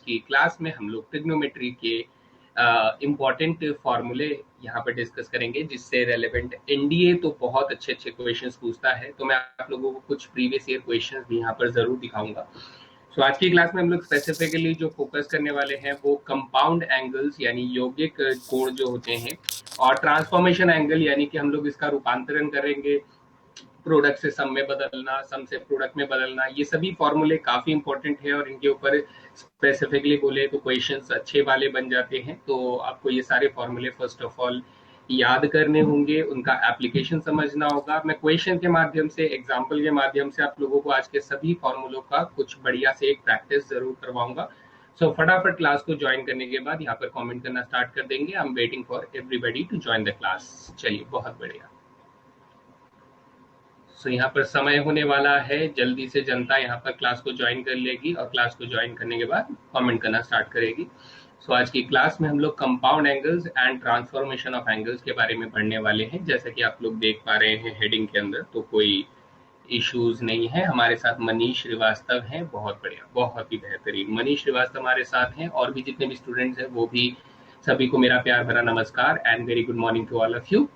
की क्लास में हम लोग ट्रिग्नोमेट्री के इम्पॉर्टेंट फॉर्मूले यहाँ पर डिस्कस करेंगे, जिससे रेलेवेंट एनडीए तो बहुत अच्छे अच्छे क्वेश्चंस पूछता है। तो मैं आप लोगों को कुछ प्रीवियस ईयर क्वेश्चंस भी यहाँ पर जरूर दिखाऊंगा। सो आज की क्लास में हम लोग स्पेसिफिकली जो फोकस करने वाले हैं वो कंपाउंड एंगल्स यानी यौगिक कोण जो होते हैं, और ट्रांसफॉर्मेशन एंगल यानी कि हम लोग इसका रूपांतरण करेंगे, प्रोडक्ट से सम में बदलना, सम से प्रोडक्ट में बदलना। ये सभी फॉर्मूले काफी इंपॉर्टेंट है और इनके ऊपर स्पेसिफिकली बोले तो क्वेश्चंस अच्छे वाले बन जाते हैं। तो आपको ये सारे फॉर्मूले फर्स्ट ऑफ ऑल याद करने होंगे, उनका एप्लीकेशन समझना होगा। मैं क्वेश्चन के माध्यम से, एग्जाम्पल के माध्यम से आप लोगों को आज के सभी फॉर्मूलों का कुछ बढ़िया से एक प्रैक्टिस जरूर करवाऊंगा। सो फटाफट क्लास को ज्वाइन करने के बाद यहाँ पर कमेंट करना स्टार्ट कर देंगे। I am waiting for everybody to join the class. चलिए, बहुत बढ़िया। सो यहाँ पर समय होने वाला है, जल्दी से जनता यहाँ पर क्लास को ज्वाइन कर लेगी और क्लास को ज्वाइन करने के बाद कमेंट करना स्टार्ट करेगी। सो आज की क्लास में हम लोग compound angles and transformation of angles के बारे में पढ़ने वाले हैं। जैसा कि आप लोग देख पा रहे हैं हेडिंग के अंदर, तो कोई इश्यूज नहीं है। हमारे साथ मनीष श्रीवास्तव हैं, बहुत बढ़िया, बहुत ही बेहतरीन। मनीष श्रीवास्तव हमारे साथ हैं, और भी जितने भी स्टूडेंट्स हैं वो भी, सभी को मेरा प्यार भरा नमस्कार and very good morning to all of you.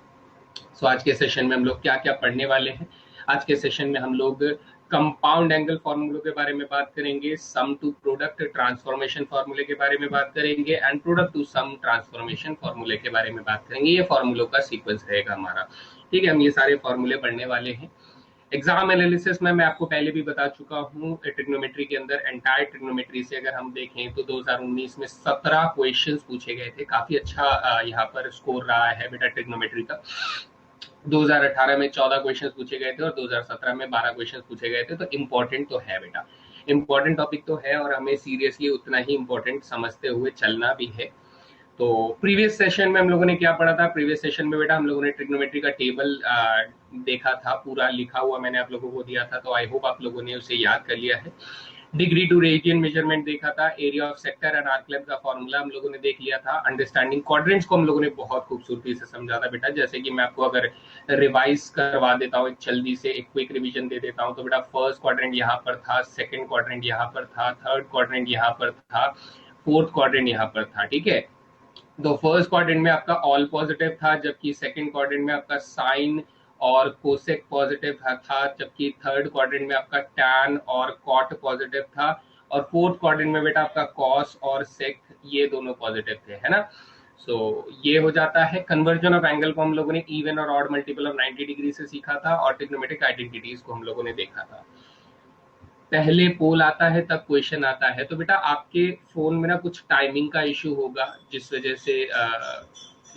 So आज के सेशन में हम लोग क्या क्या पढ़ने वाले हैं? आज के सेशन में हम लोग कंपाउंड एंगल फॉर्मूलों के बारे में बात करेंगे, सम टू प्रोडक्ट ट्रांसफॉर्मेशन फॉर्मूले के बारे में बात करेंगे, and product to sum transformation फॉर्मूले के बारे में बात करेंगे। ये फॉर्मूलों का सीक्वेंस रहेगा हमारा, ठीक है। हम ये सारे फॉर्मूले पढ़ने वाले हैं। एग्जाम एनालिसिस में मैं आपको पहले भी बता चुका हूँ, ट्रिग्नोमेट्री के अंदर, एंटायर ट्रिग्नोमेट्री से अगर हम देखें तो 2019 में 17 क्वेश्चंस पूछे गए थे। काफी अच्छा यहाँ पर स्कोर रहा है बेटा ट्रिग्नोमेट्री का। 2018 में 14 क्वेश्चन पूछे गए थे और 2017 में 12 क्वेश्चन पूछे गए थे। तो इम्पोर्टेंट तो है बेटा, इम्पोर्टेंट टॉपिक तो है, और हमें सीरियसली उतना ही इम्पोर्टेंट समझते हुए चलना भी है। तो प्रीवियस सेशन में हम लोगों ने क्या पढ़ा था? प्रीवियस सेशन में बेटा हम लोगों ने ट्रिग्नोमेट्री का टेबल देखा था, पूरा लिखा हुआ मैंने आप लोगों को दिया था। तो आई होप आप लोगों ने उसे याद कर लिया है। डिग्री टू रेडियन मेजरमेंट देखा था, area of sector and arc length का फॉर्मूला हम लोगों ने देख लिया था, अंडरस्टैंडिंग क्वाड्रेंट्स को हम लोगों ने बहुत खूबसूरती से समझा था बेटा। जैसे कि मैं आपको अगर रिवाइज करवा देता हूँ, जल्दी से एक क्विक रिवीजन दे देता हूँ, तो बेटा फर्स्ट क्वाड्रेंट यहाँ पर था, सेकंड क्वाड्रेंट यहाँ पर था, थर्ड क्वाड्रेंट यहाँ पर था, फोर्थ क्वाड्रेंट यहाँ पर था, ठीक है। तो फर्स्ट क्वाड्रेंट में आपका ऑल पॉजिटिव था, जबकि सेकंड क्वाड्रेंट में आपका साइन और कोसेक पॉजिटिव था, जबकि थर्ड क्वाड्रेंट में आपका टैन और कॉट पॉजिटिव था, और फोर्थ क्वाड्रेंट में बेटा आपका कॉस और सेक ये दोनों पॉजिटिव थे, है ना। सो ये हो जाता है। कन्वर्जन ऑफ एंगल को हम लोगों ने इवन और ऑड मल्टीपल ऑफ 90 डिग्री से सीखा था, और ट्रिग्नोमेट्रिक आइडेंटिटीज को हम लोगों ने देखा था। पहले पोल आता है तब क्वेश्चन आता है। तो बेटा आपके फोन में ना कुछ टाइमिंग का इश्यू होगा, जिस वजह से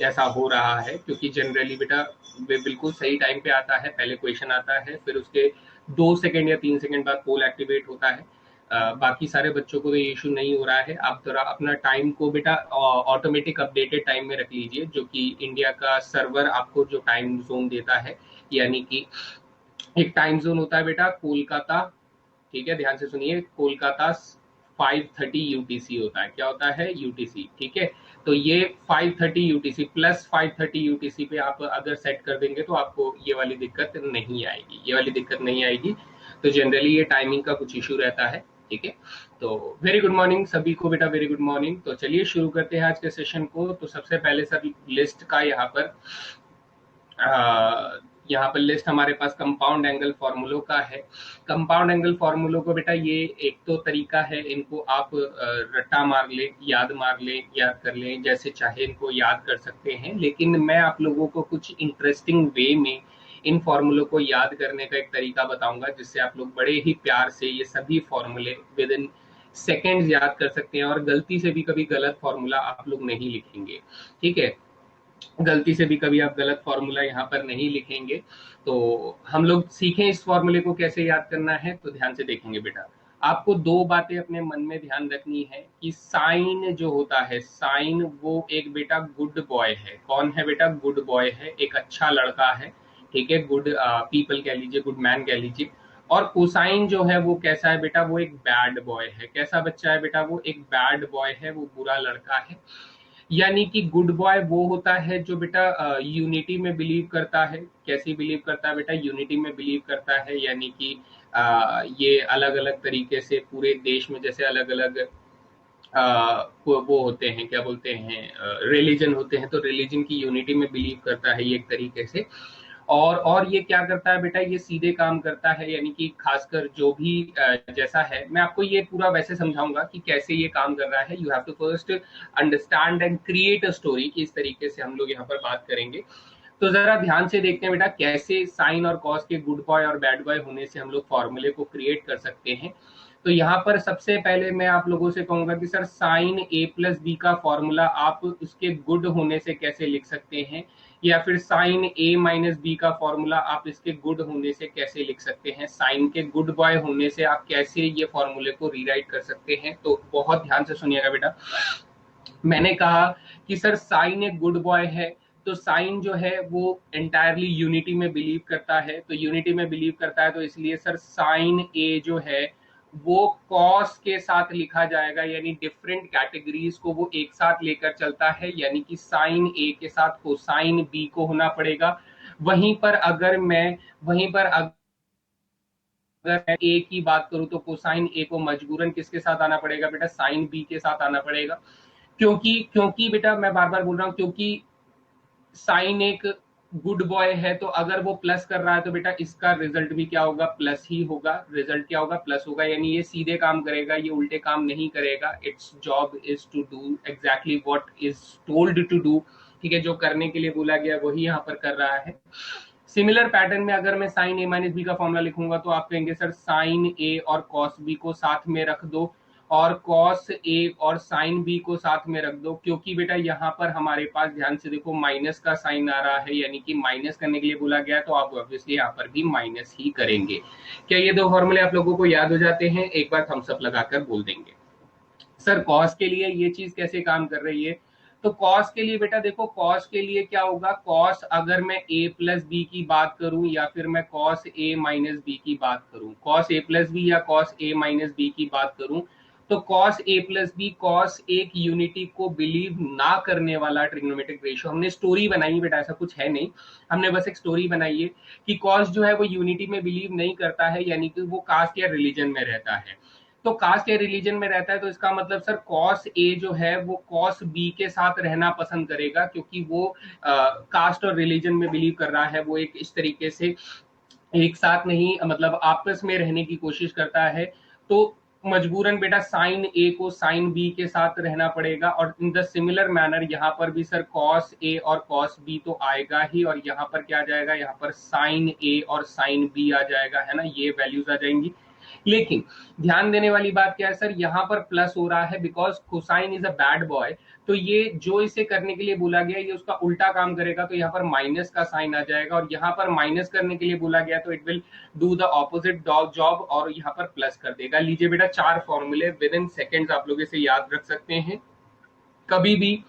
ऐसा हो रहा है, क्योंकि जनरली बेटा वे बिल्कुल सही टाइम पे आता है। पहले क्वेश्चन आता है, फिर उसके 2 सेकंड या 3 सेकंड बाद पोल एक्टिवेट होता है। बाकी सारे बच्चों को तो ये इशू नहीं हो रहा है। आप थोड़ा अपना टाइम को बेटा ऑटोमेटिक अपडेटेड टाइम में रख लीजिए, जो कि इंडिया का सर्वर आपको जो टाइम जोन देता है। यानी कि एक टाइम जोन होता है बेटा कोलकाता, ठीक है, ध्यान से सुनिए, कोलकाता 5:30 यूटीसी होता है। क्या होता है? यूटीसी, ठीक है। तो ये 5:30 यूटीसी प्लस 5:30 यूटीसी पे आप अगर सेट कर देंगे तो आपको ये वाली दिक्कत नहीं आएगी, ये वाली दिक्कत नहीं आएगी। तो जनरली ये टाइमिंग का कुछ इशू रहता है, ठीक है। तो वेरी गुड मॉर्निंग सभी को बेटा, वेरी गुड मॉर्निंग। तो चलिए शुरू करते हैं आज के सेशन को। तो सबसे पहले सर लिस्ट का यहाँ पर लिस्ट हमारे पास कंपाउंड एंगल फॉर्मूलों का है। कंपाउंड एंगल फॉर्मूलों को बेटा ये एक तो तरीका है, इनको आप रट्टा मार लें, याद मार लें, याद कर लें, जैसे चाहे इनको याद कर सकते हैं। लेकिन मैं आप लोगों को कुछ इंटरेस्टिंग वे में इन फॉर्मूलों को याद करने का एक तरीका बताऊंगा, जिससे आप लोग बड़े ही प्यार से ये सभी फॉर्मूले विद इन सेकेंड्स याद कर सकते हैं, और गलती से भी कभी गलत फॉर्मूला आप लोग नहीं लिखेंगे, ठीक है। गलती से भी कभी आप गलत फॉर्मूला यहाँ पर नहीं लिखेंगे। तो हम लोग सीखें इस फॉर्मूले को कैसे याद करना है, तो ध्यान से देखेंगे बेटा। आपको दो बातें अपने मन में ध्यान रखनी है कि साइन जो होता है, साइन वो एक बेटा गुड बॉय है। कौन है बेटा? गुड बॉय है, एक अच्छा लड़का है, ठीक है, गुड पीपल कह लीजिए, गुड मैन कह लीजिए। और कोसाइन जो है वो कैसा है बेटा? वो एक बैड बॉय है। कैसा बच्चा है बेटा? वो एक बैड बॉय है, वो बुरा लड़का है। यानी कि गुड बॉय वो होता है जो बेटा यूनिटी में बिलीव करता है। कैसी बिलीव करता है बेटा? यूनिटी में बिलीव करता है। यानी कि ये अलग अलग तरीके से पूरे देश में जैसे अलग अलग वो होते हैं, क्या बोलते हैं, रिलीजन होते हैं, तो रिलीजन की यूनिटी में बिलीव करता है ये एक तरीके से। और ये क्या करता है बेटा, ये सीधे काम करता है, यानी कि खासकर जो भी जैसा है, मैं आपको ये पूरा वैसे समझाऊंगा कि कैसे ये काम कर रहा है। You have to first understand and create a story, इस तरीके से हम लोग यहाँ पर बात करेंगे। तो जरा ध्यान से देखते हैं बेटा, कैसे साइन और कॉस के गुड बॉय और बैड बॉय होने से हम लोग फॉर्मूले को क्रिएट कर सकते हैं। तो यहाँ पर सबसे पहले मैं आप लोगों से कहूंगा कि सर साइन ए प्लस बी का फॉर्मूला आप उसके गुड होने से कैसे लिख सकते हैं, या फिर साइन ए माइनस बी का फॉर्मूला आप इसके गुड होने से कैसे लिख सकते हैं, साइन के गुड बॉय होने से आप कैसे ये फॉर्मूले को रीराइट कर सकते हैं। तो बहुत ध्यान से सुनिएगा बेटा। मैंने कहा कि सर साइन एक गुड बॉय है, तो साइन जो है वो एंटायरली यूनिटी में बिलीव करता है, तो यूनिटी में बिलीव करता है, तो इसलिए सर साइन ए जो है वो कॉस के साथ लिखा जाएगा, यानी डिफरेंट कैटेगरीज को वो एक साथ लेकर चलता है, यानी कि साइन ए के साथ कोसाइन बी को होना पड़ेगा। वहीं पर अगर मैं वहीं पर अगर मैं ए की बात करूं तो कोसाइन ए को मजबूरन किसके साथ आना पड़ेगा बेटा, साइन बी के साथ आना पड़ेगा। क्योंकि क्योंकि बेटा मैं बार बार बोल रहा हूं, क्योंकि साइन एक गुड बॉय है, तो अगर वो प्लस कर रहा है तो बेटा इसका रिजल्ट भी क्या होगा, प्लस ही होगा। रिजल्ट क्या होगा, प्लस होगा, यानी ये सीधे काम करेगा, ये उल्टे काम नहीं करेगा। It's job is to do exactly what is told to do. ठीक है, जो करने के लिए बोला गया वही यहाँ पर कर रहा है। सिमिलर पैटर्न में अगर मैं साइन ए माइनस बी का फॉर्मूला लिखूंगा तो आप कहेंगे सर साइन ए और कॉस बी को साथ में रख दो, और कॉस ए और साइन बी को साथ में रख दो, क्योंकि बेटा यहाँ पर हमारे पास ध्यान से देखो माइनस का साइन आ रहा है, यानी कि माइनस करने के लिए बोला गया, तो आप ऑब्वियसली यहाँ पर भी माइनस ही करेंगे। क्या ये दो फॉर्मूले आप लोगों को याद हो जाते हैं? एक बार थम्स अप लगाकर बोल देंगे। सर कॉस के लिए ये चीज कैसे काम कर रही है? तो कॉस के लिए बेटा देखो, कॉस के लिए क्या होगा, कॉस अगर मैं ए प्लस बी की बात करूं या फिर मैं कॉस ए माइनस बी की बात करूं, कॉस ए प्लस बी या कॉस ए माइनस बी की बात करूं, तो cos A plus B cos एक यूनिटी को बिलीव ना करने वाला ट्रिग्नोमेट्रिक रेशियो। हमने स्टोरी बनाई बेटा, ऐसा कुछ है नहीं, हमने बस एक स्टोरी बनाई है कि कॉस जो है वो यूनिटी में बिलीव नहीं करता है, यानी कि वो कास्ट या रिलीजन में रहता है। तो कास्ट या रिलीजन में रहता है, तो इसका मतलब सर कॉस ए जो है वो कॉस बी के साथ रहना पसंद करेगा, क्योंकि वो कास्ट और रिलीजन में बिलीव कर रहा है। वो एक इस तरीके से एक साथ नहीं, मतलब आपस में रहने की कोशिश करता है। तो मजबूरन बेटा साइन ए को साइन बी के साथ रहना पड़ेगा, और इन द सिमिलर मैनर यहाँ पर भी सर कॉस ए और कॉस बी तो आएगा ही, और यहाँ पर क्या जाएगा, यहाँ पर साइन ए और साइन बी आ जाएगा, है ना, ये वैल्यूज आ जाएंगी। लेकिन ध्यान देने वाली बात क्या है सर, यहाँ पर प्लस हो रहा है because cosine is a bad boy, तो ये जो इसे करने के लिए बोला गया ये उसका उल्टा काम करेगा, तो यहाँ पर माइनस का साइन आ जाएगा, और यहाँ पर माइनस करने के लिए बोला गया तो it will do the opposite job, और यहाँ पर प्लस कर देगा। लीजिए बेटा, 4 फॉर्मूले विद इन सेकेंड्स आप लोग इसे याद रख सकते हैं, कभी भी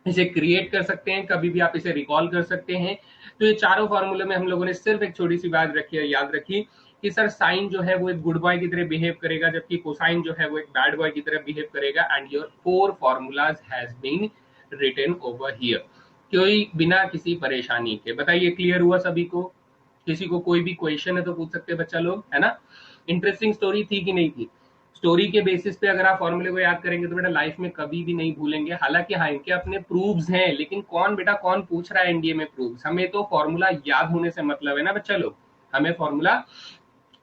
इसे क्रिएट कर सकते हैं, कभी भी आप इसे रिकॉल कर सकते हैं। तो ये चारों फॉर्मूले में हम लोगों ने सिर्फ एक छोटी सी बात रखी है, याद रखी कि सर साइन जो है वो एक गुड बॉय की तरह बिहेव करेगा, जबकि कोसाइन जो है वो एक बैड बॉय की तरह बिहेव करेगा। And your 4 formulas has been written over here, कोई बिना किसी परेशानी के। बताइए क्लियर हुआ सभी को? किसी को कोई भी क्वेश्चन है तो पूछ सकते हैं बच्चा लोग, है ना? इंटरेस्टिंग स्टोरी थी कि नहीं थी? स्टोरी के बेसिस पे अगर आप फॉर्मूले को याद करेंगे तो बेटा लाइफ में कभी भी नहीं भूलेंगे। हालांकि हाँ, इनके अपने प्रूव्स हैं, लेकिन कौन बेटा कौन पूछ रहा है एनडीए में प्रूव्स? हमें तो फॉर्मूला याद होने से मतलब है ना बच्चा लोग, हमें फॉर्मूला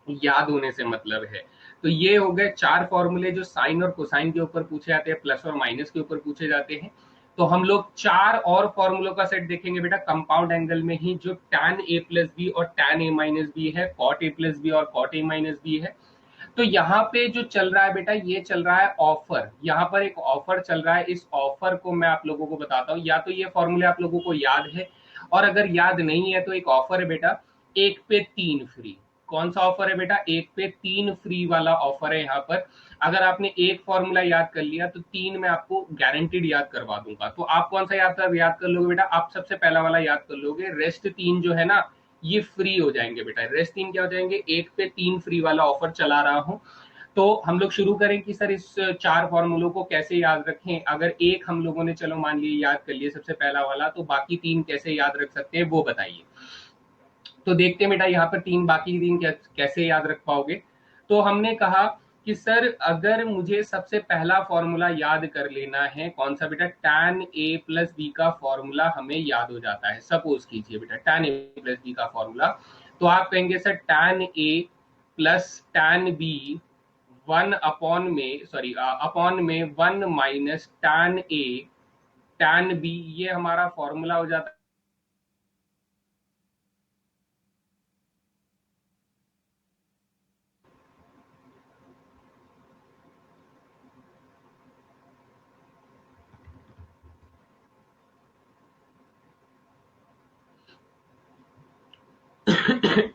याद होने से मतलब है। तो ये हो गए 4 फॉर्मूले जो साइन और कोसाइन के ऊपर पूछे जाते हैं, प्लस और माइनस के ऊपर पूछे जाते हैं। तो हम लोग 4 और फॉर्मूलों का सेट देखेंगे बेटा कंपाउंड एंगल में ही, जो tan a प्लस बी और tan a माइनस बी है, cot a प्लस बी और cot a माइनस बी है। तो यहाँ पे जो चल रहा है बेटा, ये चल रहा है ऑफर, यहाँ पर एक ऑफर चल रहा है। इस ऑफर को मैं आप लोगों को बताता हूँ, या तो ये फॉर्मूले आप लोगों को याद है, और अगर याद नहीं है तो एक ऑफर है बेटा, 1 पे 3 फ्री। कौन सा ऑफर है बेटा? 1 पे 3 फ्री वाला ऑफर है यहाँ पर। अगर आपने एक फॉर्मूला याद कर लिया तो 3 मैं आपको गारंटीड याद करवा दूंगा। तो आप कौन सा याद कर लोगे बेटा? आप सबसे पहला वाला याद कर लोगे, रेस्ट 3 जो है ना ये फ्री हो जाएंगे बेटा। रेस्ट 3 क्या हो जाएंगे? 1 पे 3 फ्री वाला ऑफर चला रहा हूं। तो हम लोग शुरू करें कि सर इस 4 फॉर्मूलों को कैसे याद रखें। अगर एक हम लोगों ने चलो मान लिए याद कर लिए सबसे पहला वाला, तो बाकी 3 कैसे याद रख सकते हैं वो बताइए। तो देखते हैं बेटा यहाँ पर 3 बाकी 3 कैसे याद रख पाओगे। तो हमने कहा कि सर अगर मुझे सबसे पहला फॉर्मूला याद कर लेना है, कौन सा बेटा, tan a प्लस बी का फॉर्मूला हमें याद हो जाता है। सपोज कीजिए बेटा tan a प्लस बी का फॉर्मूला, तो आप कहेंगे sir tan a plus tan b one upon में, सॉरी अपॉन में 1 minus tan a tan b, ये हमारा फॉर्मूला हो जाता है।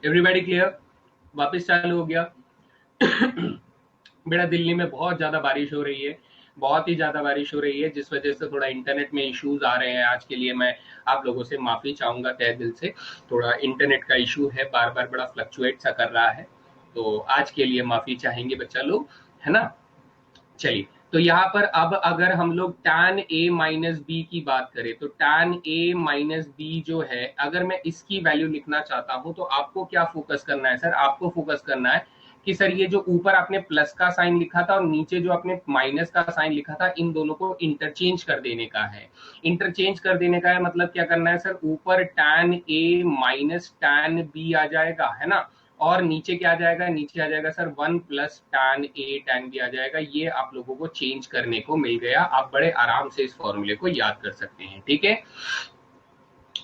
Everybody clear? वापस चालू हो गया। बेटा दिल्ली में बहुत ज्यादा बारिश हो रही है, बहुत ही ज्यादा बारिश हो रही है, जिस वजह से थोड़ा इंटरनेट में इश्यूज आ रहे हैं। आज के लिए मैं आप लोगों से माफी चाहूंगा तहे दिल से, थोड़ा इंटरनेट का इशू है, बार बार बड़ा फ्लक्चुएट सा कर रहा है, तो आज के लिए माफी चाहेंगे बच्चा लोग, है ना। चलिए, तो यहाँ पर अब अगर हम लोग tan a माइनस बी की बात करें, तो tan a माइनस बी जो है, अगर मैं इसकी वैल्यू लिखना चाहता हूं, तो आपको क्या फोकस करना है सर, आपको फोकस करना है कि सर ये जो ऊपर आपने प्लस का साइन लिखा था और नीचे जो आपने माइनस का साइन लिखा था, इन दोनों को इंटरचेंज कर देने का है। इंटरचेंज कर देने का है मतलब क्या करना है सर, ऊपर tan a minus tan b आ जाएगा, है ना, और नीचे क्या आ जाएगा, नीचे आ जाएगा sir 1 plus tan a tan b आ जाएगा। ये आप लोगों को चेंज करने को मिल गया, आप बड़े आराम से इस फॉर्मूले को याद कर सकते हैं, ठीक है।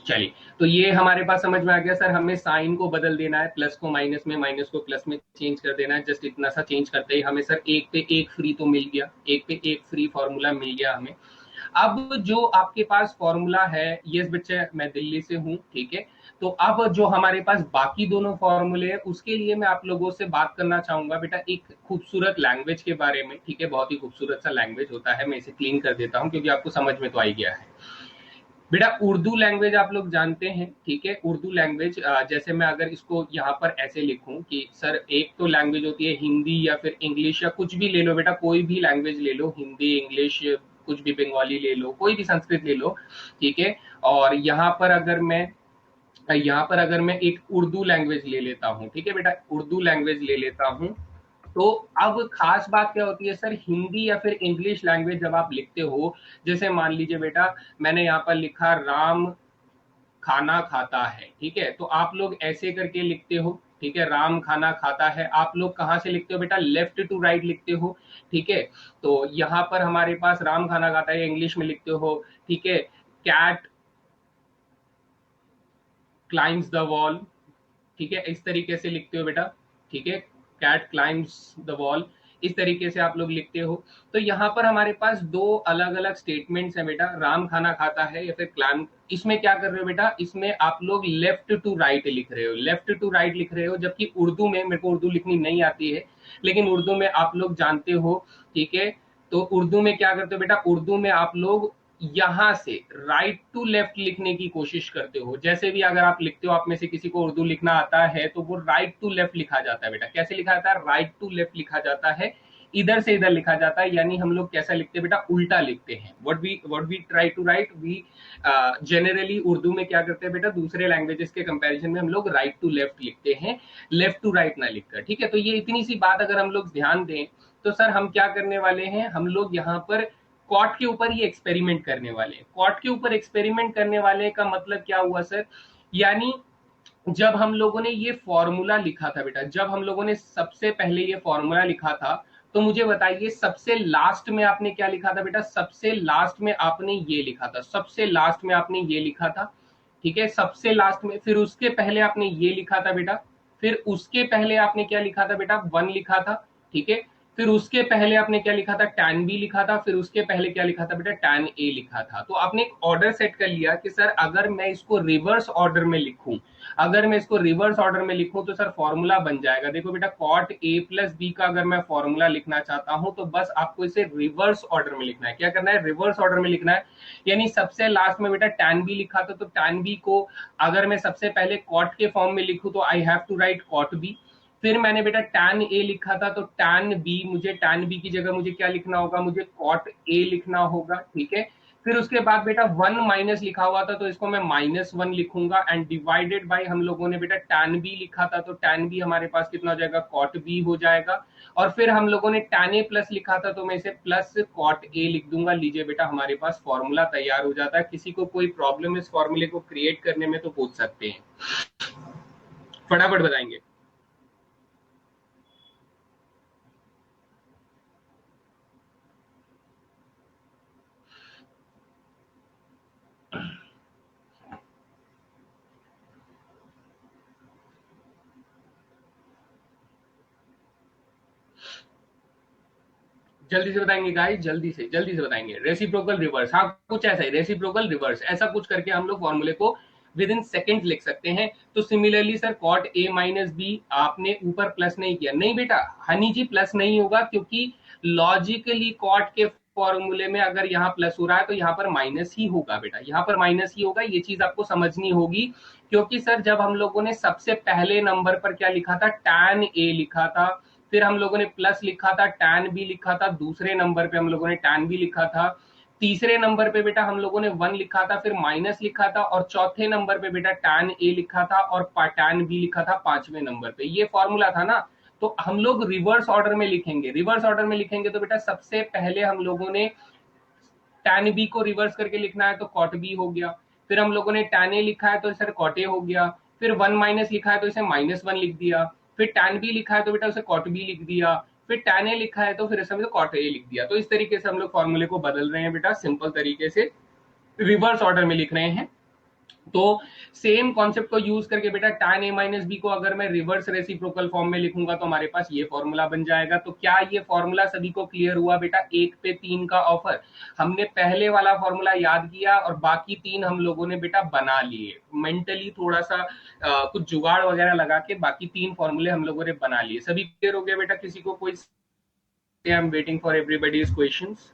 चलिए, तो ये हमारे पास समझ में आ गया सर, हमें साइन को बदल देना है, प्लस को माइनस में, माइनस को प्लस में चेंज कर देना है। जस्ट इतना सा चेंज करते ही हमें सर एक पे एक फ्री तो मिल गया, एक पे एक फ्री फॉर्मूला मिल गया हमें। अब जो आपके पास फॉर्मूला है, ये बच्चे मैं दिल्ली से हूं, ठीक है, तो अब जो हमारे पास बाकी दोनों फॉर्मूले हैं, उसके लिए मैं आप लोगों से बात करना चाहूंगा बेटा एक खूबसूरत लैंग्वेज के बारे में, ठीक है, बहुत ही खूबसूरत सा लैंग्वेज होता है। मैं इसे क्लीन कर देता हूं क्योंकि आपको समझ में तो आ ही गया है। बेटा उर्दू लैंग्वेज आप लोग जानते हैं, ठीक है, उर्दू लैंग्वेज, जैसे मैं अगर इसको यहाँ पर ऐसे लिखूं कि सर एक तो लैंग्वेज होती है हिंदी या फिर इंग्लिश, या कुछ भी ले लो बेटा, कोई भी लैंग्वेज ले लो, हिंदी इंग्लिश कुछ भी, बंगाली ले लो, कोई भी, संस्कृत ले लो, ठीक है। और यहाँ पर अगर मैं एक उर्दू लैंग्वेज ले लेता हूँ, ठीक है बेटा, उर्दू लैंग्वेज ले लेता हूँ, तो अब खास बात क्या होती है सर, हिंदी या फिर इंग्लिश लैंग्वेज जब आप लिखते हो, जैसे मान लीजिए बेटा मैंने यहाँ पर लिखा राम खाना खाता है, ठीक है, तो आप लोग ऐसे करके लिखते हो, ठीक है, राम खाना खाता है, आप लोग कहाँ से लिखते हो बेटा, लेफ्ट टू राइट लिखते हो, ठीक है। तो यहाँ पर हमारे पास राम खाना खाता है, इंग्लिश में लिखते हो, ठीक है, कैट क्लाइम्स द वॉल, ठीक है, इस तरीके से लिखते हो बेटा, ठीक है, कैट क्लाइम्स द वॉल, इस तरीके से आप लोग लिखते हो। तो यहाँ पर हमारे पास दो अलग अलग स्टेटमेंट्स हैं बेटा, राम खाना खाता है या फिर क्लाइम, इसमें क्या कर रहे हो बेटा, इसमें आप लोग लेफ्ट टू राइट लिख रहे हो, लेफ्ट टू राइट लिख रहे हो, जबकि उर्दू में, मेरे को उर्दू लिखनी नहीं आती है, लेकिन उर्दू में आप लोग जानते हो, ठीक है, तो उर्दू में क्या करते हो बेटा, उर्दू में आप लोग यहां से राइट टू लेफ्ट लिखने की कोशिश करते हो। जैसे भी अगर आप लिखते हो, आप में से किसी को उर्दू लिखना आता है, तो वो राइट टू लेफ्ट लिखा जाता है बेटा। कैसे लिखा जाता है, राइट टू लेफ्ट लिखा जाता है, इधर से इधर लिखा जाता है, यानी हम लोग कैसा लिखते हैं बेटा, उल्टा लिखते हैं। What we try to write, we generally Urdu में क्या करते हैं बेटा, दूसरे लैंग्वेजेस के कंपैरिजन में हम लोग राइट टू लेफ्ट लिखते हैं, लेफ्ट टू राइट ना लिखकर, ठीक है। तो ये इतनी सी बात अगर हम लोग ध्यान दें, तो सर हम क्या करने वाले हैं, हम लोग यहाँ पर कॉट के ऊपर ये एक्सपेरिमेंट करने वाले हैं। कॉट के ऊपर एक्सपेरिमेंट करने वाले का मतलब क्या हुआ सर, यानी जब हम लोगों ने ये फॉर्मूला लिखा था बेटा, जब हम लोगों ने सबसे पहले ये फॉर्मूला लिखा था, तो मुझे बताइए सबसे लास्ट में आपने क्या लिखा था बेटा, सबसे लास्ट में आपने ये लिखा था, सबसे लास्ट में आपने ये लिखा था, ठीक है, सबसे लास्ट में। फिर उसके पहले आपने ये लिखा था बेटा, फिर उसके पहले आपने क्या लिखा था बेटा, 1 लिखा था, ठीक है। फिर उसके पहले आपने क्या लिखा था, tan b लिखा था, फिर उसके पहले क्या लिखा था बेटा, tan a लिखा था। तो आपने एक ऑर्डर सेट कर लिया कि सर अगर मैं इसको रिवर्स ऑर्डर में लिखूं, अगर मैं इसको रिवर्स ऑर्डर में लिखूं तो सर फॉर्मूला बन जाएगा। देखो बेटा, cot a प्लस बी का अगर मैं फॉर्मूला लिखना चाहता हूं, तो बस आपको इसे रिवर्स ऑर्डर में लिखना है। क्या करना है, रिवर्स ऑर्डर में लिखना है, यानी सबसे लास्ट में बेटा tan b लिखा था, तो tan b को अगर मैं सबसे पहले cot के फॉर्म में लिखूं, तो I have to write cot b। फिर मैंने बेटा tan a लिखा था, तो tan b, मुझे tan b की जगह मुझे क्या लिखना होगा, मुझे cot a लिखना होगा, ठीक है। फिर उसके बाद बेटा 1 - लिखा हुआ था तो इसको मैं -1 लिखूंगा, एंड डिवाइडेड बाय हम लोगों ने बेटा tan b लिखा था तो tan b हमारे पास कितना हो जाएगा, cot b हो जाएगा। और फिर हम लोगों ने tan a प्लस लिखा था तो मैं इसे प्लस cot a लिख दूंगा। लीजिए बेटा हमारे पास फॉर्मूला तैयार हो जाता है। किसी को कोई प्रॉब्लम इस फॉर्मूले को क्रिएट करने में तो पूछ सकते हैं, फटाफट बताएंगे। जल्दी से बताएंगे गाइस, जल्दी से बताएंगे। रेसिप्रोकल रिवर्स, हाँ कुछ ऐसा ही, रेसिप्रोकल रिवर्स ऐसा कुछ करके हम लोग फॉर्मूले को विद इन सेकेंड लिख सकते हैं। तो similarly sir cot a minus b, आपने ऊपर प्लस नहीं किया, नहीं बेटा हनी जी प्लस नहीं होगा, क्योंकि लॉजिकली कॉट के फॉर्मूले में अगर यहाँ प्लस हो रहा है तो यहाँ पर माइनस ही होगा बेटा, यहाँ पर माइनस ही होगा। ये चीज आपको समझनी होगी, क्योंकि सर जब हम लोगों ने सबसे पहले नंबर पर क्या लिखा था, टैन ए लिखा था, फिर हम लोगों ने प्लस लिखा था, टैन बी लिखा था, दूसरे नंबर पे हम लोगों ने टैन बी लिखा था, तीसरे नंबर पे बेटा हम लोगों ने 1 लिखा था, फिर माइनस लिखा था, और चौथे नंबर पे बेटा टैन ए लिखा था और टैन बी लिखा था पांचवें नंबर पे। ये फॉर्मूला था ना। तो हम लोग रिवर्स ऑर्डर में लिखेंगे, रिवर्स ऑर्डर में लिखेंगे तो बेटा सबसे पहले हम लोगों ने टैन बी को रिवर्स करके लिखना है तो कॉट बी हो गया, फिर हम लोगों ने टैन ए लिखा है तो सर कॉट ए हो गया, फिर 1 माइनस लिखा है तो इसे -1 लिख दिया, फिर टैन बी लिखा है तो बेटा उसे कॉट बी लिख दिया, फिर टैन ए लिखा है तो फिर इसे कॉट ए लिख दिया। तो इस तरीके से हम लोग फॉर्मूले को बदल रहे हैं बेटा, सिंपल तरीके से रिवर्स ऑर्डर में लिख रहे हैं। तो सेम कॉन्सेप्ट को यूज करके बेटा tan a माइनस बी को अगर मैं रिवर्स रेसिप्रोकल फॉर्म में लिखूंगा तो हमारे पास ये फॉर्मूला बन जाएगा। तो क्या ये फॉर्मूला सभी को क्लियर हुआ बेटा? 1 पे 3 का ऑफर, हमने पहले वाला फॉर्मूला याद किया और बाकी 3 हम लोगों ने बेटा बना लिए, मेंटली थोड़ा सा कुछ जुगाड़ वगैरह लगा के बाकी 3 फॉर्मूले हम लोगों ने बना लिए। सभी क्लियर हो गया बेटा? किसी को कोई, आई am waiting for everybody's questions,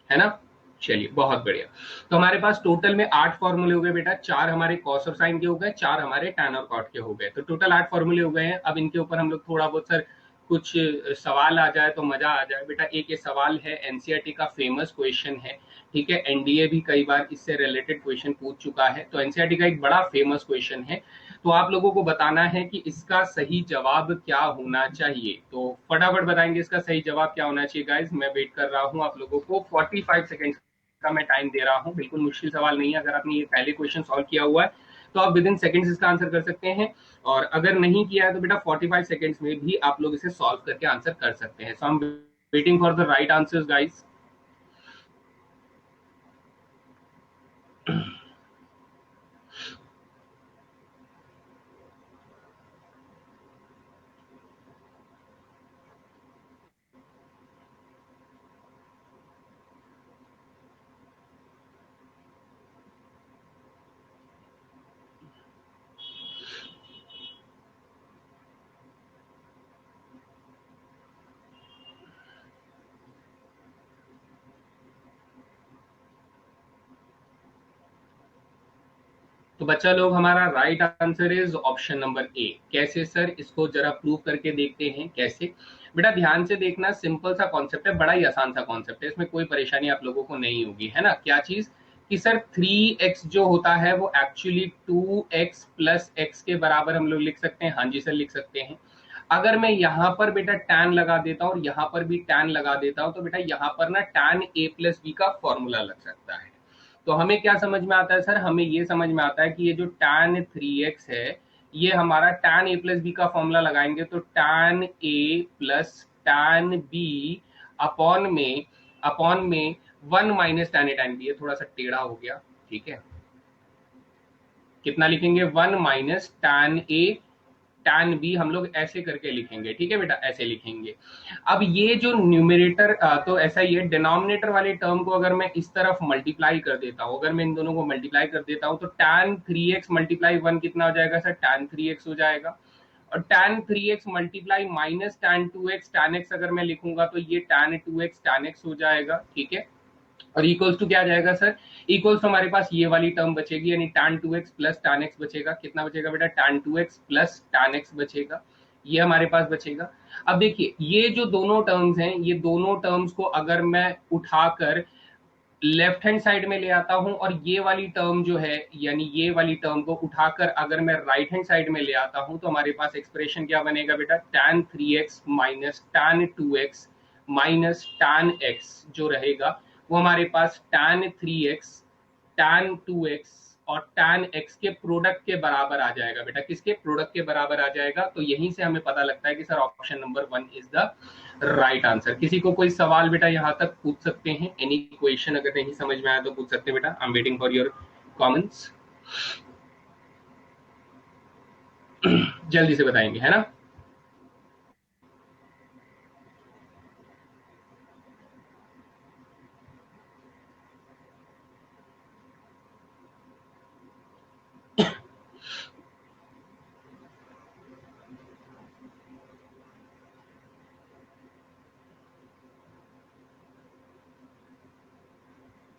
है ना? चलिए बहुत बढ़िया। तो हमारे पास टोटल में 8 फॉर्मूले हो गए बेटा, 4 हमारे कॉस और साइन के हो गए, 4 हमारे टैन और कॉट के हो गए। तो टोटल 8 फॉर्मूले हो गए हैं। अब इनके ऊपर हम लोग थोड़ा बहुत सर कुछ सवाल आ जाए तो मजा आ जाए बेटा। एक ये सवाल है, एनसीईआरटी का फेमस क्वेश्चन है, ठीक है, एनडीए भी कई बार इससे रिलेटेड क्वेश्चन पूछ चुका है, तो एनसीईआरटी का एक बड़ा फेमस क्वेश्चन है। तो आप लोगों को बताना है कि इसका सही जवाब क्या होना चाहिए। तो फटाफट बताएंगे इसका सही जवाब क्या होना चाहिए गाइज। मैं वेट कर रहा हूं आप लोगों को, 45 सेकेंड का मैं टाइम दे रहा हूं। बिल्कुल मुश्किल सवाल नहीं है, अगर आपने ये पहले क्वेश्चन सॉल्व किया हुआ है तो आप विद इन सेकेंड्स इसका आंसर कर सकते हैं, और अगर नहीं किया है तो बेटा 45 सेकेंड्स में भी आप लोग इसे सॉल्व करके आंसर कर सकते हैं। So I am waiting for the right answers guys. तो बच्चा लोग हमारा right answer is option number A. कैसे सर? इसको जरा प्रूव करके देखते हैं कैसे। बेटा ध्यान से देखना, सिंपल सा कॉन्सेप्ट है, बड़ा ही आसान सा कॉन्सेप्ट है, इसमें कोई परेशानी आप लोगों को नहीं होगी, है ना? क्या चीज कि सर 3x जो होता है वो एक्चुअली 2x प्लस x के बराबर हम लोग लिख सकते हैं। हाँ जी सर लिख सकते हैं। अगर मैं यहाँ पर बेटा टैन लगा देता हूँ और यहाँ पर भी टैन लगा देता हूँ तो बेटा यहाँ पर ना टैन a प्लस बी का फॉर्मूला लग सकता है। तो हमें क्या समझ में आता है सर? हमें ये समझ में आता है कि ये जो tan 3x है ये हमारा tan a प्लस बी का फॉर्मूला लगाएंगे तो tan a plus tan b upon में 1 minus tan a tan b। ये थोड़ा सा टेढ़ा हो गया, ठीक है। कितना लिखेंगे? 1 minus tan a tan b हम लोग ऐसे करके लिखेंगे, ठीक है बेटा, ऐसे लिखेंगे। अब ये जो न्यूमरेटर तो ऐसा ही है, डिनोमिनेटर वाले टर्म को अगर मैं इस तरफ मल्टीप्लाई कर देता हूँ, अगर मैं इन दोनों को मल्टीप्लाई कर देता हूँ तो tan 3x मल्टीप्लाई 1 कितना हो जाएगा सर? tan 3x हो जाएगा। और tan 3x multiply minus tan 2x tan x अगर मैं लिखूंगा तो ये tan 2x tan x हो जाएगा, ठीक है। और इक्वल्स टू क्या आ जाएगा सर, इक्वल्स टू हमारे पास ये वाली टर्म बचेगी, यानी tan 2x plus tan x बचेगा। कितना बचेगा बेटा, tan 2x plus tan x बचेगा, ये हमारे पास बचेगा। अब देखिए ये जो दोनों टर्म्स हैं, ये दोनों टर्म्स को अगर मैं उठाकर लेफ्ट हैंड साइड में ले आता हूं और ये वाली टर्म जो है, यानी ये वाली टर्म को उठाकर अगर मैं राइट हैंड साइड में ले आता हूं, तो हमारे पास एक्सप्रेशन क्या बनेगा बेटा, tan 3x minus tan 2x minus tan x जो रहेगा वो हमारे पास tan 3x tan 2x और tan x के प्रोडक्ट के बराबर आ जाएगा बेटा। किसके प्रोडक्ट के बराबर आ जाएगा, तो यहीं से हमें पता लगता है कि sir option number 1 is the right answer. किसी को कोई सवाल बेटा यहां तक पूछ सकते हैं, एनी क्वेश्चन अगर नहीं समझ में आया तो पूछ सकते हैं बेटा। आई am waiting for your comments. जल्दी से बताएंगे, है ना।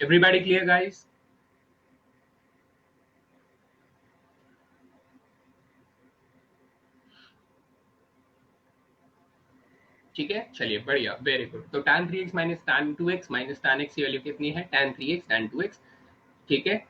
Everybody clear guys? ठीक है, चलिए बढ़िया, वेरी गुड। तो tan 3x minus tan 2x minus tan x की वैल्यू कितनी है, tan 3x tan 2x। ठीक है,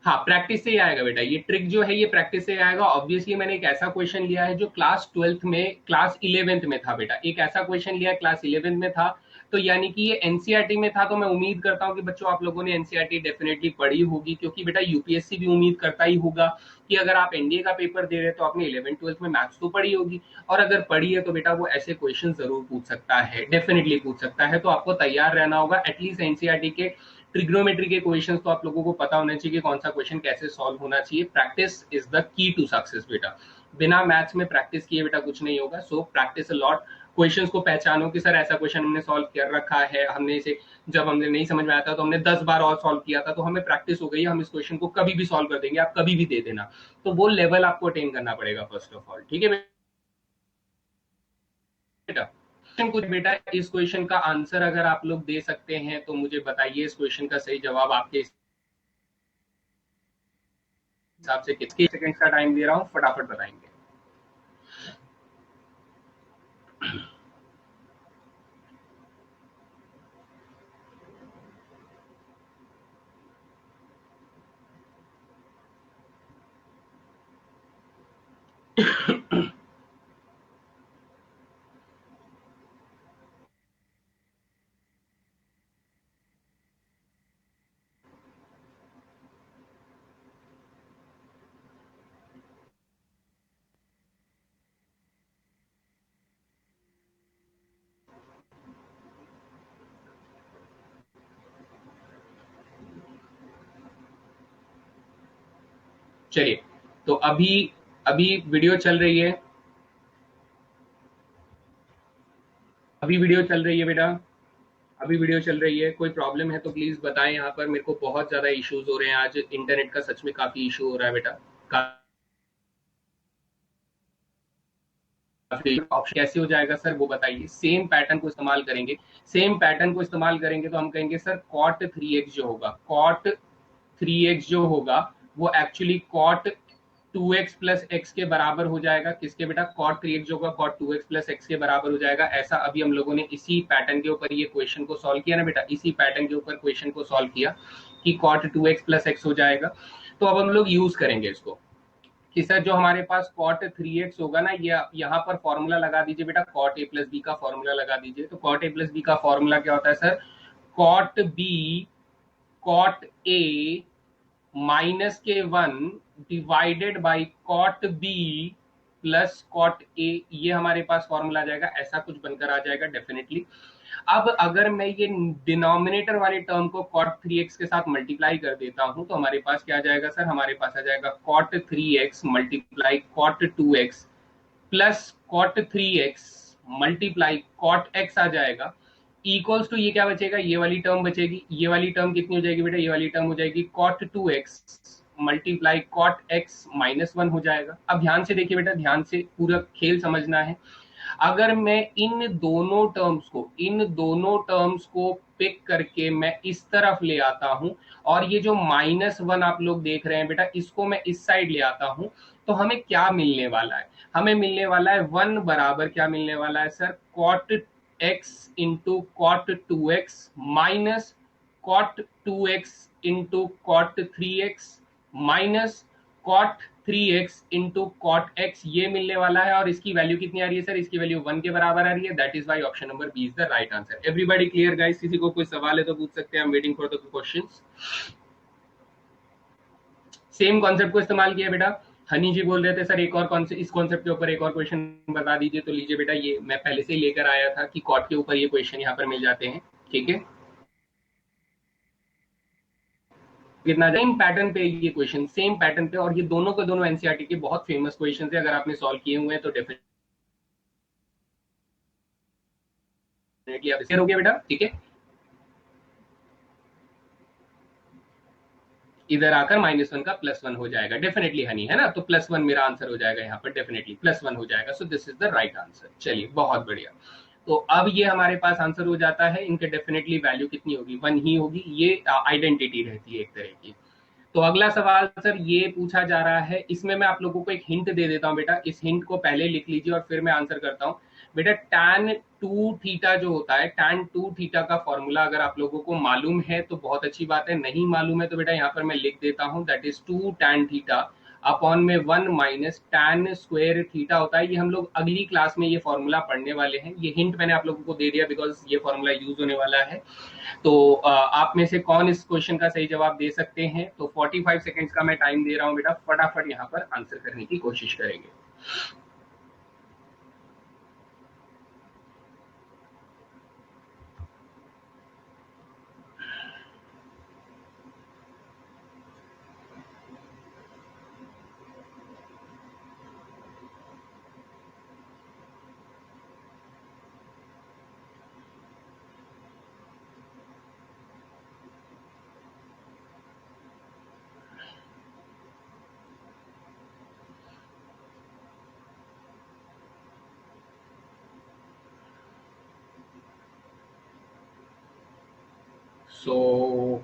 हाँ प्रैक्टिस से ही आएगा बेटा, ये ट्रिक जो है ये प्रैक्टिस से आएगा। ऑब्वियसली मैंने एक ऐसा क्वेश्चन लिया है जो क्लास 12th में, क्लास 11th में था बेटा, एक ऐसा क्वेश्चन लिया है क्लास 11th में था, तो यानी कि ये एनसीईआरटी में था। तो मैं उम्मीद करता हूँ कि बच्चों आप लोगों ने एनसीईआरटी डेफिनेटली पढ़ी होगी, क्योंकि बेटा यूपीएससी भी उम्मीद करता ही होगा कि अगर आप एनडीए का पेपर दे रहे हैं तो आपने 11th 12th में मैथ्स तो पढ़ी होगी, और अगर पढ़ी है तो बेटा वो ऐसे क्वेश्चन जरूर पूछ सकता है, डेफिनेटली पूछ सकता है। तो आपको तैयार रहना होगा, एटलीस्ट एनसीईआरटी के ट्रिग्नोमेट्री के क्वेश्चंस तो आप लोगों को पता होना चाहिए कि कौन सा क्वेश्चन कैसे सॉल्व होना चाहिए। Practice is the key to success बेटा, बिना मैथ्स में प्रैक्टिस किए बेटा कुछ नहीं होगा। So practice a lot, questions को पहचानो कि सर ऐसा क्वेश्चन हमने सॉल्व कर रखा है, हमने इसे जब हमने नहीं समझ में आया था तो हमने 10 बार और सॉल्व किया था, तो हमें प्रैक्टिस हो गई, हम इस क्वेश्चन को कभी भी सॉल्व कर देंगे, आप कभी भी दे देना। तो वो लेवल आपको अटेन करना पड़ेगा फर्स्ट ऑफ ऑल, ठीक है बेटा। कुछ बेटा इस क्वेश्चन का आंसर अगर आप लोग दे सकते हैं तो मुझे बताइए, इस क्वेश्चन का सही जवाब आपके हिसाब से कितने सेकंड का टाइम दे रहा हूं, फटाफट बताएंगे। चलिए, तो अभी अभी वीडियो चल रही है, अभी वीडियो चल रही है बेटा, अभी वीडियो चल रही है। कोई प्रॉब्लम है तो प्लीज बताएं। यहाँ पर मेरे को बहुत ज्यादा इश्यूज हो रहे हैं आज, इंटरनेट का सच में काफी इशू हो रहा है बेटा। ऑप्शन कैसे हो जाएगा सर वो बताइए। सेम पैटर्न को इस्तेमाल करेंगे, सेम पैटर्न को इस्तेमाल करेंगे तो हम कहेंगे सर कॉट 3x जो होगा, कॉट 3x जो होगा वो actually cot 2x plus x के बराबर हो जाएगा। किसके बेटा, कॉट 3x जो होगा कॉट 2x प्लस एक्स के बराबर हो जाएगा। ऐसा अभी हम लोगों ने इसी पैटर्न के ऊपर ये क्वेश्चन को सॉल्व किया ना बेटा, इसी पैटर्न के ऊपर क्वेश्चन को सॉल्व किया कि कॉट 2x प्लस एक्स हो जाएगा। तो अब हम लोग यूज करेंगे इसको कि सर जो हमारे पास कॉट 3x होगा ना, ये यहाँ पर फॉर्मूला लगा दीजिए बेटा, कॉट ए प्लस बी का फॉर्मूला लगा दीजिए। तो कॉट ए प्लस बी का फॉर्मूला क्या होता है sir, cot b cot a minus के 1 divided by cot b plus cot a, ये हमारे पास फॉर्मूला आ जाएगा, ऐसा कुछ बनकर आ जाएगा डेफिनेटली। अब अगर मैं ये डिनोमिनेटर वाले टर्म को कॉट 3x के साथ मल्टीप्लाई कर देता हूं तो हमारे पास क्या आ जाएगा सर, हमारे पास आ जाएगा cot 3x multiply cot 2x plus cot 3x multiply cot x आ जाएगा, इक्वल्स टू ये क्या बचेगा, ये वाली टर्म बचेगी। ये वाली टर्म कितनी हो जाएगी बेटा, ये वाली टर्म हो जाएगी cot 2x multiply cot x minus 1 हो जाएगा। अब ध्यान से देखिए बेटा, ध्यान से पूरा खेल समझना है। अगर मैं इन दोनों टर्म्स को पिक करके मैं इस तरफ ले आता हूं, और ये जो -1 आप लोग देख रहे हैं बेटा, इसको मैं इस साइड ले आता हूं, तो हमें क्या मिलने वाला है? हमें मिलने वाला है 1 बराबर क्या मिलने वाला है sir? cot x into cot 2x minus cot 2x into cot 3x minus cot 3x into cot x, ये मिलने वाला है। और इसकी वैल्यू कितनी आ रही है सर? इसकी वैल्यू 1 के बराबर आ रही है। That is why option number b is the right answer. Everybody clear guys? किसी को कोई सवाल है तो पूछ सकते हैं। I am waiting for the questions. Same concept को इस्तेमाल किया बेटा। हनी जी बोल रहे थे सर एक और कॉन्सेप्ट, इस कॉन्सेप्ट के ऊपर एक और क्वेश्चन बता दीजिए। तो लीजिए बेटा, ये मैं पहले से ही लेकर आया था कि कॉट के ऊपर ये क्वेश्चन यहाँ पर मिल जाते हैं। ठीक है, कितना सेम पैटर्न पे ये क्वेश्चन, सेम पैटर्न पे, और ये दोनों के दोनों एनसीईआरटी के बहुत फेमस क्वेश्चन है। अगर आपने सॉल्व किए हुए हैं तो डेफिनेटली आप हो गया बेटा। ठीक है, इधर आकर -1 का +1 हो जाएगा डेफिनेटली हनी, है ना? तो +1 मेरा आंसर हो जाएगा यहाँ पर, डेफिनेटली +1 हो जाएगा। So this is the right answer. चलिए, बहुत बढ़िया। तो अब ये हमारे पास आंसर हो जाता है। इनके डेफिनेटली वैल्यू कितनी होगी? 1 ही होगी। ये आइडेंटिटी रहती है एक तरह की। तो अगला सवाल सर ये पूछा जा रहा है, इसमें मैं आप लोगों को एक हिंट दे देता हूं बेटा। इस हिंट को पहले लिख लीजिए और फिर मैं आंसर करता हूं। बेटा tan 2 थीटा जो होता है, tan 2 थीटा का फॉर्मूला अगर आप लोगों को मालूम है तो बहुत अच्छी बात है। नहीं मालूम है तो बेटा यहाँ पर मैं लिख देता हूं, that is 2 tan theta upon में 1 माइनस tan स्क्वायर थीटा होता है। ये हम लोग अगली क्लास में ये फॉर्मूला पढ़ने वाले हैं। ये हिंट मैंने आप लोगों को दे दिया बिकॉज ये फॉर्मूला यूज होने वाला है। तो आप में से कौन इस क्वेश्चन का सही जवाब दे सकते हैं? तो 45 सेकेंड्स का मैं टाइम दे रहा हूं बेटा, फटाफट यहाँ पर आंसर करने की कोशिश करेंगे।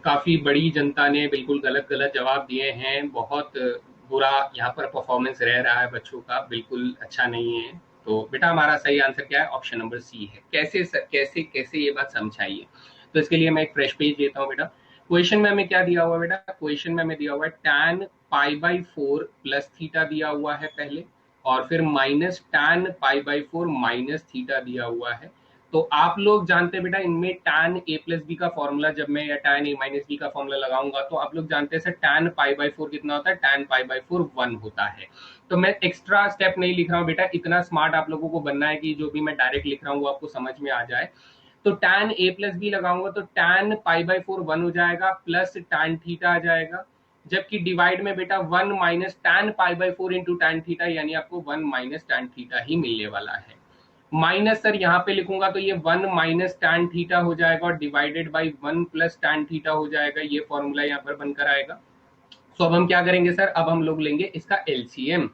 काफी बड़ी जनता ने बिल्कुल गलत गलत जवाब दिए हैं। बहुत बुरा यहाँ पर परफॉर्मेंस रह रहा है बच्चों का, बिल्कुल अच्छा नहीं है। तो बेटा हमारा सही आंसर क्या है? ऑप्शन नंबर सी है। कैसे सर, कैसे कैसे ये बात समझाइए। तो इसके लिए मैं एक फ्रेश पेज देता हूँ बेटा। क्वेश्चन में हमें क्या दिया हुआ है बेटा? क्वेश्चन में हमें दिया हुआ है tan π/4 प्लस थीटा दिया हुआ है पहले, और फिर माइनस tan π/4 माइनस थीटा दिया हुआ है। तो आप लोग जानते हैं बेटा, इनमें tan a प्लस बी का फॉर्मूला जब मैं, या tan a माइनस बी का फॉर्मूला लगाऊंगा, तो आप लोग जानते हैं सर tan π/4 कितना होता है? tan π/4 1 होता है। तो मैं एक्स्ट्रा स्टेप नहीं लिख रहा हूँ बेटा, इतना स्मार्ट आप लोगों को बनना है कि जो भी मैं डायरेक्ट लिख रहा हूँ वो आपको समझ में आ जाए। तो tan a प्लस बी लगाऊंगा तो tan π/4 1 हो जाएगा, प्लस tan थीटा आ जाएगा। जबकि डिवाइड में बेटा 1 minus tan π/4 into tan theta, यानी आपको 1 माइनस tan थीटा ही मिलने वाला है। माइनस सर यहाँ पे लिखूंगा तो ये 1 माइनस tan थीटा हो जाएगा, और divided by 1 plus tan theta हो जाएगा। ये फॉर्मूला यहाँ पर बनकर आएगा। तो अब हम क्या करेंगे सर? अब हम लोग लेंगे इसका एलसीएम।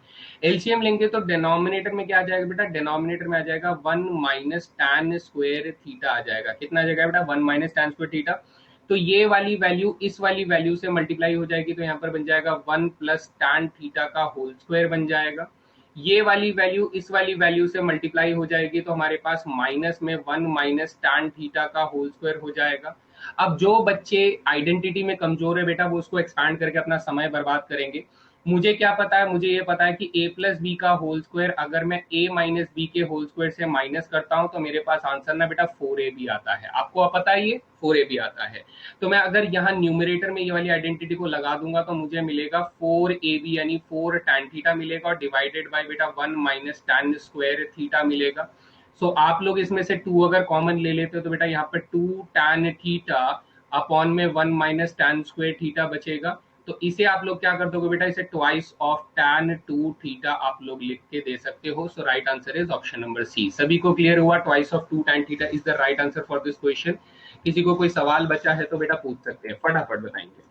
एलसीएम लेंगे तो डिनोमिनेटर में क्या आ जाएगा बेटा? डिनोमिनेटर में आ जाएगा 1 माइनस tan स्क्वायर थीटा आ जाएगा। कितना आ जाएगा बेटा? 1 माइनस tan स्क्वायर थीटा। तो ये वाली वैल्यू इस वाली वैल्यू से मल्टीप्लाई हो जाएगी, तो यहाँ पर बन जाएगा 1 प्लस tan थीटा का होल स्क्वायर बन जाएगा। ये वाली वैल्यू इस वाली वैल्यू से मल्टीप्लाई हो जाएगी, तो हमारे पास माइनस में 1 माइनस tan थीटा का होल स्क्वायर हो जाएगा। अब जो बच्चे आइडेंटिटी में कमजोर है बेटा, वो उसको एक्सपैंड करके अपना समय बर्बाद करेंगे। मुझे क्या पता है? मुझे ये पता है कि a प्लस बी का होल स्क्वायर अगर मैं a माइनस बी के होल स्क्वायर से माइनस करता हूं तो मेरे पास आंसर ना बेटा 4ab आता है। आपको पता है ये 4ab आता है। तो मैं अगर यहाँ न्यूमरेटर में ये वाली आइडेंटिटी को लगा दूंगा तो मुझे मिलेगा 4ab यानी 4 tan थीटा मिलेगा, और डिवाइडेड बाय बेटा 1 माइनस tan स्क्वायर थीटा मिलेगा। सो आप लोग इसमें से 2 अगर कॉमन ले लेते हो तो बेटा यहाँ पर 2 tan थीटा अपॉन में 1 माइनस tan स्क्वायर थीटा बचेगा। तो इसे आप लोग क्या कर दोगे बेटा? इसे ट्वाइस ऑफ tan 2 थीटा आप लोग लिख के दे सकते हो। So right answer is option number C. सभी को क्लियर हुआ? Twice of 2 tan theta is the right answer for this question. किसी को कोई सवाल बचा है तो बेटा पूछ सकते हैं, फटाफट बताएंगे।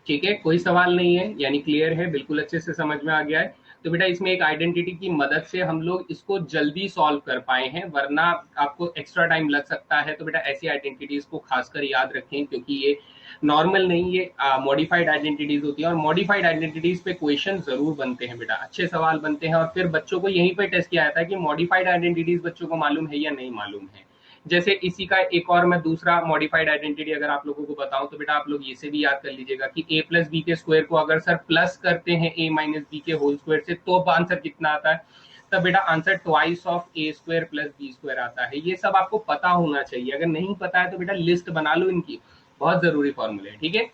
ठीक है, कोई सवाल नहीं है, यानी क्लियर है, बिल्कुल अच्छे से समझ में आ गया है। तो बेटा इसमें एक आइडेंटिटी की मदद से हम लोग इसको जल्दी सॉल्व कर पाए हैं, वरना आपको एक्स्ट्रा टाइम लग सकता है। तो बेटा ऐसी आइडेंटिटीज को खासकर याद रखें, क्योंकि ये नॉर्मल नहीं, ये मॉडिफाइड आइडेंटिटीज होती है, और मॉडिफाइड आइडेंटिटीज पे क्वेश्चन जरूर बनते हैं बेटा, अच्छे सवाल बनते हैं। और फिर बच्चों को यहीं पर टेस्ट किया जाता है कि मॉडिफाइड आइडेंटिटीज बच्चों को मालूम है या नहीं मालूम है। जैसे इसी का एक और मैं दूसरा मॉडिफाइड आइडेंटिटी अगर आप लोगों को बताऊं, तो बेटा आप लोग ये से भी याद कर लीजिएगा कि a प्लस बी के स्क्वायर को अगर सर प्लस करते हैं a माइनस बी के होल स्क्वायर से, तो आंसर कितना आता है? तब बेटा answer twice of a square plus b square आता है। ये सब आपको पता होना चाहिए, अगर नहीं पता है तो बेटा लिस्ट बना लो इनकी, बहुत जरूरी फॉर्मूले है। ठीक है,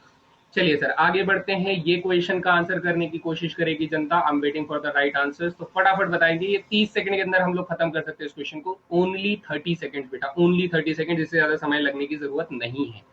चलिए सर आगे बढ़ते हैं। ये क्वेश्चन का आंसर करने की कोशिश करेगी जनता। आई am waiting for the right answers. तो फटाफट बताएंगे, ये 30 सेकंड के अंदर हम लोग खत्म कर सकते हैं इस क्वेश्चन को। ओनली 30 सेकंड बेटा, ओनली 30 सेकंड, इससे ज्यादा समय लगने की जरूरत नहीं है।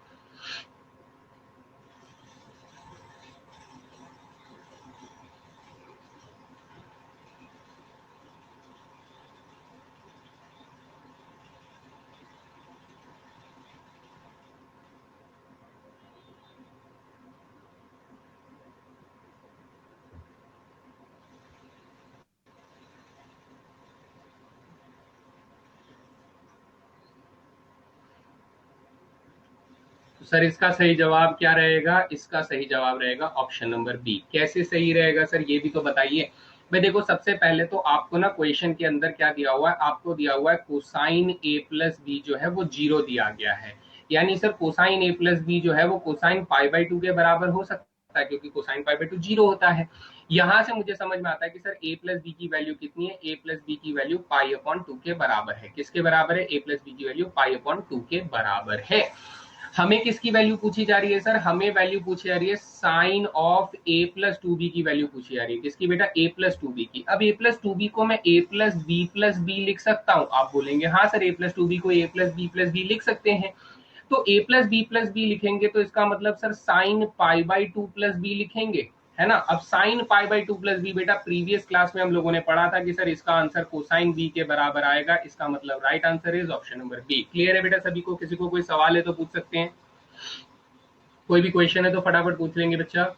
सर इसका सही जवाब क्या रहेगा? इसका सही जवाब रहेगा ऑप्शन नंबर बी। कैसे सही रहेगा सर, ये भी तो बताइए। भाई देखो, सबसे पहले तो आपको ना क्वेश्चन के अंदर क्या दिया हुआ है, आपको दिया हुआ है कोसाइन ए प्लस बी जो है वो 0 दिया गया है। यानी सर कोसाइन ए प्लस बी जो है वो कोसाइन पाई बाई 2 के बराबर हो सकता है, क्योंकि कोसाइन पाई बाई 2 0 होता है। यहां से मुझे समझ में आता है कि सर ए प्लस बी की वैल्यू कितनी है? ए प्लस बी की वैल्यू पाई अपॉन 2 के बराबर है। किसके बराबर है? ए प्लस बी की वैल्यू पाई अपॉन 2 के बराबर है। हमें किसकी वैल्यू पूछी जा रही है सर? हमें वैल्यू पूछी जा रही है sine of a plus two b की वैल्यू पूछी जा रही है। किसकी बेटा? ए प्लस टू बी की। अब ए प्लस टू बी को मैं ए प्लस बी लिख सकता हूं? आप बोलेंगे हाँ sir, a plus two B को ए प्लस बी लिख सकते हैं। तो ए प्लस बी लिखेंगे तो इसका मतलब sir sine pi by 2 plus b लिखेंगे, है ना। अब sine pi by 2 plus b बेटा प्रीवियस क्लास में हम लोगों ने पढ़ा था कि सर इसका आंसर कोसाइन बी के बराबर आएगा। इसका मतलब right answer is option number b. Clear है बेटा सभी को? किसी को कोई सवाल है तो पूछ सकते हैं, कोई भी क्वेश्चन है तो फटाफट पूछ लेंगे बच्चा।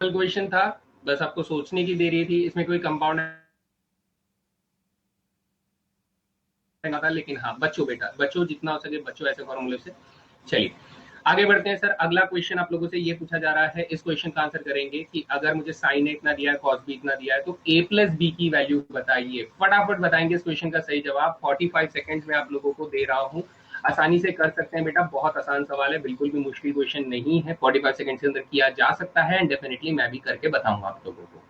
क्वेश्चन था, बस आपको सोचने की दे रही थी, इसमें कोई कंपाउंड था, लेकिन हाँ बच्चों बेटा, बच्चों जितना हो सके बच्चों ऐसे फॉर्मूले से। चलिए आगे बढ़ते हैं सर। अगला क्वेश्चन आप लोगों से ये पूछा जा रहा है, इस क्वेश्चन का आंसर करेंगे कि अगर मुझे साइन ए इतना दिया है, कॉस बी इतना दिया है, तो ए प्लस बी की वैल्यू बताइए। फटाफट बताएंगे इस क्वेश्चन का सही जवाब। 45 सेकंड्स में आप लोगों को दे रहा हूं, आसानी से कर सकते हैं बेटा, बहुत आसान सवाल है, बिल्कुल भी मुश्किल क्वेश्चन नहीं है। 45 सेकंड के अंदर किया जा सकता है, एंड डेफिनेटली मैं भी करके बताऊंगा आप लोगों को।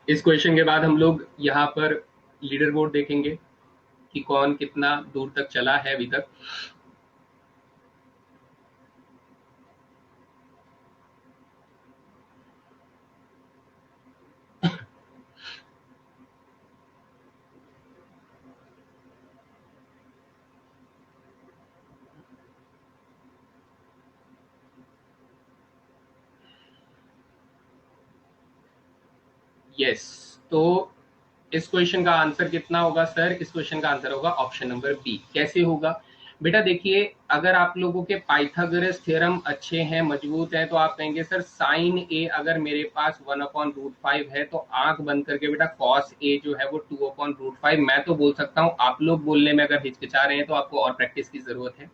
इस क्वेश्चन के बाद हम लोग यहाँ पर लीडर बोर्ड देखेंगे कि कौन कितना दूर तक चला है अभी तक। यस, तो इस क्वेश्चन का आंसर कितना होगा सर? इस क्वेश्चन का आंसर होगा ऑप्शन नंबर बी। कैसे होगा बेटा? देखिए, अगर आप लोगों के पाइथागोरस थ्योरम अच्छे हैं, मजबूत हैं, तो आप कहेंगे सर साइन ए अगर मेरे पास 1/√5 है, तो आंख बंद करके बेटा कॉस ए जो है वो 2/√5। मैं तो बोल सकता हूं, आप लोग बोलने में अगर हिचकिचा रहे हैं तो आपको और प्रैक्टिस की जरूरत है।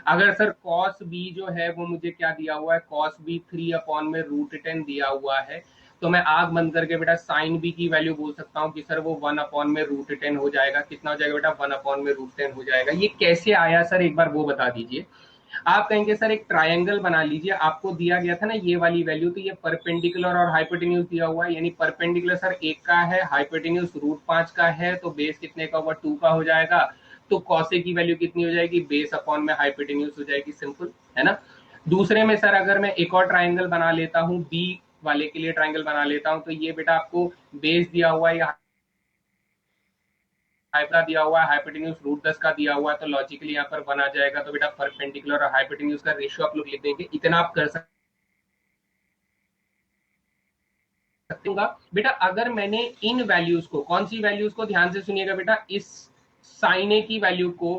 अगर सर कॉस बी जो है वो मुझे क्या दिया हुआ है? कॉस बी 3/√10 दिया हुआ है, तो मैं आग बंद करके बेटा साइन बी की वैल्यू बोल सकता हूँ कि सर वो 1/√10 हो जाएगा। कितना हो जाएगा बेटा? 1/√10 हो जाएगा। ये कैसे आया सर, एक बार वो बता दीजिए। आप कहेंगे सर एक ट्रायंगल बना लीजिए, आपको दिया गया था ना ये वाली वैल्यू, तो ये परपेंडिकुलर और हाइपोटेन्यूज दिया हुआ है, यानी परपेंडिकुलर सर 1 का है, हाइपोटेन्यूज √5 का है, तो बेस कितने का होगा? 2 का हो जाएगा। तो कॉस ए की वैल्यू कितनी हो जाएगी, बेस अपॉन में हाइपोटेन्यूज हो जाएगी, सिंपल है ना। दूसरे में सर अगर मैं एक और ट्राइंगल बना लेता हूं, बी वाले के लिए ट्राइंगल बना लेता हूं, तो ये बेटा आपको बेस दिया हुआ है या हाइपरा दिया हुआ है, हाइपोटेन्यूज √10 का दिया हुआ है, तो लॉजिकली यहाँ पर बना जाएगा, तो बेटा परपेंडिकुलर और हाइपोटेन्यूज का रेशियो आप लोग लिख देंगे, इतना आप कर सकते बेटा। अगर मैंने इन वैल्यूज को, कौन सी वैल्यूज को, ध्यान से सुनिएगा बेटा, इस साइन ए की वैल्यू को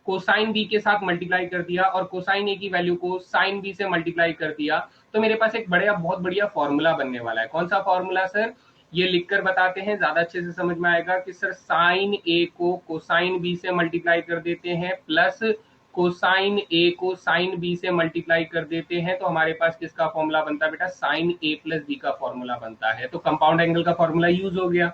कोसाइन बी के साथ मल्टीप्लाई कर दिया और कोसाइन ए की वैल्यू को साइन बी से मल्टीप्लाई कर दिया, तो मेरे पास एक बढ़िया, बहुत बढ़िया फॉर्मूला बनने वाला है। कौन सा फॉर्मूला सर, ये लिखकर बताते हैं, ज्यादा अच्छे से समझ में आएगा कि सर साइन ए को कोसाइन बी से मल्टीप्लाई कर देते हैं प्लस कोसाइन ए को साइन बी से मल्टीप्लाई कर देते हैं, तो हमारे पास किसका फॉर्मूला बनता है बेटा, साइन ए प्लस बी का फॉर्मूला बनता है। तो कंपाउंड एंगल का फॉर्मूला यूज हो गया।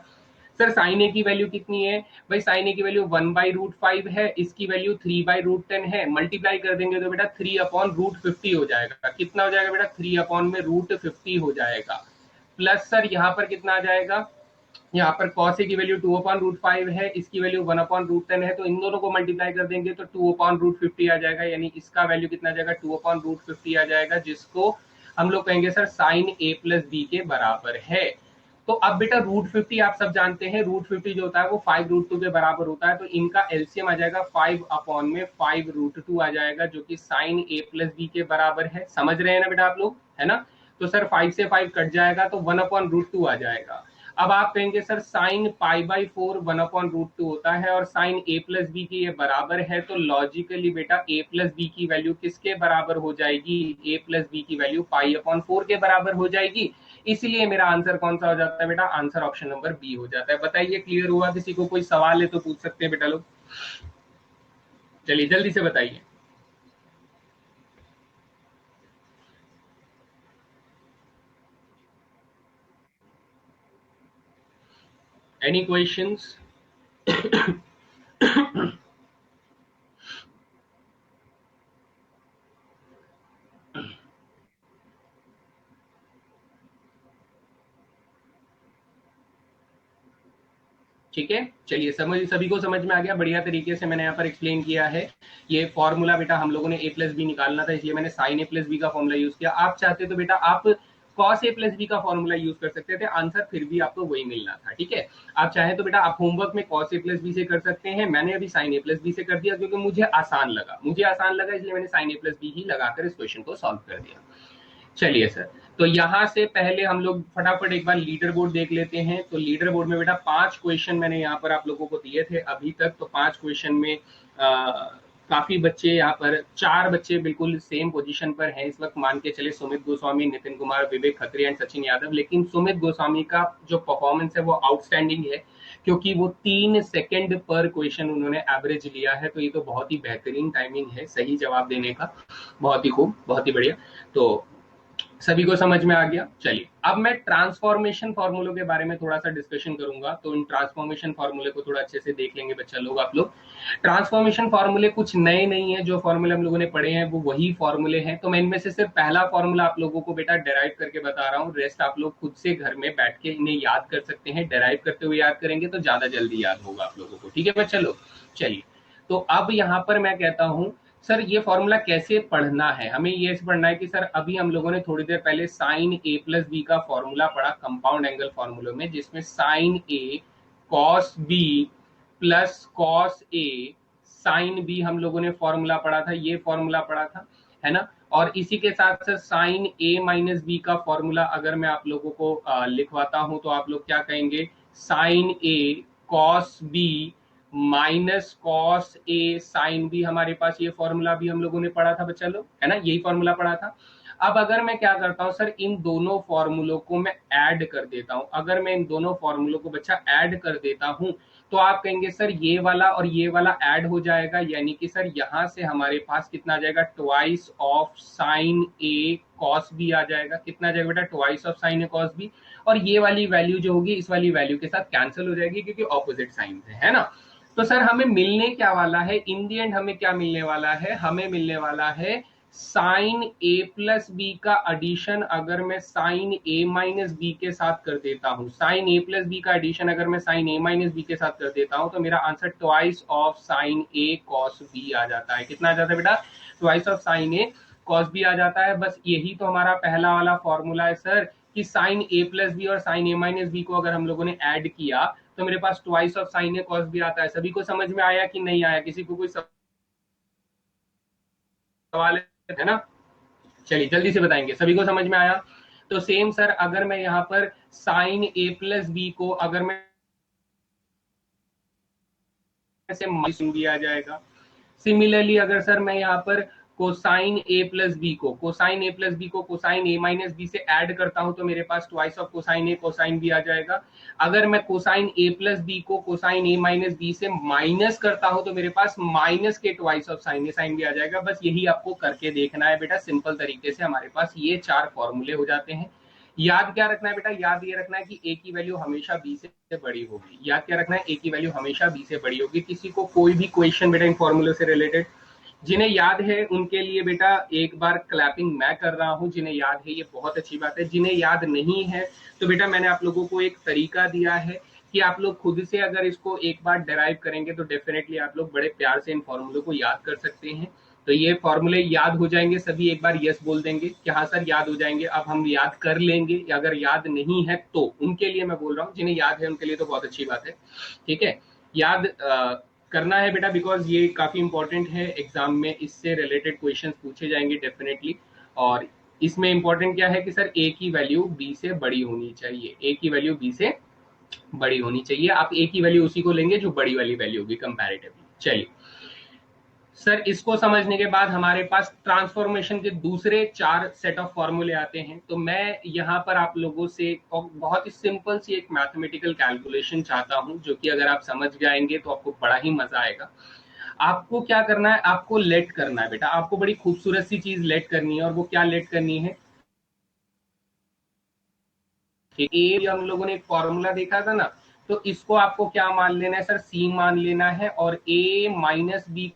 सर साइन ए की वैल्यू कितनी है भाई, साइन ए की वैल्यू 1/√5 है, इसकी वैल्यू 3/√10 है, मल्टीप्लाई कर देंगे तो बेटा 3/√50 हो जाएगा। कितना हो जाएगा बेटा, 3/√50 हो जाएगा। प्लस सर यहाँ पर कितना आ जाएगा, यहाँ पर cos a की वैल्यू 2/√5 है, इसकी वैल्यू 1/√10 है, तो इन दोनों को मल्टीप्लाई कर देंगे तो 2/√50 आ जाएगा, यानी इसका वैल्यू कितना आ जाएगा, 2/√50 आ जाएगा, जिसको हम लोग कहेंगे सर साइन ए प्लस बी के बराबर है। तो अब बेटा √50 आप सब जानते हैं, √50 जो होता है वो 5√2 के बराबर होता है, तो इनका एलसीएम आ जाएगा 5/5√2 आ जाएगा, जो कि साइन ए प्लस बी के बराबर है। समझ रहे हैं ना बेटा आप लोग, है ना। तो सर 5 से 5 कट जाएगा तो 1/√2 आ जाएगा। अब आप कहेंगे सर साइन π/4 1/√2 होता है और साइन ए प्लस बी के ये बराबर है, तो लॉजिकली बेटा ए प्लस बी की वैल्यू किसके बराबर हो जाएगी, ए प्लस बी की वैल्यू π/4 के बराबर हो जाएगी। इसलिए मेरा आंसर कौन सा हो जाता है बेटा, आंसर ऑप्शन नंबर बी हो जाता है। बताइए क्लियर हुआ, किसी को कोई सवाल है तो पूछ सकते हैं बेटा लोग, चलिए जल्दी से बताइए। Any questions? ठीक है, चलिए सभी को समझ में आ गया, बढ़िया तरीके से मैंने यहाँ पर एक्सप्लेन किया है। ये फॉर्मूला बेटा हम लोगों ने ए प्लस बी निकालना था, इसलिए मैंने साइन ए प्लस बी का फॉर्मूला यूज किया। आप चाहते तो बेटा आप कॉस ए प्लस बी का फॉर्मूला यूज कर सकते थे, आंसर फिर भी आपको वही मिलना था। ठीक है, आप चाहे तो बेटा आप होमवर्क में कॉस ए प्लस बी से कर सकते हैं, मैंने अभी साइन ए प्लस बी से कर दिया क्योंकि मुझे आसान लगा, इसलिए मैंने साइन ए प्लस बी ही लगाकर इस क्वेश्चन को सॉल्व कर दिया। चलिए सर, तो यहां से पहले हम लोग फटाफट एक बार लीडर बोर्ड देख लेते हैं। तो लीडर बोर्ड में बेटा 5 क्वेश्चन मैंने यहाँ पर आप लोगों को दिए थे अभी तक। तो 5 क्वेश्चन में काफी बच्चे, यहाँ पर 4 बच्चे बिल्कुल सेम पोजीशन पर हैं इस वक्त, मान के चले सुमित गोस्वामी, नितिन कुमार, विवेक खत्री एंड सचिन यादव। लेकिन सुमित गोस्वामी का जो परफॉर्मेंस है वो आउटस्टैंडिंग है, क्योंकि वो 3 सेकंड पर क्वेश्चन उन्होंने एवरेज लिया है, तो ये तो बहुत ही बेहतरीन टाइमिंग है सही जवाब देने का, बहुत ही खूब, बहुत ही बढ़िया। तो सभी को समझ में आ गया। चलिए अब मैं ट्रांसफॉर्मेशन फॉर्मूलों के बारे में थोड़ा सा डिस्कशन करूंगा, तो इन ट्रांसफॉर्मेशन फॉर्मूले को थोड़ा अच्छे से देख लेंगे बच्चा लोग। आप लोग ट्रांसफॉर्मेशन फॉर्मूले कुछ नए नहीं है, जो फॉर्मूले हम लोगों ने पढ़े हैं वो वही फॉर्मूले हैं। तो मैं इनमें से सिर्फ पहला फॉर्मूला आप लोगों को बेटा डेराइव करके बता रहा हूँ, रेस्ट आप लोग खुद से घर में बैठ के इन्हें याद कर सकते हैं। डेराइव करते हुए याद करेंगे तो ज्यादा जल्दी याद होगा आप लोगों को। ठीक है बच्चा लोग, चलिए तो अब यहाँ पर मैं कहता हूँ सर ये फॉर्मूला कैसे पढ़ना है, हमें ये पढ़ना है कि सर अभी हम लोगों ने थोड़ी देर पहले साइन ए प्लस बी का फॉर्मूला पढ़ा कंपाउंड एंगल फॉर्मूले में, जिसमें sign A cos B plus cos A sine B हम लोगों ने फॉर्मूला पढ़ा था, ये फॉर्मूला पढ़ा था, है ना। और इसी के साथ सर साइन ए माइनस बी का फॉर्मूला अगर मैं आप लोगों को लिखवाता हूं तो आप लोग क्या कहेंगे, साइन ए कॉस बी माइनस कॉस ए साइन बी, हमारे पास ये फॉर्मूला भी हम लोगों ने पढ़ा था बच्चा लोग, है ना, यही फॉर्मूला पढ़ा था। अब अगर मैं क्या करता हूं सर, इन दोनों फॉर्मूलों को मैं ऐड कर देता हूं, अगर मैं इन दोनों फॉर्मूलों को बच्चा ऐड कर देता हूं तो आप कहेंगे सर ये वाला और ये वाला ऐड हो जाएगा, यानी कि सर यहां से हमारे पास कितना आ जाएगा, twice of sine A cos B आ जाएगा। कितना आ जाएगा बेटा, twice of sine A cos B, और ये वाली वैल्यू जो होगी इस वाली वैल्यू के साथ कैंसिल हो जाएगी क्योंकि ऑपोजिट साइन है ना। तो सर हमें मिलने क्या वाला है, इन दी एंड हमें क्या मिलने वाला है, हमें मिलने वाला है साइन ए प्लस बी का एडिशन अगर मैं साइन ए माइनस बी के साथ कर देता हूं, साइन ए प्लस बी का एडिशन अगर मैं साइन ए माइनस बी के साथ कर देता हूं, तो मेरा answer twice of sine A cos B आ जाता है। कितना आ जाता है बेटा? Twice of sine A cos B आ जाता है। बस यही तो हमारा पहला वाला फॉर्मूला है सर, कि साइन ए प्लस बी और साइन ए माइनस बी को अगर हम लोगों ने ऐड किया तो मेरे पास twice of sine A cos B आता है। सभी को समझ में आया कि नहीं आया? किसी को कोई सवाल है ना? चलिए जल्दी से बताएंगे। सभी को समझ में आया? तो सेम सर, अगर मैं यहाँ पर साइन ए प्लस बी को अगर मैं से माइनस भी आ जाएगा। सिमिलरली अगर सर मैं यहाँ पर कोसाइन ए प्लस बी को कोसाइन ए माइनस बी से ऐड करता हूं, तो मेरे पास twice of cosine A cosine B आ जाएगा। अगर मैं कोसाइन ए प्लस बी को कोसाइन ए माइनस बी से माइनस करता हूं, तो मेरे पास माइनस के twice of sine A sine B आ जाएगा। बस यही आपको करके देखना है बेटा, सिंपल तरीके से हमारे पास ये 4 फॉर्मूले हो जाते हैं। याद क्या रखना है बेटा? याद ये रखना है कि ए की वैल्यू हमेशा बी से बड़ी होगी। याद क्या रखना है? ए की वैल्यू हमेशा बी से बड़ी होगी। किसी को कोई भी क्वेश्चन बेटा इन फॉर्मूले से रिलेटेड जिन्हें याद है उनके लिए बेटा एक बार क्लैपिंग मैं कर रहा हूं। जिन्हें याद है ये बहुत अच्छी बात है। जिन्हें याद नहीं है तो बेटा मैंने आप लोगों को एक तरीका दिया है कि आप लोग खुद से अगर इसको एक बार डिराइव करेंगे तो डेफिनेटली आप लोग बड़े प्यार से इन फॉर्मूलों को याद कर सकते हैं। तो ये फॉर्मूले याद हो जाएंगे सभी? एक बार यस बोल देंगे कि हाँ सर याद हो जाएंगे। अब हम याद कर लेंगे। अगर याद नहीं है तो उनके लिए मैं बोल रहा हूँ, जिन्हें याद है उनके लिए तो बहुत अच्छी बात है। ठीक है, याद करना है बेटा, बिकॉज ये काफी इंपॉर्टेंट है। एग्जाम में इससे रिलेटेड क्वेश्चंस पूछे जाएंगे डेफिनेटली। और इसमें इंपॉर्टेंट क्या है कि सर ए की वैल्यू बी से बड़ी होनी चाहिए। ए की वैल्यू बी से बड़ी होनी चाहिए। आप ए की वैल्यू उसी को लेंगे जो बड़ी वाली वैल्यू होगी कंपैरेटिवली। चलिए सर, इसको समझने के बाद हमारे पास ट्रांसफॉर्मेशन के दूसरे 4 सेट ऑफ फॉर्मूले आते हैं। तो मैं यहाँ पर आप लोगों से बहुत ही सिंपल सी एक मैथमेटिकल कैलकुलेशन चाहता हूँ, जो कि अगर आप समझ जाएंगे तो आपको बड़ा ही मजा आएगा। आपको क्या करना है? आपको लेट करना है बेटा। आपको बड़ी खूबसूरत सी चीज लेट करनी है। और वो क्या लेट करनी है? ए हम लोगों ने एक फॉर्मूला देखा था ना, तो इसको आपको क्या मान लेना है सर? सी मान लेना है। और ए माइनस बी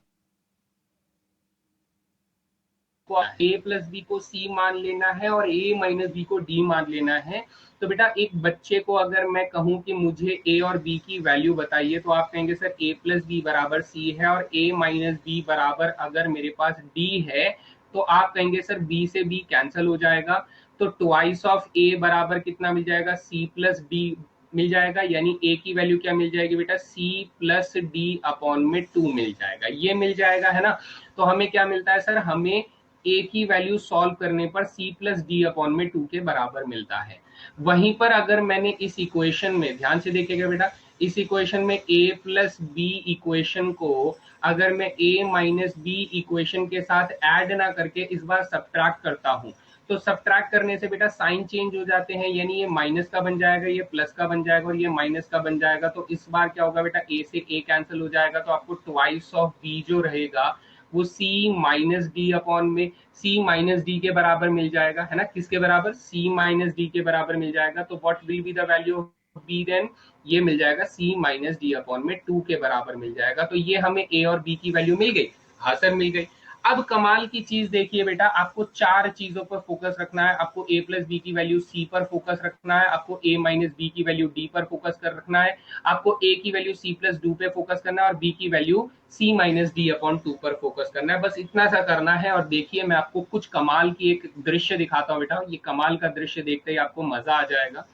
को ए प्लस बी को सी मान लेना है और ए माइनस बी को डी मान लेना है। तो बेटा एक बच्चे को अगर मैं कहूं कि मुझे ए और बी की वैल्यू बताइए, तो आप कहेंगे सर ए प्लस बी बराबर सी है और ए माइनस बी बराबर अगर मेरे पास डी है, तो आप कहेंगे सर बी से बी कैंसिल हो जाएगा। तो ट्वाइस ऑफ ए बराबर कितना मिल जाएगा? सी प्लस डी मिल जाएगा। यानी ए की वैल्यू क्या मिल जाएगी बेटा? सी प्लस डी अपॉन में 2 मिल जाएगा। ये मिल जाएगा, है ना? तो हमें क्या मिलता है सर? हमें ए की वैल्यू सॉल्व करने पर सी प्लस डी अपॉन में 2 के बराबर मिलता है। वहीं पर अगर मैंने इस इक्वेशन में, ध्यान से देखिएगा बेटा, इस इक्वेशन में ए प्लस बी इक्वेशन को अगर मैं ए माइनस बी इक्वेशन के साथ ऐड ना करके इस बार सब्ट्रैक्ट करता हूं, तो सब्ट्रैक्ट करने से बेटा साइन चेंज हो जाते हैं। यानी ये माइनस का बन जाएगा, ये प्लस का बन जाएगा और ये माइनस का बन जाएगा। तो इस बार क्या होगा बेटा? ए से ए कैंसिल हो जाएगा। तो आपको ट्वाइस ऑफ बी जो रहेगा वो सी माइनस डी अपॉन में सी माइनस डी के बराबर मिल जाएगा, है ना? किसके बराबर? सी माइनस डी के बराबर मिल जाएगा। तो what will be the value of b then? ये मिल जाएगा सी माइनस डी अपॉन में 2 के बराबर मिल जाएगा। तो ये हमें ए और बी की वैल्यू मिल गई। हाँ सर मिल गई। अब कमाल की चीज देखिए बेटा, आपको 4 चीजों पर फोकस रखना है। आपको ए प्लस बी की वैल्यू सी पर फोकस रखना है, आपको ए माइनस बी की वैल्यू डी पर फोकस कर रखना है, आपको ए की वैल्यू सी प्लस डू पे फोकस करना है और बी की value C minus d upon 2 पर फोकस करना है। बस इतना सा करना है। और देखिए मैं आपको कुछ कमाल की एक दृश्य दिखाता हूँ बेटा। ये कमाल का दृश्य देखते ही आपको मजा आ जाएगा।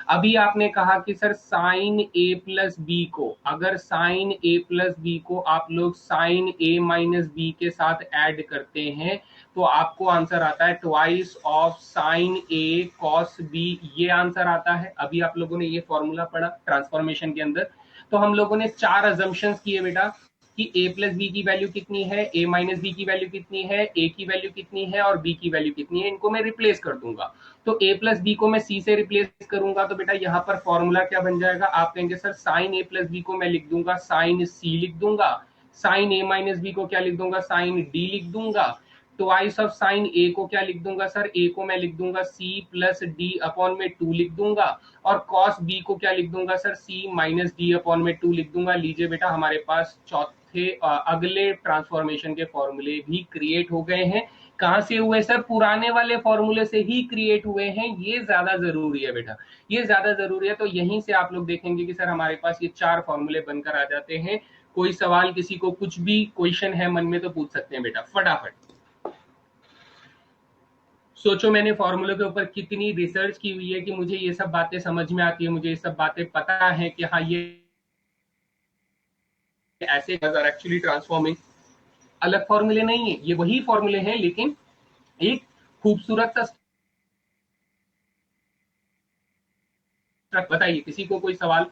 अभी आपने कहा कि सर साइन ए प्लस बी को, अगर साइन ए प्लस बी को आप लोग साइन ए माइनस बी के साथ ऐड करते हैं तो आपको आंसर आता है twice of sine A cos b. ये आंसर आता है। अभी आप लोगों ने ये फॉर्मूला पढ़ा ट्रांसफॉर्मेशन के अंदर। तो हम लोगों ने 4 अजम्पशंस किए बेटा कि ए प्लस बी की वैल्यू कितनी है, ए माइनस बी की वैल्यू कितनी है, ए की वैल्यू कितनी है और बी की वैल्यू कितनी है। इनको मैं रिप्लेस कर दूंगा। तो ए प्लस बी को मैं सी से रिप्लेस करूंगा तो बेटा यहाँ पर फॉर्मूला क्या बन जाएगा? आप कहेंगे सर साइन ए प्लस बी को मैं लिख दूंगा साइन सी लिख दूंगा, साइन ए माइनस बी को क्या लिख दूंगा? साइन डी लिख दूंगा। ट्वाइस ऑफ साइन ए को क्या लिख दूंगा सर? ए को मैं लिख दूंगा सी प्लस डी अपॉन में 2 लिख दूंगा। और कॉस बी को क्या लिख दूंगा सर? सी माइनस डी अपॉन में 2 लिख दूंगा। लीजिए बेटा हमारे पास चौथे अगले ट्रांसफॉर्मेशन के फॉर्मूले भी क्रिएट हो गए हैं। कहां से हुए सर? पुराने वाले फॉर्मूले से ही क्रिएट हुए हैं। ये ज्यादा जरूरी है बेटा, ये ज्यादा जरूरी है। तो यहीं से आप लोग देखेंगे कि सर हमारे पास ये 4 फॉर्मूले बनकर आ जाते हैं। कोई सवाल, किसी को कुछ भी क्वेश्चन है मन में तो पूछ सकते हैं बेटा फटाफट। सोचो मैंने फॉर्मूले के ऊपर कितनी रिसर्च की हुई है कि मुझे ये सब बातें समझ में आती है, मुझे ये सब बातें पता है कि हाँ ये ऐसे आर एक्चुअली ट्रांसफॉर्मिंग। अलग फॉर्मूले नहीं है, ये वही फॉर्मूले हैं, लेकिन एक खूबसूरत सा। बताइए किसी को कोई सवाल?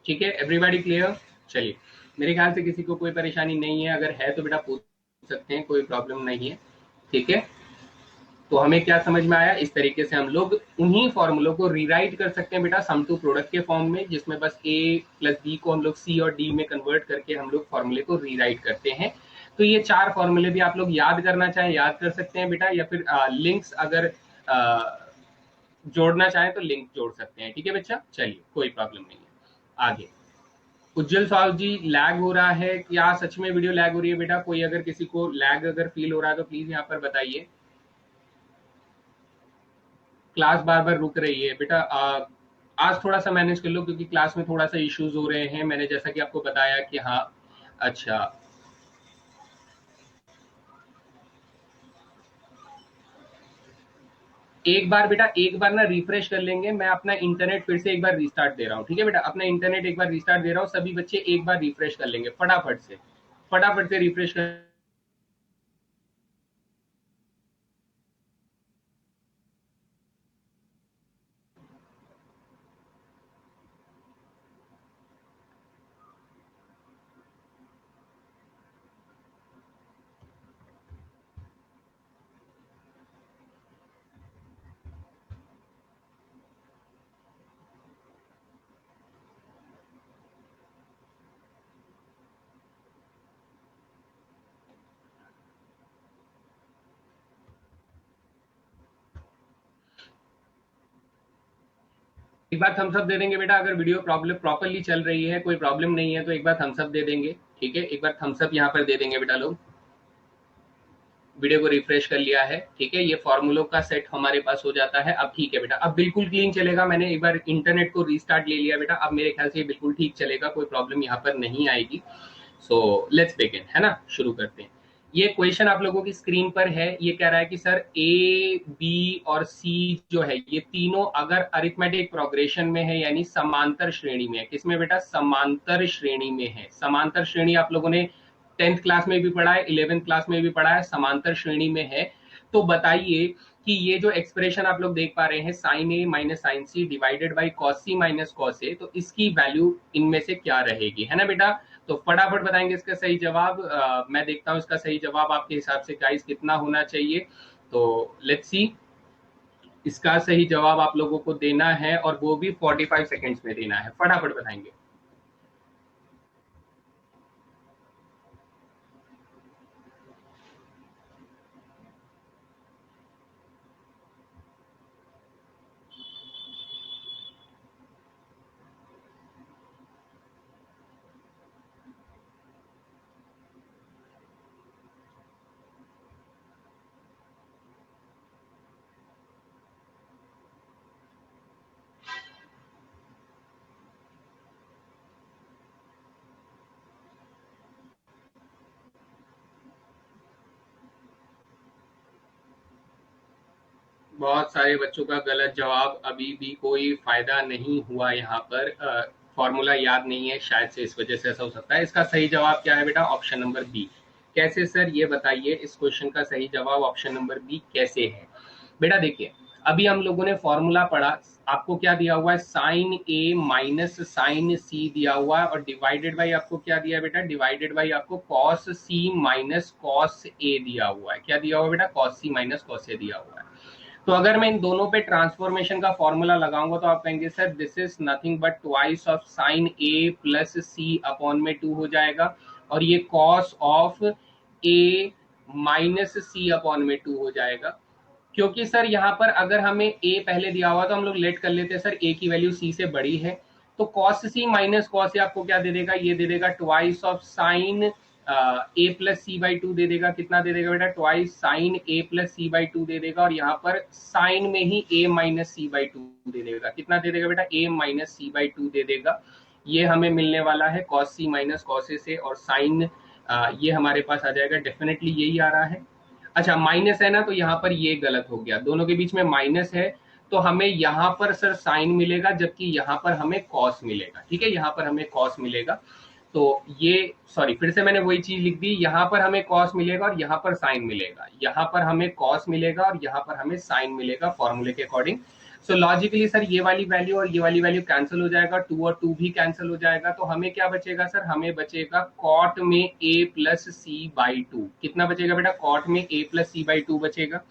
ठीक है, एवरीबॉडी क्लियर? चलिए, मेरे ख्याल से किसी को कोई परेशानी नहीं है। अगर है तो बेटा पूछ सकते हैं, कोई प्रॉब्लम नहीं है। ठीक है, तो हमें क्या समझ में आया? इस तरीके से हम लोग उन्हीं फॉर्मूलों को रीराइट कर सकते हैं बेटा सम टू प्रोडक्ट के फॉर्म में, जिसमें बस ए प्लस बी को हम लोग सी और डी में कन्वर्ट करके हम लोग फॉर्मूले को रीराइट करते हैं। तो ये 4 फॉर्मूले भी आप लोग याद करना चाहें याद कर सकते हैं बेटा, या फिर लिंक्स अगर जोड़ना चाहें तो लिंक जोड़ सकते हैं। ठीक है बच्चा, चलिए कोई प्रॉब्लम नहीं है। आगे उज्जवल साहब जी, लैग हो रहा है क्या? सच में वीडियो लैग हो रही है बेटा? कोई अगर किसी को लैग अगर फील हो रहा है तो प्लीज यहाँ पर बताइए। क्लास बार बार रुक रही है बेटा। आज थोड़ा सा मैनेज कर लो, क्योंकि क्लास में थोड़ा सा इश्यूज हो रहे हैं। मैंने जैसा कि आपको बताया कि हाँ, अच्छा एक बार बेटा, एक बार ना रिफ्रेश कर लेंगे। मैं अपना इंटरनेट फिर से एक बार रिस्टार्ट दे रहा हूँ। ठीक है बेटा, अपना इंटरनेट एक बार रिस्टार्ट दे रहा हूँ। सभी बच्चे एक बार रिफ्रेश कर लेंगे फटाफट से, फटाफट से रिफ्रेश कर। एक बार थम्स अप दे देंगे बेटा, अगर वीडियो प्रॉब्लम प्रॉपरली चल रही है, कोई प्रॉब्लम नहीं है, तो एक बार थम्स अप दे देंगे। ठीक है, एक बार थम्स अप यहाँ पर दे देंगे बेटा लोग। वीडियो को रिफ्रेश कर लिया है। ठीक है, ये फॉर्मूलों का सेट हमारे पास हो जाता है। अब ठीक है बेटा, अब बिल्कुल क्लीन चलेगा। मैंने एक बार इंटरनेट को रीस्टार्ट ले लिया बेटा, अब मेरे ख्याल से ये बिल्कुल ठीक चलेगा, कोई प्रॉब्लम यहाँ पर नहीं आएगी। सो लेट्स बिगिन, है ना, शुरू करते हैं। ये क्वेश्चन आप लोगों की स्क्रीन पर है। ये कह रहा है कि सर ए बी और सी जो है ये तीनों अगर अरिथमेटिक प्रोग्रेशन में है, यानी समांतर श्रेणी में है। किसमें बेटा? समांतर श्रेणी में है। समांतर श्रेणी आप लोगों ने 10th क्लास में भी पढ़ा है, 11th क्लास में भी पढ़ा है, समांतर श्रेणी में है। तो बताइए कि ये जो एक्सप्रेशन आप लोग देख पा रहे हैं, sine A minus sign C divided by cos C minus cos A, तो इसकी वैल्यू इनमें से क्या रहेगी, है ना बेटा? तो फटाफट बताएंगे इसका सही जवाब। मैं देखता हूं इसका सही जवाब आपके हिसाब से गाइस कितना होना चाहिए। तो लेट्स सी, इसका सही जवाब आप लोगों को देना है, और वो भी 45 सेकेंड्स में देना है। फटाफट बताएंगे। बहुत सारे बच्चों का गलत जवाब। अभी भी कोई फायदा नहीं हुआ यहाँ पर। फॉर्मूला याद नहीं है शायद से, इस वजह से ऐसा हो सकता है। इसका सही जवाब क्या है बेटा? Option number b. कैसे सर, ये बताइए, इस क्वेश्चन का सही जवाब ऑप्शन नंबर बी कैसे है? बेटा देखिए, अभी हम लोगों ने फॉर्मूला पढ़ा। आपको क्या दिया हुआ है? साइन ए माइनस साइन सी दिया हुआ है, और डिवाइडेड बाई आपको क्या दिया है बेटा? डिवाइडेड बाई आपको कॉस सी माइनस कॉस ए दिया हुआ है। क्या दिया हुआ है बेटा? कॉस सी माइनस कॉस ए दिया हुआ है। तो अगर मैं इन दोनों पे ट्रांसफॉर्मेशन का फॉर्मूला लगाऊंगा तो आप कहेंगे sir this is nothing but twice of sine A plus c upon में 2 हो जाएगा, और ये cos of a minus c upon में 2 हो जाएगा। क्योंकि सर यहाँ पर अगर हमें a पहले दिया हुआ तो हम लोग लेट कर लेते हैं सर a की वैल्यू c से बड़ी है, तो cos c minus cos a आपको क्या दे देगा, ये दे देगा twice of sine a plus C by two दे देगा। कितना दे देगा बेटा, twice sine a plus C by two दे देगा, और यहाँ पर साइन में ही a minus C by two दे देगा। कितना दे देगा बेटा, a minus C by two दे देगा। ये हमें मिलने वाला है cos c minus cos a से, और साइन ये हमारे पास आ जाएगा, डेफिनेटली यही आ रहा है। अच्छा माइनस है ना, तो यहाँ पर ये गलत हो गया, दोनों के बीच में माइनस है, तो हमें यहाँ पर सर साइन मिलेगा, जबकि यहाँ पर हमें कॉस मिलेगा। ठीक है, यहाँ पर हमें कॉस मिलेगा। तो ये सॉरी, फिर से मैंने वही चीज लिख दी, यहाँ पर हमें कॉस मिलेगा और यहाँ पर साइन मिलेगा, यहाँ पर हमें कॉस मिलेगा और यहाँ पर हमें साइन मिलेगा फॉर्मूले के अकॉर्डिंग। सो लॉजिकली सर ये वाली वैल्यू और ये वाली वैल्यू कैंसिल हो जाएगा, 2 और 2 भी कैंसिल हो जाएगा, तो हमें क्या बचेगा सर, हमें बचेगा कॉट में a plus C by two. कितना बचेगा बेटा, कॉट में a plus C by two बचेगा।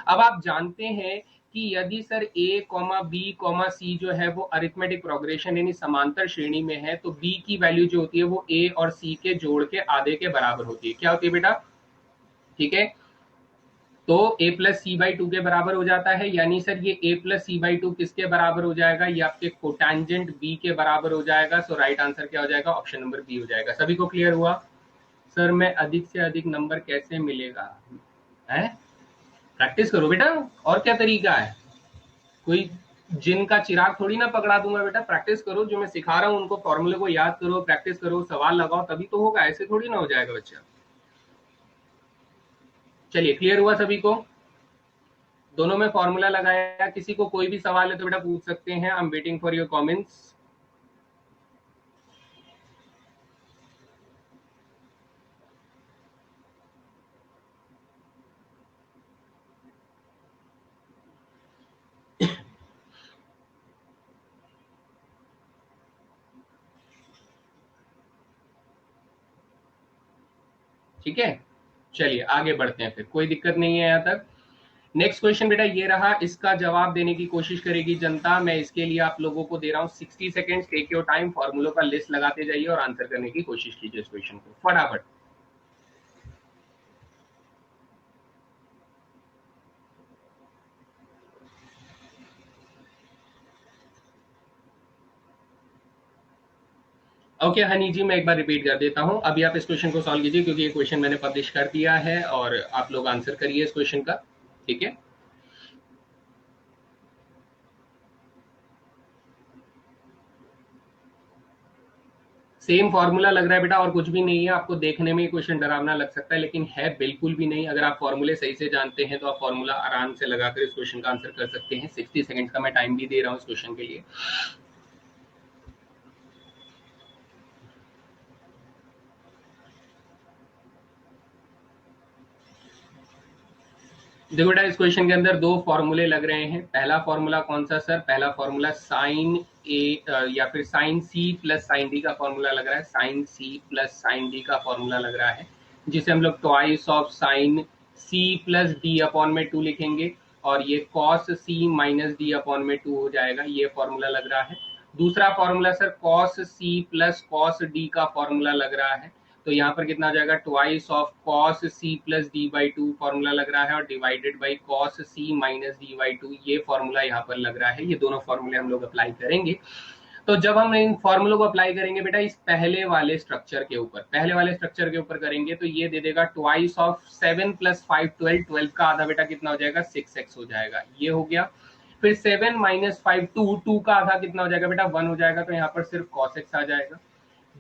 अब आप जानते हैं कि यदि सर a, b, c जो है वो अरिथमेटिक प्रोग्रेशन यानी समांतर श्रेणी में है, तो b की वैल्यू जो होती है वो a और c के जोड़ के आधे के बराबर होती है। क्या होती है बेटा, ठीक है, तो a plus C by two के बराबर हो जाता है, यानी सर ये a plus C by two किसके बराबर हो जाएगा, ये आपके कोटेंजेंट b के बराबर हो जाएगा। सो राइट आंसर क्या हो जाएगा, ऑप्शन नंबर बी हो जाएगा। सभी को क्लियर हुआ? सर मैं अधिक से अधिक नंबर कैसे मिलेगा है, प्रैक्टिस करो बेटा, और क्या तरीका है, कोई जिन का चिराग थोड़ी ना पकड़ा दूंगा बेटा। प्रैक्टिस करो, जो मैं सिखा रहा हूँ उनको फॉर्मूले को याद करो, प्रैक्टिस करो, सवाल लगाओ, तभी तो होगा, ऐसे थोड़ी ना हो जाएगा बच्चा। चलिए क्लियर हुआ सभी को? दोनों में फॉर्मूला लगाया, किसी को कोई भी सवाल है तो बेटा पूछ सकते हैं। I am waiting for your comments. ठीक है, चलिए आगे बढ़ते हैं, फिर कोई दिक्कत नहीं है यहाँ तक। नेक्स्ट क्वेश्चन बेटा ये रहा, इसका जवाब देने की कोशिश करेगी जनता। मैं इसके लिए आप लोगों को दे रहा हूँ 60 सेकेंड्स, टेक योर टाइम, फॉर्मूलों का लिस्ट लगाते जाइए और आंसर करने की कोशिश कीजिए इस क्वेश्चन को फटाफट। ओके हनी जी, मैं एक बार रिपीट कर देता हूं, अभी आप इस क्वेश्चन को सॉल्व कीजिए, क्योंकि ये क्वेश्चन मैंने पब्लिश कर दिया है और आप लोग आंसर करिए इस क्वेश्चन का। ठीक है, सेम फॉर्मूला लग रहा है बेटा, और कुछ भी नहीं है। आपको देखने में क्वेश्चन डरावना लग सकता है, लेकिन है बिल्कुल भी नहीं। अगर आप फॉर्मूले सही से जानते हैं तो आप फॉर्मूला आराम से लगाकर इस क्वेश्चन का आंसर कर सकते हैं। 60 सेकंड का मैं टाइम भी दे रहा हूँ इस क्वेश्चन के लिए। देखो बेटा, इस क्वेश्चन के अंदर दो फॉर्मूले लग रहे हैं। पहला फॉर्मूला कौन सा सर, पहला फॉर्मूला साइन ए या फिर sine c plus sine d का फॉर्मूला लग रहा है। Sine c plus sine d का फॉर्मूला लग रहा है, जिसे हम लोग twice of sine c plus d upon में 2 लिखेंगे, और ये कॉस सी माइनस डी अपॉन में 2 हो जाएगा। ये फॉर्मूला लग रहा है। दूसरा formula sir cos c plus cos d का फॉर्मूला लग रहा है, तो यहाँ पर कितना आ जाएगा, twice of cos c plus d by two formula लग रहा है, और divided by cos C minus d by two ये फॉर्मूला यहाँ पर लग रहा है। ये दोनों फॉर्मूले हम लोग अप्लाई करेंगे। तो जब हम इन फॉर्मूलों को अप्लाई करेंगे बेटा इस पहले वाले स्ट्रक्चर के ऊपर, पहले वाले स्ट्रक्चर के ऊपर करेंगे, तो ये दे देगा ट्वाइस ऑफ 7 प्लस 5 12, 12 का आधा बेटा कितना हो जाएगा, 6x हो जाएगा। ये हो गया। फिर 7 माइनस 5 2, 2 का आधा कितना हो जाएगा बेटा, 1 हो जाएगा, तो यहाँ पर सिर्फ cos x आ जाएगा।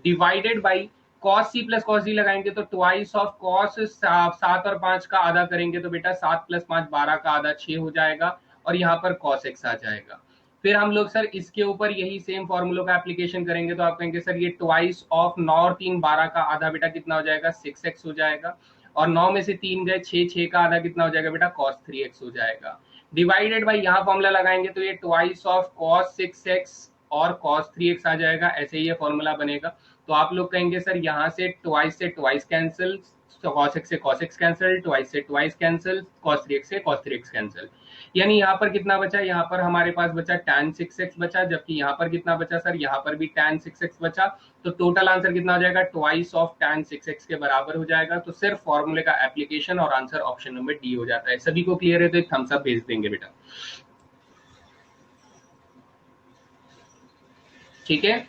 Divided by cos c plus cos d लगाएंगे तो ट्वाइस ऑफ cos 7 और 5 का आधा करेंगे तो बेटा 7 प्लस 5 12 का आधा 6 हो जाएगा, और यहाँ पर cos x आ जाएगा। फिर हम लोग सर इसके ऊपर यही सेम फॉर्मूलों का एप्लीकेशन करेंगे, तो आप कहेंगे सर ये ट्वाइस ऑफ 9 और 3 12 का आधा बेटा कितना हो जाएगा, 6x हो जाएगा, और 9 में से 3 गए 6, 6 का आधा कितना हो जाएगा बेटा, cos 3x हो जाएगा। डिवाइडेड बाई यहाँ फॉर्मूला लगाएंगे तो ये ट्वाइस ऑफ cos 6x और cos 3x आ जाएगा। ऐसे ही ये फॉर्मूला बनेगा। तो आप लोग कहेंगे सर यहाँ से ट्वाइस कैंसिल, cos x से cos x कैंसिल, ट्वाइस से ट्वाइस कैंसिल, cos 3x से cos 3x कैंसिल। यानी यहाँ पर कितना बचा, यहाँ पर हमारे पास बचा tan 6x बचा, जबकि यहाँ पर कितना बचा सर, यहाँ पर भी tan 6x बचा। तो टोटल आंसर कितना हो जाएगा, ट्वाइस ऑफ tan 6x के बराबर हो जाएगा। तो सिर्फ फॉर्मूले का एप्लीकेशन और आंसर ऑप्शन नंबर डी हो जाता है। सभी को क्लियर है तो एक थम्स अप भेज देंगे बेटा, ठीक है।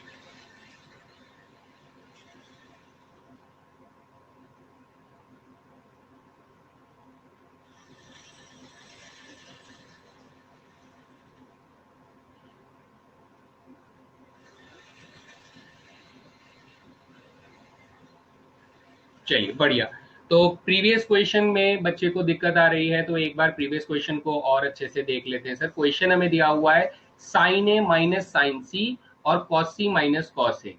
चलिए बढ़िया। तो प्रीवियस क्वेश्चन में बच्चे को दिक्कत आ रही है, तो एक बार प्रीवियस क्वेश्चन को और अच्छे से देख लेते हैं। सर क्वेश्चन हमें दिया हुआ है साइन ए माइनस साइन सी और कॉस सी माइनस कॉस ए।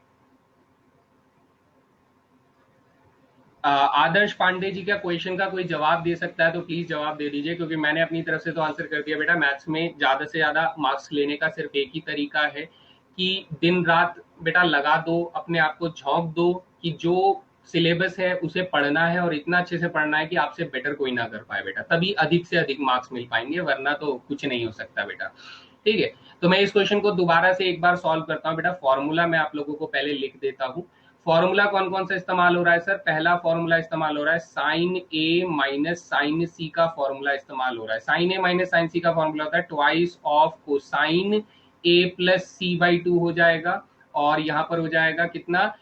आदर्श पांडे जी का क्वेश्चन का कोई जवाब दे सकता है तो प्लीज जवाब दे दीजिए, क्योंकि मैंने अपनी तरफ से तो आंसर कर दिया बेटा। मैथ्स में ज्यादा से ज्यादा मार्क्स लेने का सिर्फ एक ही तरीका है कि दिन रात बेटा लगा दो, अपने आप को झोंक दो कि जो सिलेबस है उसे पढ़ना है और इतना अच्छे से पढ़ना है कि आपसे बेटर कोई ना कर पाए बेटा, तभी अधिक से अधिक मार्क्स मिल पाएंगे, वरना तो कुछ नहीं हो सकता बेटा, ठीक है। तो मैं इस क्वेश्चन को दोबारा से एक बार सॉल्व करता हूँ बेटा। फॉर्मूला मैं आप लोगों को पहले लिख देता हूँ। फॉर्मूला कौन कौन सा इस्तेमाल हो रहा है सर, पहला फॉर्मूला इस्तेमाल हो रहा है साइन ए माइनस साइन सी का फॉर्मूला इस्तेमाल हो रहा है। साइन ए माइनस साइन सी का फॉर्मूला होता है twice of cosine A plus C by two हो जाएगा, और यहाँ पर हो जाएगा कितना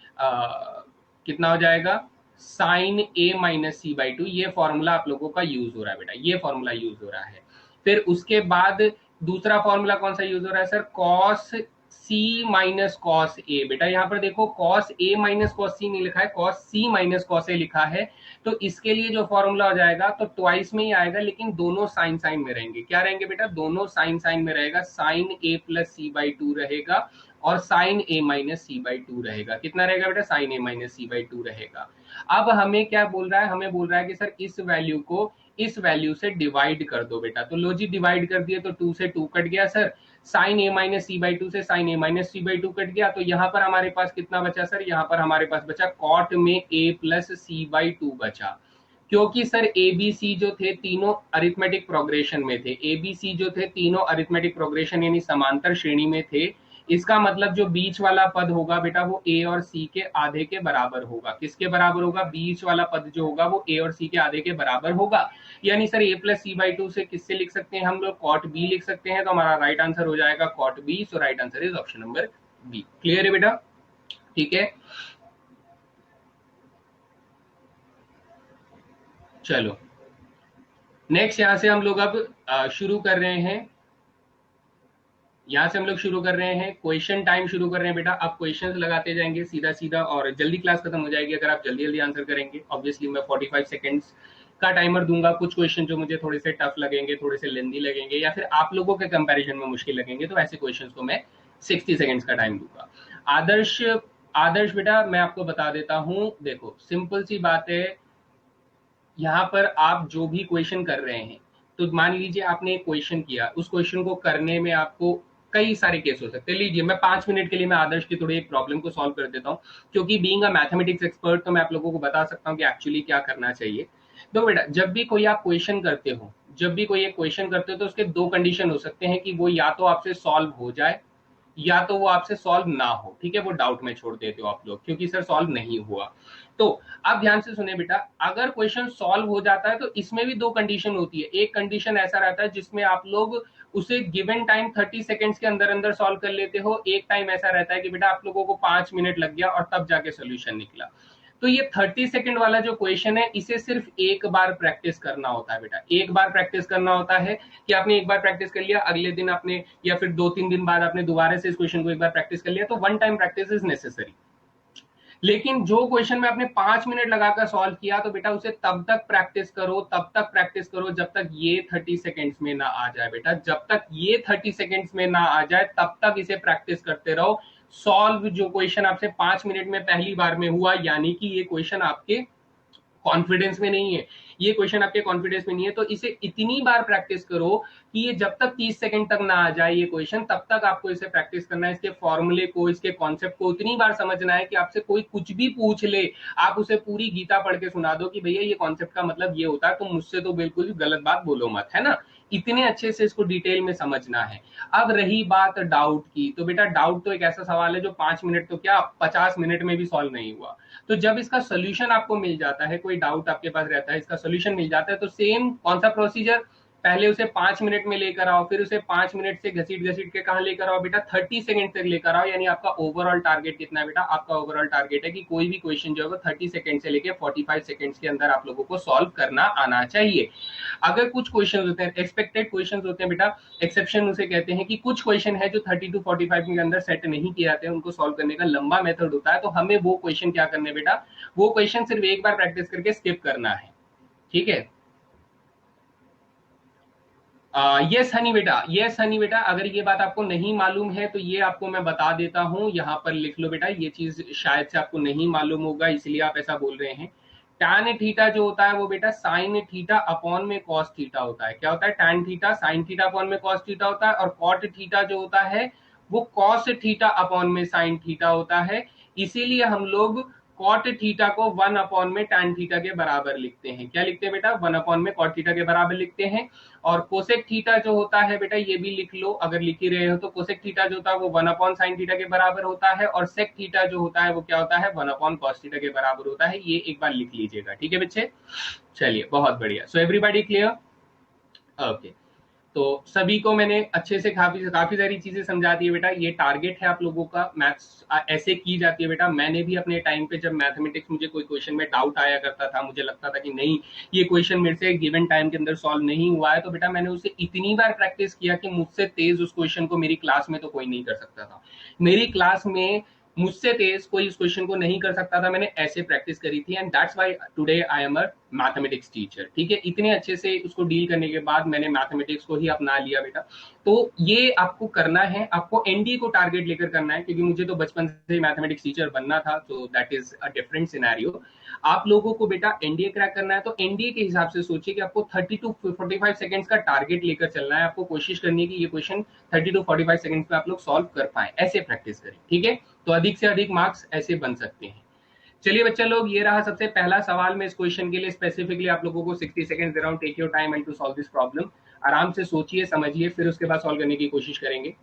कितना हो जाएगा sine A minus C by two. ये फॉर्मूला आप लोगों का यूज हो रहा है बेटा, ये फॉर्मूला यूज हो रहा है। फिर उसके बाद दूसरा फॉर्मूला कौन सा यूज हो रहा है सर, कॉस सी माइनस कॉस ए। बेटा यहाँ पर देखो कॉस ए माइनस कॉस सी नहीं लिखा है, कॉस सी माइनस कॉस ए लिखा है। तो इसके लिए जो फॉर्मूला हो जाएगा तो ट्वाइस में ही आएगा, लेकिन दोनों साइन साइन में रहेंगे। क्या रहेंगे बेटा, दोनों साइन साइन में रहेगा। Sine A plus C by two रहेगा और sine A minus C by two रहेगा। कितना रहेगा बेटा, sine A minus C by two रहेगा। अब हमें क्या बोल रहा है, हमें बोल रहा है कि सर इस वैल्यू को इस वैल्यू से डिवाइड कर दो बेटा। तो लो जी डिवाइड कर दिए, तो 2 से 2 कट गया sir, sine A minus C by two से sine A minus C by two cut गया। तो यहाँ पर हमारे पास कितना बचा सर, यहाँ पर हमारे पास बचा कॉट में ए प्लस सी बाई टू बचा। क्योंकि सर ए बी सी जो थे तीनों अरिथमेटिक प्रोग्रेशन में थे, ए बी सी जो थे तीनों अरिथमेटिक प्रोग्रेशन यानी समांतर श्रेणी में थे। इसका मतलब जो बीच वाला पद होगा बेटा वो ए और सी के आधे के बराबर होगा। किसके बराबर होगा, बीच वाला पद जो होगा वो ए और सी के आधे के बराबर होगा। यानी sir a plus C by two से किससे लिख सकते हैं हम लोग, कॉट बी लिख सकते हैं। तो हमारा राइट आंसर हो जाएगा cot b. So right answer is option number b. Clear है बेटा, ठीक है। चलो नेक्स्ट यहां से हम लोग अब शुरू कर रहे हैं, यहां से हम लोग शुरू कर रहे हैं क्वेश्चन टाइम शुरू कर रहे हैं बेटा। अब क्वेश्चंस लगाते जाएंगे सीधा सीधा और जल्दी क्लास खत्म हो जाएगी अगर आप जल्दी जल्दी आंसर करेंगे। ऑब्वियसली मैं 45 सेकंड्स का टाइमर दूंगा। कुछ क्वेश्चन जो मुझे थोड़े से टफ लगेंगे, थोड़े से लेंदी लगेंगे या फिर आप लोगों के कंपैरिजन में मुश्किल लगेंगे, तो ऐसे क्वेश्चंस को मैं 60 सेकंड्स का टाइम दूंगा। आदर्श आदर्श बेटा मैं आपको बता देता हूं, देखो सिंपल सी बात है, यहाँ पर आप जो भी क्वेश्चन कर रहे हैं, तो मान लीजिए आपने एक क्वेश्चन किया, उस क्वेश्चन को करने में आपको कई सारे केस हो सकते हैं। लीजिए मैं 5 मिनट के लिए मैं आदर्श की थोड़ी एक प्रॉब्लम को सॉल्व कर देता हूँ, क्योंकि बीइंग अ मैथमेटिक्स एक्सपर्ट तो मैं आप लोगों को बता सकता हूँ कि एक्चुअली क्या करना चाहिए। तो बेटा जब भी कोई आप क्वेश्चन करते हो, जब भी कोई एक क्वेश्चन करते हो तो उसके दो कंडीशन हो सकते हैं कि वो या तो आपसे सॉल्व हो जाए या तो वो आपसे सॉल्व ना हो, ठीक है। वो डाउट में छोड़ देते हो आप लोग क्योंकि सर सॉल्व नहीं हुआ। तो आप ध्यान से सुने बेटा, अगर क्वेश्चन सॉल्व हो जाता है तो इसमें भी दो कंडीशन होती है। एक कंडीशन ऐसा रहता है जिसमें आप लोग उसे गिवन टाइम 30 सेकंड्स के अंदर अंदर सॉल्व कर लेते हो। एक टाइम ऐसा रहता है कि बेटा आप लोगों को 5 मिनट लग गया और तब जाके सोल्यूशन निकला। तो ये 30 सेकंड वाला जो क्वेश्चन है इसे सिर्फ एक बार प्रैक्टिस करना होता है बेटा, एक बार प्रैक्टिस करना होता है कि आपने एक बार प्रैक्टिस कर लिया, अगले दिन आपने या फिर 2-3 दिन बाद आपने दोबारा से इस क्वेश्चन को एक बार प्रैक्टिस कर लिया, तो one time practice is necessary. लेकिन जो क्वेश्चन में आपने 5 मिनट लगाकर सॉल्व किया तो बेटा उसे तब तक प्रैक्टिस करो, तब तक प्रैक्टिस करो जब तक ये 30 सेकेंड्स में ना आ जाए बेटा। जब तक ये 30 सेकेंड्स में ना आ जाए तब तक इसे प्रैक्टिस करते रहो। सॉल्व जो क्वेश्चन आपसे 5 मिनट में पहली बार में हुआ, यानी कि ये क्वेश्चन आपके कॉन्फिडेंस में नहीं है, ये क्वेश्चन आपके कॉन्फिडेंस में नहीं है, तो इसे इतनी बार प्रैक्टिस करो कि ये जब तक 30 सेकंड तक ना आ जाए ये क्वेश्चन, तब तक आपको इसे प्रैक्टिस करना है। इसके फॉर्मूले को, इसके कॉन्सेप्ट को उतनी बार समझना है कि आपसे कोई कुछ भी पूछ ले, आप उसे पूरी गीता पढ़ के सुना दो कि भैया ये कॉन्सेप्ट का मतलब ये होता है, तो मुझसे तो बिल्कुल भी गलत बात बोलो मत, है ना। इतने अच्छे से इसको डिटेल में समझना है। अब रही बात डाउट की, तो बेटा डाउट तो एक ऐसा सवाल है जो 5 मिनट तो क्या 50 मिनट में भी सॉल्व नहीं हुआ। तो जब इसका सोल्यूशन आपको मिल जाता है, कोई डाउट आपके पास रहता है, इसका सोल्यूशन मिल जाता है, तो सेम कौन सा प्रोसीजर, पहले उसे 5 मिनट में लेकर आओ, फिर उसे 5 मिनट से घसीट घसीट के कहां लेकर आओ बेटा, 30 सेकंड तक लेकर आओ। यानी आपका ओवरऑल टारगेट कितना है बेटा, आपका ओवरऑल टारगेट है कि कोई भी क्वेश्चन जो है वो 30 सेकंड से लेकर 45 सेकंड के अंदर आप लोगों को सॉल्व करना आना चाहिए। अगर कुछ क्वेश्चन होते हैं, एक्सपेक्टेड क्वेश्चन होते हैं बेटा, एक्सेप्शन उसे कहते हैं कि कुछ क्वेश्चन है जो 30 to 45 के अंदर सेट नहीं किए जाते हैं, उनको सॉल्व करने का लंबा मेथड होता है, तो हमें वो क्वेश्चन क्या करने बेटा, वो क्वेश्चन सिर्फ एक बार प्रैक्टिस करके स्किप करना है, ठीक है। यस हनी बेटा, यस हनी बेटा, अगर ये बात आपको नहीं मालूम है तो ये आपको मैं बता देता हूं, यहां पर लिख लो बेटा, ये चीज शायद से आपको नहीं मालूम होगा इसलिए आप ऐसा बोल रहे हैं। टैन थीटा जो होता है वो बेटा साइन थीटा अपॉन में कॉस थीटा होता है। क्या होता है, tan theta sine theta upon में कॉस थीटा होता है, और कॉट थीटा जो होता है वो कॉस थीटा अपॉन में साइन थीटा होता है। इसीलिए हम लोग कॉट थीटा को 1 अपॉन में टैन थीटा के बराबर लिखते हैं। क्या लिखते हैं बेटा, 1 अपॉन में कॉट थीटा के बराबर लिखते हैं। और कोसेक थीटा जो होता है बेटा, ये भी लिख लो अगर लिख ही रहे हो तो, कोसेक थीटा जो होता है वो 1 अपॉन साइन थीटा के बराबर होता है, और सेक थीटा जो होता है वो क्या होता है, 1 अपॉन कॉस थीटा के बराबर होता है। ये एक बार लिख लीजिएगा, ठीक है बच्चे। चलिए बहुत बढ़िया, सो एवरीबॉडी क्लियर, ओके। तो सभी को मैंने अच्छे से काफी काफी सारी चीजें समझा दी है बेटा। ये टारगेट है आप लोगों का, मैथ्स ऐसे की जाती है बेटा। मैंने भी अपने टाइम पे जब मैथमेटिक्स मुझे कोई क्वेश्चन में डाउट आया करता था, मुझे लगता था कि नहीं ये क्वेश्चन मेरे से गिवन टाइम के अंदर सॉल्व नहीं हुआ है, तो बेटा मैंने उसे इतनी बार प्रैक्टिस किया कि मुझसे तेज उस क्वेश्चन को मेरी क्लास में तो कोई नहीं कर सकता था। मेरी क्लास में मुझसे तेज कोई इस क्वेश्चन को नहीं कर सकता था। मैंने ऐसे प्रैक्टिस करी थी, and that's why today I am a mathematics teacher, ठीक है। इतने अच्छे से उसको डील करने के बाद मैंने मैथमेटिक्स को ही अपना लिया बेटा। तो ये आपको करना है, आपको एनडीए को टारगेट लेकर करना है, क्योंकि मुझे तो बचपन से मैथमेटिक्स टीचर बनना था, तो that is a different scenario. आप लोगों को बेटा एनडीए क्रैक करना है, तो एनडीए के हिसाब से सोचिए कि आपको 30 to 45 सेकंड्स का टारगेट लेकर चलना है। आपको कोशिश करनी है कि ये क्वेश्चन 30 to 45 सेकंड्स में आप लोग सॉल्व कर पाए, ऐसे प्रैक्टिस करें, ठीक है। तो अधिक से अधिक मार्क्स ऐसे बन सकते हैं। चलिए बच्चा लोग, ये रहा सबसे पहला सवाल। मैं इस क्वेश्चन के लिए स्पेसिफिकली आप लोगों को 60 सेकंड्स दे रहा हूं। Take your time and to solve this problem. आराम से सोचिए, समझिए, फिर उसके बाद सॉल्व करने की कोशिश करेंगे।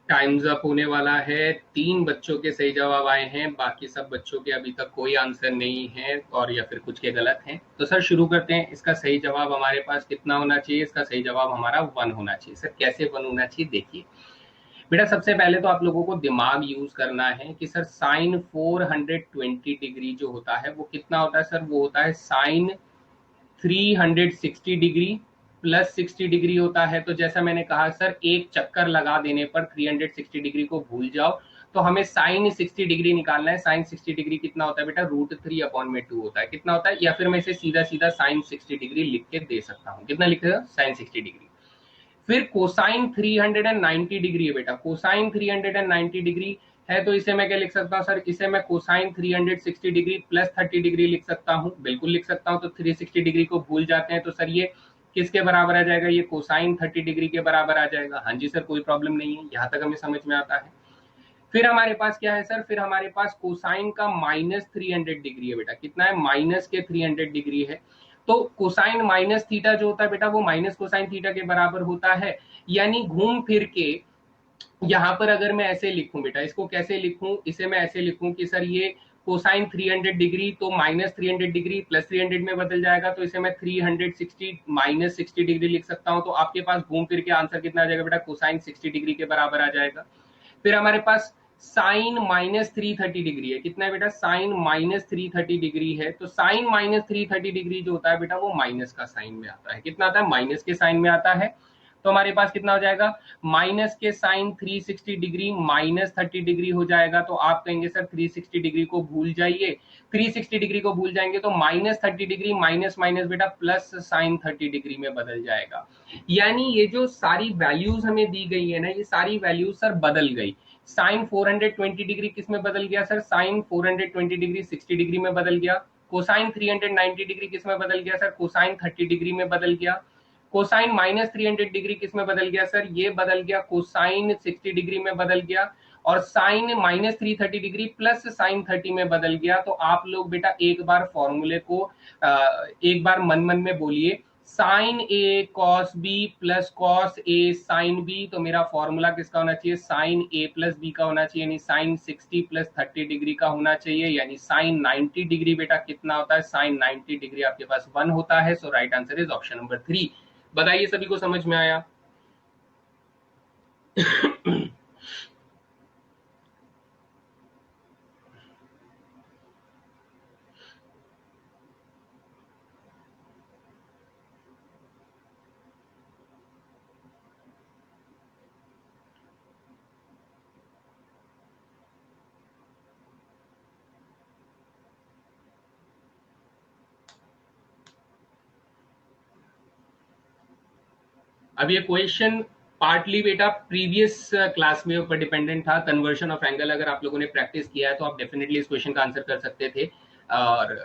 टाइम्स अप होने वाला है। 3 बच्चों के सही जवाब आए हैं, बाकी सब बच्चों के अभी तक कोई आंसर नहीं है, और या फिर कुछ के गलत हैं। तो सर शुरू करते हैं। इसका सही जवाब हमारे पास कितना होना चाहिए, इसका सही जवाब हमारा 1 होना चाहिए। सर कैसे 1 होना चाहिए, देखिए बेटा, सबसे पहले तो आप लोगों को दिमाग यूज करना है कि सर साइन 420 डिग्री जो होता है वो कितना होता है। सर वो होता है साइन 360 डिग्री प्लस 60 डिग्री होता है। तो जैसा मैंने कहा सर, एक चक्कर लगा देने पर 360 डिग्री को भूल जाओ। तो हमें साइन 60 डिग्री निकालना है। साइन 60 डिग्री कितना होता है बेटा, √3/2 होता है। कितना होता है, या फिर मैं इसे सीधा सीधा साइन 60 डिग्री लिख के दे सकता हूँ। कितना लिख रहे साइन 60 डिग्री। फिर कोसाइन 390 डिग्री है बेटा, कोसाइन 390 डिग्री है, तो इसे मैं क्या लिख सकता हूँ सर, इसे मैं कोसाइन 360 डिग्री प्लस 30 डिग्री लिख सकता हूँ। बिल्कुल लिख सकता हूँ। तो 360 डिग्री को भूल जाते हैं, तो सर ये किसके बराबर आ जाएगा, ये कोसाइन 30 डिग्री के बराबर आ जाएगा। हाँ जी सर, कोई प्रॉब्लम नहीं है, यहाँ तक हमें समझ में आता है। फिर हमारे पास क्या है सर, फिर हमारे पास कोसाइन का -300 डिग्री है बेटा। कितना है, -300 डिग्री है। तो कोसाइन माइनस थीटा जो होता है बेटा वो माइनस कोसाइन थीटा के बराबर होता है। यानी घूम फिर के यहां पर अगर मैं ऐसे लिखूं बेटा, इसको कैसे लिखूं, इसे मैं ऐसे लिखूं कि सर ये कोसाइन 300 डिग्री तो माइनस 300 डिग्री प्लस 300 में बदल जाएगा, तो इसे मैं 360 माइनस 60 डिग्री लिख सकता हूं। तो आपके पास घूम फिर के आंसर कितना आ जाएगा बेटा, कोसाइन 60 डिग्री के बराबर आ जाएगा। फिर हमारे पास साइन माइनस 330 डिग्री है, कितना है बेटा, साइन माइनस 330 डिग्री है। तो साइन माइनस 330 डिग्री जो होता है बेटा वो माइनस का साइन में आता है, कितना आता है, माइनस के साइन में आता है। तो हमारे पास कितना हो जाएगा, माइनस के साइन 360 डिग्री माइनस 30 डिग्री हो जाएगा। तो आप कहेंगे सर 360 डिग्री को भूल जाइए, 360 डिग्री को भूल जाएंगे तो माइनस 30 डिग्री माइनस माइनस बेटा प्लस साइन 30 डिग्री में बदल जाएगा। यानी ये जो सारी वैल्यूज हमें दी गई है ना, ये सारी वैल्यूज सर बदल गई। साइन 420 डिग्री किस में बदल गया सर, साइन 420 डिग्री 60 डिग्री में बदल गया। कोसाइन 390 डिग्री किस में बदल गया सर, कोसाइन 30 डिग्री में बदल गया। कोसाइन माइनस 300 डिग्री किस में बदल गया सर, ये बदल गया कोसाइन 60 डिग्री में बदल गया। और sine minus 330 degree plus sine 30 में बदल गया। तो आप लोग बेटा एक बार फॉर्मूले को एक बार मन मन में बोलिए, sign A cos B plus cos A sine B. तो मेरा फॉर्मूला किसका होना चाहिए, साइन ए प्लस बी का होना चाहिए, यानी साइन 60 प्लस 30 डिग्री का होना चाहिए। यानी साइन 90 डिग्री बेटा कितना होता है, साइन 90 डिग्री आपके पास 1 होता है। So right answer is option number 3। बताइए सभी को समझ में आया? अब ये क्वेश्चन पार्टली बेटा प्रीवियस क्लास में ऊपर डिपेंडेंट था। कन्वर्जन ऑफ एंगल अगर आप लोगों ने प्रैक्टिस किया है तो आप डेफिनेटली इस क्वेश्चन का आंसर कर सकते थे, और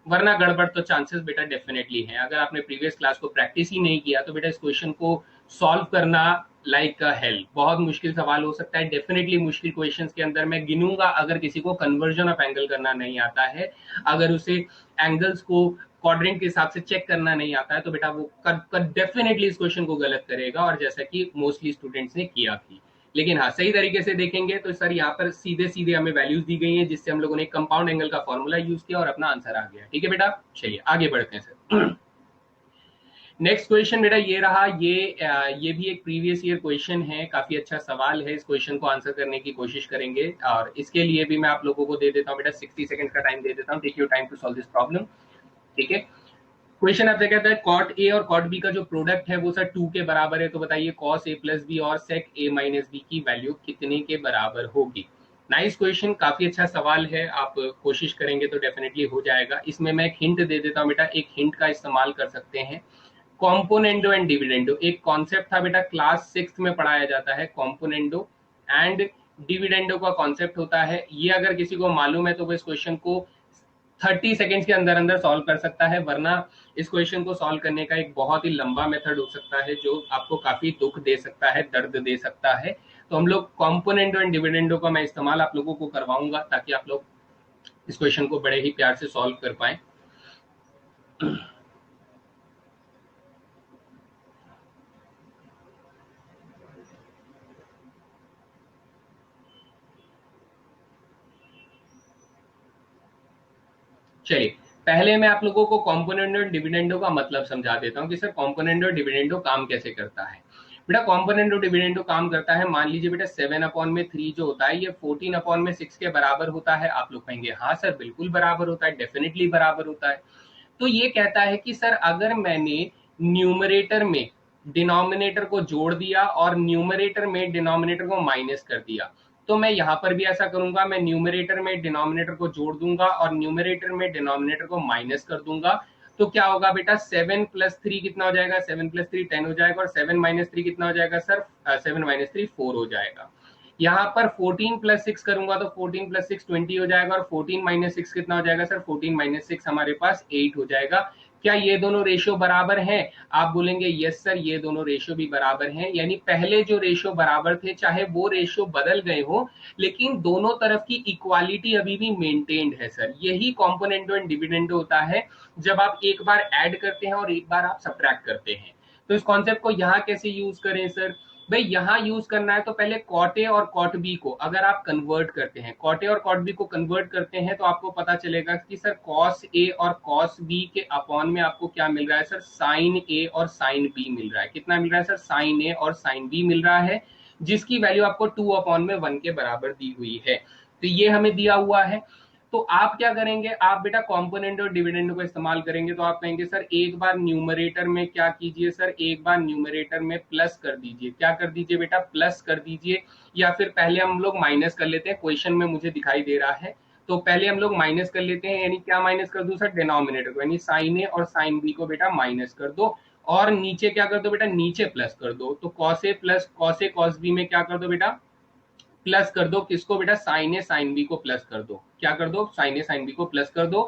वरना गड़बड़ तो चांसेस बेटा डेफिनेटली हैं। अगर आपने प्रीवियस क्लास को प्रैक्टिस ही नहीं किया तो बेटा इस क्वेश्चन को सॉल्व करना लाइक हेल, बहुत मुश्किल सवाल हो सकता है। डेफिनेटली मुश्किल क्वेश्चंस के अंदर मैं गिनूंगा अगर किसी को कन्वर्जन ऑफ एंगल करना नहीं आता है, अगर उसे एंगल्स को क्वाड्रेंट के हिसाब से चेक करना नहीं आता है, तो बेटा वो डेफिनेटली इस क्वेश्चन को गलत करेगा, और जैसा कि मोस्टली स्टूडेंट्स ने किया भी। लेकिन हाँ, सही तरीके से देखेंगे तो सर यहाँ पर सीधे सीधे हमें वैल्यूज दी गई हैं, जिससे हम लोगों ने कंपाउंड एंगल का फॉर्मूला यूज किया और अपना आंसर आ गया। ठीक है बेटा, चलिए आगे बढ़ते हैं सर। नेक्स्ट क्वेश्चन बेटा ये रहा, ये भी एक प्रीवियस ईयर क्वेश्चन है, काफी अच्छा सवाल है। इस क्वेश्चन को आंसर करने की कोशिश करेंगे, और इसके लिए भी मैं आप लोगों को दे देता हूँ बेटा 60 सेकंड का टाइम दे देता हूँ। Take your time to solve this problem. ठीक है, क्वेश्चन आपसे कहता है कॉट ए और कॉट बी का जो प्रोडक्ट है वो सर 2 के बराबर है। तो बताइए कॉस ए प्लस बी और सेक ए माइनस बी की वैल्यू कितने के बराबर होगी। नाइस क्वेश्चन, काफी अच्छा सवाल है। आप कोशिश करेंगे तो डेफिनेटली हो जाएगा। इसमें मैं एक हिंट दे देता हूँ बेटा, एक हिंट का इस्तेमाल कर सकते हैं। कॉम्पोनेंडो एंड डिविडेंडो एक कॉन्सेप्ट था बेटा, क्लास 6 में पढ़ाया जाता है। कॉम्पोनेंडो एंड डिविडेंडो का कॉन्सेप्ट होता है। ये अगर किसी को मालूम है तो वो इस क्वेश्चन को 30 सेकेंड्स के अंदर अंदर सॉल्व कर सकता है, वरना इस क्वेश्चन को सॉल्व करने का एक बहुत ही लंबा मेथड हो सकता है जो आपको काफी दुख दे सकता है, दर्द दे सकता है। तो हम लोग कॉम्पोनेंडो एंड डिविडेंडो का मैं इस्तेमाल आप लोगों को करवाऊंगा, ताकि आप लोग इस क्वेश्चन को बड़े ही प्यार से सॉल्व कर पाए। चलिए, पहले मैं आप लोगों को कॉम्पोनेंट और डिविडेंडो का मतलब समझा देता हूँ कि सर कॉम्पोनेंट और डिविडेंडो काम कैसे करता है। बेटा कॉम्पोनेंट और डिविडेंडो काम करता है, मान लीजिए बेटा 7/3 जो होता है ये 14/6 के बराबर होता है। आप लोग कहेंगे हाँ सर बिल्कुल बराबर होता है, डेफिनेटली बराबर होता है। तो ये कहता है कि सर अगर मैंने न्यूमरेटर में डिनोमिनेटर को जोड़ दिया और न्यूमरेटर में डिनोमिनेटर को माइनस कर दिया, तो मैं यहां पर भी ऐसा करूंगा, मैं न्यूमरेटर में डिनोमिनेटर को जोड़ दूंगा और न्यूमरेटर में डिनोमिनेटर को माइनस कर दूंगा। तो क्या होगा बेटा, 7 + 3 कितना हो जाएगा, 7 + 3 10 हो जाएगा, और 7 - 3 कितना हो जाएगा सर, 7 - 3 4 हो जाएगा। यहाँ पर 14 + 6 करूंगा तो 14 + 6 20 हो जाएगा, और 14 - 6 कितना हो जाएगा सर, 14 - 6 हमारे पास 8 हो जाएगा। क्या ये दोनों रेशियो बराबर हैं? आप बोलेंगे यस सर ये दोनों रेशियो भी बराबर हैं, यानी पहले जो रेशियो बराबर थे चाहे वो रेशियो बदल गए हो लेकिन दोनों तरफ की इक्वालिटी अभी भी मेंटेन्ड है सर। यही कॉम्पोनेंटो एंड डिविडेंडो होता है जब आप एक बार ऐड करते हैं और एक बार आप सब्ट्रैक्ट करते हैं। तो इस कॉन्सेप्ट को यहां कैसे यूज करें सर? भाई यहां यूज करना है तो पहले कॉट ए और कॉट बी को अगर आप कन्वर्ट करते हैं, कॉट ए और कॉट बी को कन्वर्ट करते हैं तो आपको पता चलेगा कि सर कॉस ए और कॉस बी के अपॉन में आपको क्या मिल रहा है सर? साइन ए और साइन बी मिल रहा है। कितना मिल रहा है सर? साइन ए और साइन बी मिल रहा है, जिसकी वैल्यू आपको 2/1 के बराबर दी हुई है। तो ये हमें दिया हुआ है। तो आप क्या करेंगे? आप बेटा कॉम्पोनेंट और डिविडेंड को इस्तेमाल करेंगे। तो आप कहेंगे सर एक बार न्यूमरेटर में क्या कीजिए सर? एक बार न्यूमरेटर में प्लस कर दीजिए। क्या कर दीजिए बेटा? प्लस कर दीजिए। या फिर पहले हम लोग माइनस कर लेते हैं, क्वेश्चन में मुझे दिखाई दे रहा है। तो पहले हम लोग माइनस कर लेते हैं, यानी क्या माइनस कर दू सर? डिनोमिनेटर को, यानी साइन ए और साइन बी को बेटा माइनस कर दो। और नीचे क्या कर दो बेटा? नीचे प्लस कर दो। तो cos A plus cos A cos B में क्या कर दो बेटा? प्लस कर दो। किसको बेटा? साइन ए साइन बी को प्लस कर दो। क्या कर दो? साइन ए साइन बी को प्लस कर दो।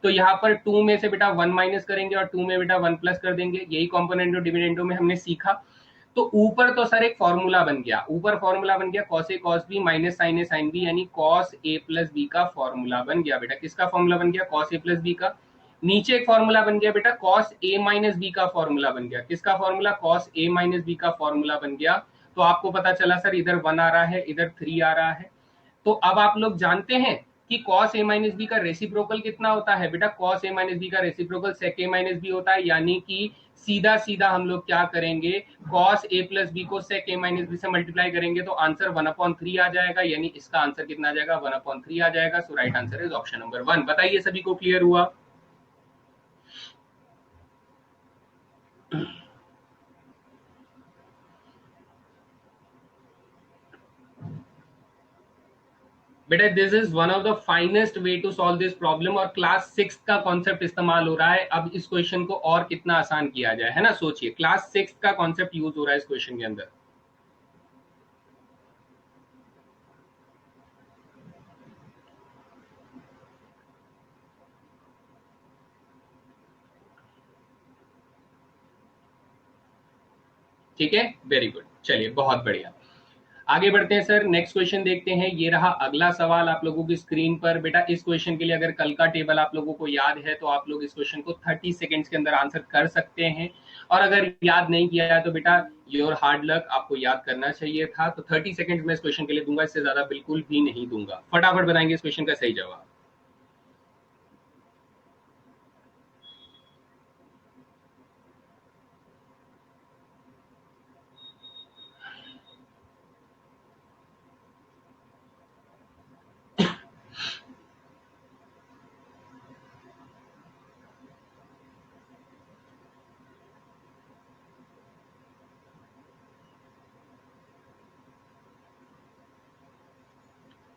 तो यहाँ पर 2 में से बेटा 1 माइनस करेंगे और 2 में बेटा 1 प्लस कर देंगे। यही कॉम्पोनेंटो डिविडेंडो में हमने सीखा। तो ऊपर तो सर एक फॉर्मूला बन गया, ऊपर फॉर्मूला बन गया cos A cos B minus sign A sine B, यानी कॉस ए प्लस बी का फॉर्मूला बन गया बेटा। किसका फॉर्मूला बन गया? कॉस ए प्लस बी का। नीचे एक फॉर्मूला बन गया बेटा कॉस ए माइनस बी का फॉर्मूला बन गया। किसका formula? Cos A minus b का फॉर्मूला बन गया। तो आपको पता चला सर इधर 1 आ रहा है, इधर 3 आ रहा है। तो अब आप लोग जानते हैं कि cos a माइनस बी का रेसिप्रोकल कितना होता है बेटा? cos a माइनस बी का reciprocal sec a minus b होता है, यानी कि सीधा सीधा हम लोग क्या करेंगे? cos a प्लस बी को sec a माइनस बी से मल्टीप्लाई करेंगे तो आंसर 1/3 आ जाएगा, यानी इसका आंसर कितना आ जाएगा? 1/3 आ जाएगा। So right answer is option number 1। बताइए सभी को क्लियर हुआ? बेटा this is one of the finest way to solve this problem, और क्लास 6 का कॉन्सेप्ट इस्तेमाल हो रहा है। अब इस क्वेश्चन को और कितना आसान किया जाए, है ना? सोचिए, क्लास 6 का कॉन्सेप्ट यूज हो रहा है इस क्वेश्चन के अंदर। ठीक है, वेरी गुड। चलिए बहुत बढ़िया, आगे बढ़ते हैं सर। नेक्स्ट क्वेश्चन देखते हैं। ये रहा अगला सवाल आप लोगों की स्क्रीन पर। बेटा इस क्वेश्चन के लिए अगर कल का टेबल आप लोगों को याद है तो आप लोग इस क्वेश्चन को 30 सेकेंड्स के अंदर आंसर कर सकते हैं, और अगर याद नहीं किया है तो बेटा योर हार्ड लक, आपको याद करना चाहिए था। तो 30 सेकेंड्स में इस क्वेश्चन के लिए दूंगा, इससे ज्यादा बिल्कुल भी नहीं दूंगा। फटाफट बताएंगे इस क्वेश्चन का सही जवाब।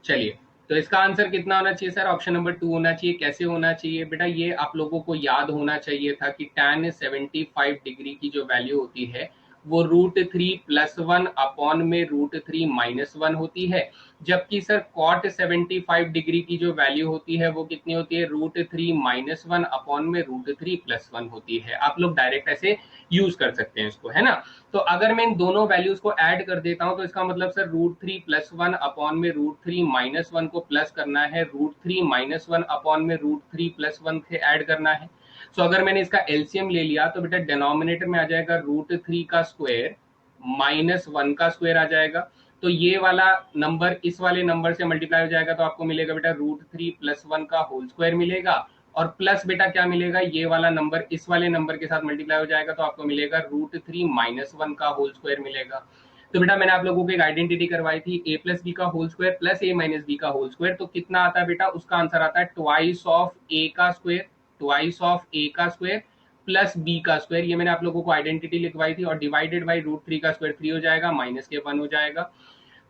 चलिए, तो इसका आंसर कितना होना चाहिए सर? ऑप्शन नंबर 2 होना चाहिए। कैसे होना चाहिए बेटा? ये आप लोगों को याद होना चाहिए था कि tan 75 डिग्री की जो वैल्यू होती है वो √3 + 1 अपॉन में √3 - 1 होती है, जबकि सर cot 75 डिग्री की जो वैल्यू होती है वो कितनी होती है? √3 - 1 अपॉन में √3 + 1 होती है। आप लोग डायरेक्ट ऐसे यूज कर सकते हैं इसको, है ना? तो अगर मैं इन दोनों वैल्यूज को ऐड कर देता हूं तो इसका मतलब सर √3 + 1 अपॉन में √3 - 1 को प्लस करना है, √3 - 1 अपॉन में √3 + 1 से ऐड करना है। सो अगर मैंने इसका एलसीएम ले लिया तो बेटा डिनोमिनेटर में आ जाएगा √3 का स्क्वायर -1 का स्क्वायर आ जाएगा। तो ये वाला नंबर इस वाले नंबर से मल्टीप्लाई हो जाएगा तो आपको मिलेगा बेटा √3 + 1 का होल स्क्वायर मिलेगा, और प्लस बेटा क्या मिलेगा? ये वाला नंबर इस वाले नंबर के साथ मल्टीप्लाई हो जाएगा तो आपको मिलेगा √3 - 1 का होल स्क्वायर मिलेगा। तो बेटा मैंने आप लोगों को एक आइडेंटिटी करवाई थी, a प्लस बी का whole square plus a minus b का होल स्क्वायर। तो कितना आता है बेटा? उसका आंसर आता है ट्वाइस ऑफ a का स्क्वायर, ट्वाइस ऑफ a का स्क्वायर प्लस b का स्क्वायर। ये मैंने आप लोगों को आइडेंटिटी लिखवाई थी, और डिवाइडेड बाई √3 का स्क्वायर 3 हो जाएगा, माइनस के 1 हो जाएगा।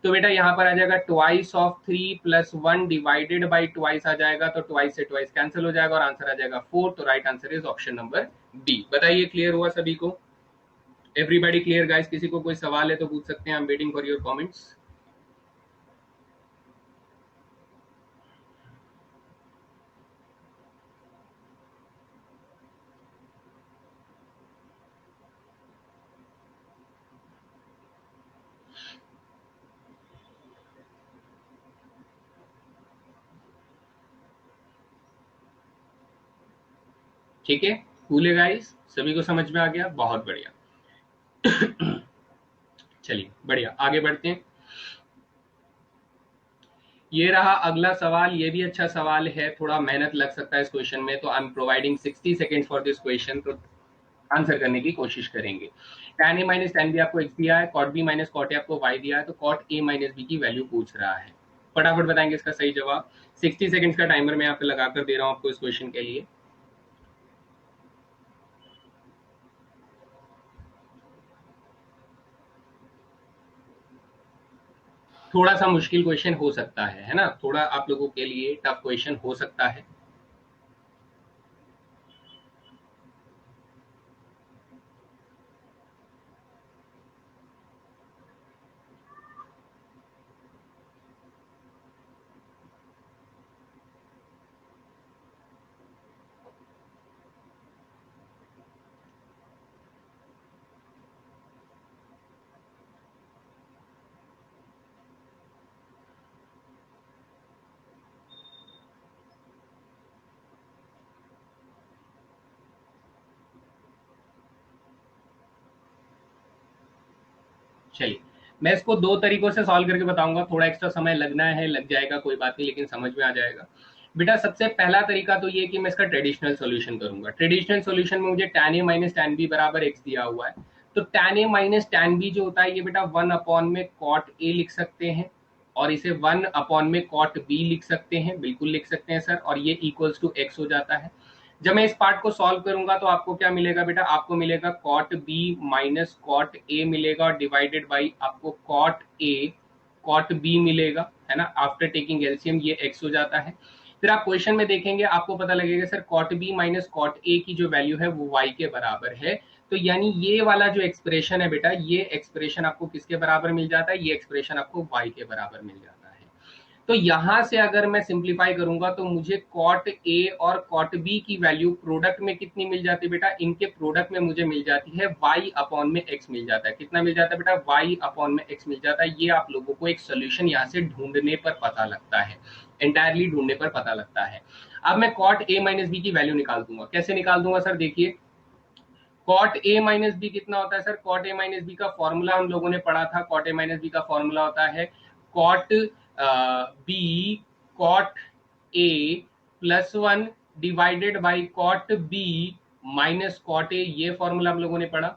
तो बेटा यहाँ पर आ जाएगा twice of 3 + 1 divided by twice आ जाएगा, तो ट्वाइस से ट्वाइस कैंसिल हो जाएगा और आंसर आ जाएगा 4। तो right answer is option number D. बताइए क्लियर हुआ सभी को? Everybody clear guys? किसी को कोई सवाल है तो पूछ सकते हैं। I am waiting for your comments. ठीक है, कूल है गाइस, सभी को समझ में आ गया, बहुत बढ़िया। चलिए बढ़िया, आगे बढ़ते हैं। ये रहा अगला सवाल, ये भी अच्छा सवाल है, थोड़ा मेहनत लग सकता है इस क्वेश्चन में, तो I am providing 60 seconds for this question, तो आंसर करने की कोशिश करेंगे। tan a minus tan b आपको x दिया है, cot b minus cot a आपको y दिया है, तो cot a माइनस b की वैल्यू पूछ रहा है। फटाफट बताएंगे इसका सही जवाब। 60 सेकंड्स का टाइमर मैं यहाँ पे लगाकर दे रहा हूँ आपको इस क्वेश्चन के लिए। थोड़ा सा मुश्किल क्वेश्चन हो सकता है ना, थोड़ा आप लोगों के लिए टफ क्वेश्चन हो सकता है। चलिए, मैं इसको दो तरीकों से सॉल्व करके बताऊंगा, थोड़ा एक्स्ट्रा समय लगना है, लग जाएगा, कोई बात नहीं, लेकिन समझ में आ जाएगा। बेटा सबसे पहला तरीका तो ये कि मैं इसका ट्रेडिशनल सॉल्यूशन करूंगा। ट्रेडिशनल सॉल्यूशन में मुझे tan a minus tan b बराबर x दिया हुआ है, तो tan a minus tan b जो होता है ये बेटा 1 अपॉन में cot a लिख सकते हैं, और इसे 1 अपॉन में cot b लिख सकते हैं, बिल्कुल लिख सकते हैं सर, और ये इक्वल्स टू x हो जाता है। जब मैं इस पार्ट को सॉल्व करूंगा तो आपको क्या मिलेगा बेटा, आपको मिलेगा cot b minus cot a मिलेगा, और डिवाइडेड बाई आपको cot b मिलेगा, है ना। आफ्टर टेकिंग एलसीएम ये x हो जाता है। फिर आप क्वेश्चन में देखेंगे, आपको पता लगेगा sir cot b minus cot a की जो वैल्यू है वो y के बराबर है, तो यानी ये वाला जो एक्सप्रेशन है बेटा, ये एक्सप्रेशन आपको किसके बराबर मिल जाता है, ये एक्सप्रेशन आपको y के बराबर मिल जाता है। तो यहां से अगर मैं सिंप्लीफाई करूंगा तो मुझे cot a और cot b की वैल्यू प्रोडक्ट में कितनी मिल जाती है बेटा, इनके प्रोडक्ट में मुझे मिल जाती है y अपॉन में x मिल जाता है। कितना मिल जाता है बेटा, y अपॉन में x मिल जाता है। ये आप लोगों को एक सोल्यूशन यहाँ से ढूंढने पर पता लगता है, एंटायरली ढूंढने पर पता लगता है। अब मैं cot a माइनस बी की वैल्यू निकाल दूंगा। कैसे निकाल दूंगा सर, देखिए cot a माइनस बी कितना होता है sir, cot a minus b का फॉर्मूला हम लोगों ने पढ़ा था। cot a माइनस बी का फॉर्मूला होता है cot b cot a plus 1 divided by cot b minus cot a, ये फॉर्मूला हम लोगों ने पढ़ा।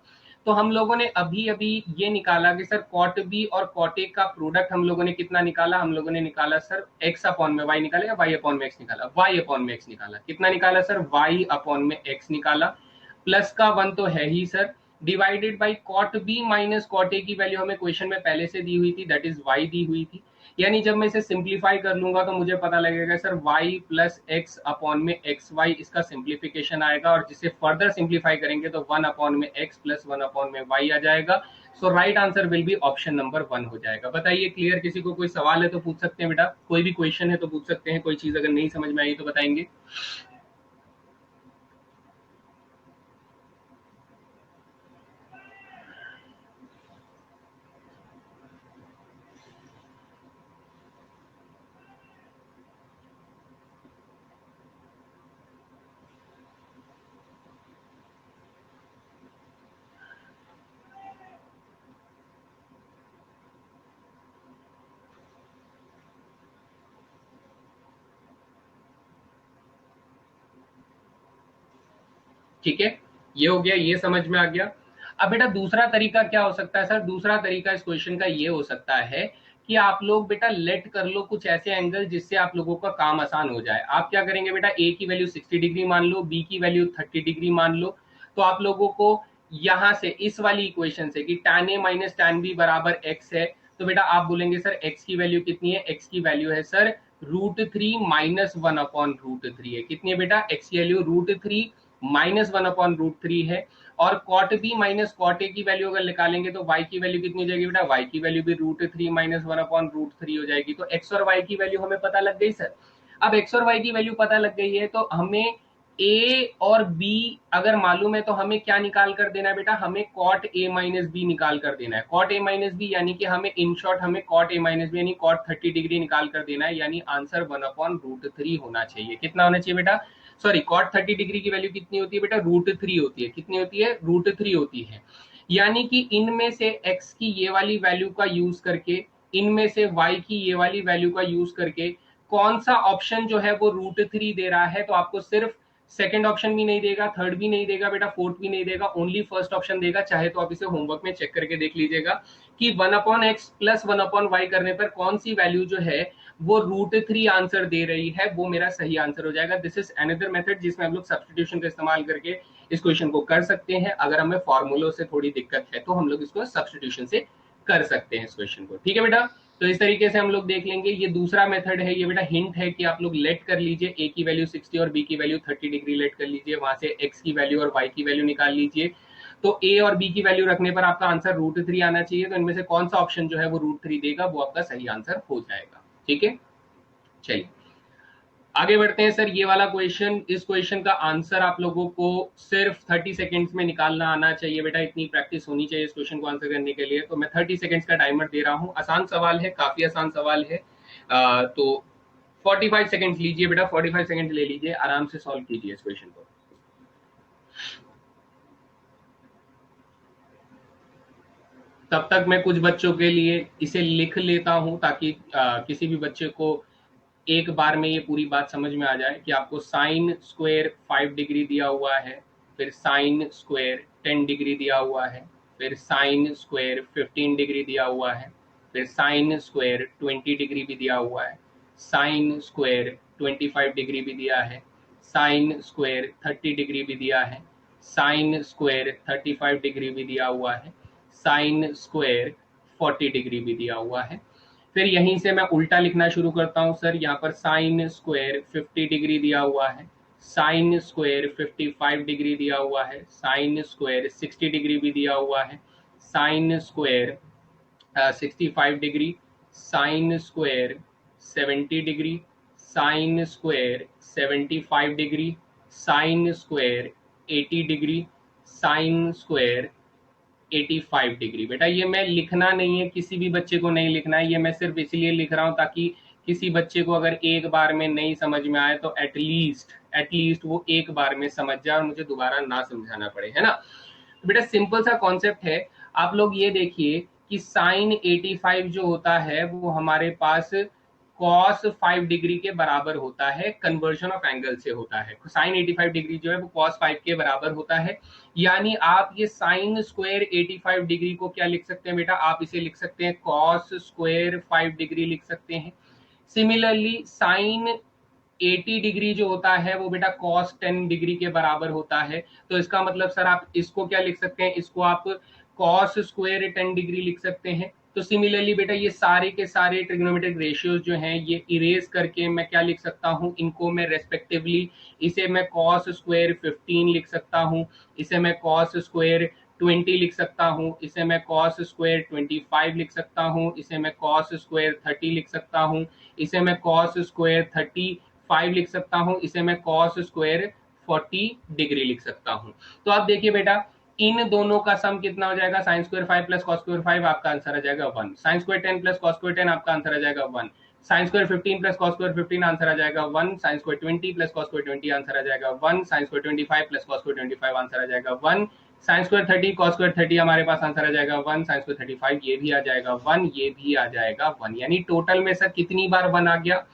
तो हम लोगों ने अभी अभी ये निकाला कि सर cot b और cot a का प्रोडक्ट हम लोगों ने कितना निकाला, हम लोगों ने निकाला सर x अपॉन में y निकाला या y अपॉन में x निकाला, y अपॉन में x निकाला। कितना निकाला सर, y अपॉन में x निकाला, प्लस का 1 तो है ही sir, divided by cot b minus cot a की वैल्यू हमें क्वेश्चन में पहले से दी हुई थी, दैट इज y दी हुई थी। यानी जब मैं इसे सिंप्लीफाई कर लूंगा तो मुझे पता लगेगा sir y plus x upon में एक्स वाई, इसका सिंप्लीफिकेशन आएगा, और जिसे फर्दर सिंप्लीफाई करेंगे तो 1 अपॉन में x प्लस 1 अपॉन में y आ जाएगा। So right answer will be option number 1 हो जाएगा। बताइए क्लियर, किसी को कोई सवाल है तो पूछ सकते हैं बेटा, कोई भी क्वेश्चन है तो पूछ सकते हैं, कोई चीज अगर नहीं समझ में आई तो बताएंगे। ठीक है, ये हो गया, ये समझ में आ गया। अब बेटा दूसरा तरीका क्या हो सकता है सर, दूसरा तरीका इस क्वेश्चन का ये हो सकता है कि आप लोग बेटा लेट कर लो कुछ ऐसे एंगल जिससे आप लोगों का काम आसान हो जाए। आप क्या करेंगे बेटा, ए की वैल्यू 60 डिग्री मान लो, बी की वैल्यू 30 डिग्री मान लो, तो आप लोगों को यहां से इस वाली इक्वेशन से कि tan a minus tan b बराबर x है, तो बेटा आप बोलेंगे सर x की वैल्यू कितनी है, x की वैल्यू है सर √3 माइनस 1 अपॉन √3 है। कितनी है बेटा, x की वैल्यू √3 माइनस 1 अपॉन √3 है। और cot b minus cot a की वैल्यू अगर निकालेंगे तो y की वैल्यू कितनी हो जाएगी बेटा, y की वैल्यू भी √3 माइनस 1 अपॉन √3 हो जाएगी। तो x और y की वैल्यू हमें पता लग गई सर। अब x और y की वैल्यू पता लग गई है तो हमें a और b अगर मालूम है तो हमें क्या निकाल कर देना है बेटा, हमें cot a माइनस b निकाल कर देना है। cot a माइनस b यानी कि हमें इन शॉर्ट हमें cot a माइनस b यानी cot 30 डिग्री निकाल कर देना है, यानी आंसर 1 अपॉन √3 होना चाहिए। कितना होना चाहिए बेटा, सॉरी कॉट 30 डिग्री की वैल्यू कितनी होती है बेटा, √3 होती है। कितनी होती है, √3 होती है। यानी कि इनमें से x की ये वाली वैल्यू का यूज करके, इनमें से y की ये वाली वैल्यू का यूज करके कौन सा ऑप्शन जो है वो √3 दे रहा है, तो आपको सिर्फ सेकंड ऑप्शन भी नहीं देगा, थर्ड भी नहीं देगा बेटा, फोर्थ भी नहीं देगा, ओनली फर्स्ट ऑप्शन देगा। चाहे तो आप इसे होमवर्क में चेक करके देख लीजिएगा कि 1/x प्लस 1/y करने पर कौन सी वैल्यू जो है वो √3 आंसर दे रही है, वो मेरा सही आंसर हो जाएगा। दिस इज अनदर मेथड जिसमें हम लोग सब्स्टिट्यूशन का इस्तेमाल करके इस क्वेश्चन को कर सकते हैं। अगर हमें फॉर्मूलों से थोड़ी दिक्कत है तो हम लोग इसको सब्स्टिट्यूशन से कर सकते हैं इस क्वेश्चन को। ठीक है बेटा, तो इस तरीके से हम लोग देख लेंगे। ये दूसरा मेथड है, ये बेटा हिंट है कि आप लोग लेट कर लीजिए, ए की वैल्यू 60 और बी की वैल्यू 30 डिग्री लेट कर लीजिए, वहां से एक्स की वैल्यू और वाई की वैल्यू निकाल लीजिए। तो ए और बी की वैल्यू रखने पर आपका आंसर √3 आना चाहिए। तो इनमें से कौन सा ऑप्शन जो है वो √3 देगा, वो आपका सही आंसर हो जाएगा। ठीक है, चलिए आगे बढ़ते हैं। सर ये वाला क्वेश्चन, इस क्वेश्चन का आंसर आप लोगों को सिर्फ 30 सेकेंड्स में निकालना आना चाहिए बेटा, इतनी प्रैक्टिस होनी चाहिए इस क्वेश्चन को आंसर करने के लिए। तो मैं 30 सेकेंड्स का टाइमर दे रहा हूँ। आसान सवाल है, काफी आसान सवाल है। तो 45 सेकेंड्स लीजिए बेटा, 45 सेकेंड ले लीजिए, आराम से सॉल्व कीजिए इस क्वेश्चन को। तब तक मैं कुछ बच्चों के लिए इसे लिख लेता हूं ताकि किसी भी बच्चे को एक बार में ये पूरी बात समझ में आ जाए कि आपको साइन स्क्वायर 5 डिग्री दिया हुआ है, फिर साइन स्क्वायर 10 डिग्री दिया हुआ है, फिर साइन स्क्वायर 15 डिग्री दिया हुआ है, फिर साइन स्क्वायर 20 डिग्री भी दिया हुआ है, साइन स्क्वायर 25 डिग्री भी दिया है, साइन स्क्वायर 30 डिग्री भी दिया है, साइन स्क्वायर 35 डिग्री भी दिया हुआ है, साइन स्क्वायर 40 डिग्री भी दिया हुआ है। फिर यहीं से मैं उल्टा लिखना शुरू करता हूं। सर यहाँ पर साइन स्क्वायर 50 डिग्री दिया हुआ है, साइन स्क्वायर 55 डिग्री दिया हुआ है, साइन स्क्वायर 60 डिग्री भी दिया हुआ है, sine square 65 degree, sine square 70 degree, sine square 75 degree, sine square 80 degree, sine square 85 degree. बेटा ये मैं लिखना नहीं है, किसी भी बच्चे को नहीं लिखना है, ये मैं सिर्फ इसलिए लिख रहा हूं ताकि किसी बच्चे को अगर एक बार में नहीं समझ में आए तो एटलीस्ट वो एक बार में समझ जाए और मुझे दोबारा ना समझाना पड़े, है ना। तो बेटा सिंपल सा कॉन्सेप्ट है। आप लोग ये देखिए कि साइन 85 जो होता है वो हमारे पास कॉस 5 डिग्री के बराबर होता है, कन्वर्जन ऑफ एंगल से होता है। साइन 85 डिग्री जो है वो कॉस 5 के बराबर होता है। यानी आप ये साइन स्क्वायर 85 डिग्री को क्या लिख सकते हैं बेटा, आप इसे लिख सकते हैं कॉस स्क्वायर 5 डिग्री लिख सकते हैं। सिमिलरली साइन 80 डिग्री जो होता है वो बेटा कॉस 10 डिग्री के बराबर होता है। तो इसका मतलब सर आप इसको क्या लिख सकते हैं, इसको आप कॉस स्क्वायर 10 डिग्री लिख सकते हैं। तो सिमिलरली बेटा ये सारे के सारे ट्रिग्नोमेट्रिक रेशियोज जो हैं ये इरेज करके मैं क्या लिख सकता हूं, इनको मैं रेस्पेक्टिवली, इसे मैं कॉस स्क्वायर 15 लिख सकता हूं, इसे मैं कॉस स्क्वायर 20 लिख सकता हूं, इसे मैं कॉस स्क्वायर 25 लिख सकता हूं, इसे मैं कॉस स्क्वायर 30 लिख सकता हूं, इसे मैं कॉस स्क्वायर 35 लिख सकता हूं, इसे मैं कॉस स्क्वायर 40 डिग्री लिख सकता हूं। तो आप देखिए बेटा इन दोनों का सम कितना हो जाएगा, sine square 5 plus cos square 5, आपका आंसर आ जाएगा 1। Sine square 10 plus cos square 10, आपका आंसर आ जाएगा 1। Sine square 15 plus cos square 15, answer आ जाएगा 1। Sine square 20 plus cos square 20, answer आ जाएगा 1। Sine square 25 plus cos square 25, answer आ जाएगा 1। साइन स्क्वायर 30 कॉस स्क्वायर 30, हमारे पास आंसर आ जाएगा 1। साइन स्क्वायर 35 ये भी आ जाएगा 1, ये भी आ जाएगा 1। यानी टोटल में सर कितनी बार 1 आ गया,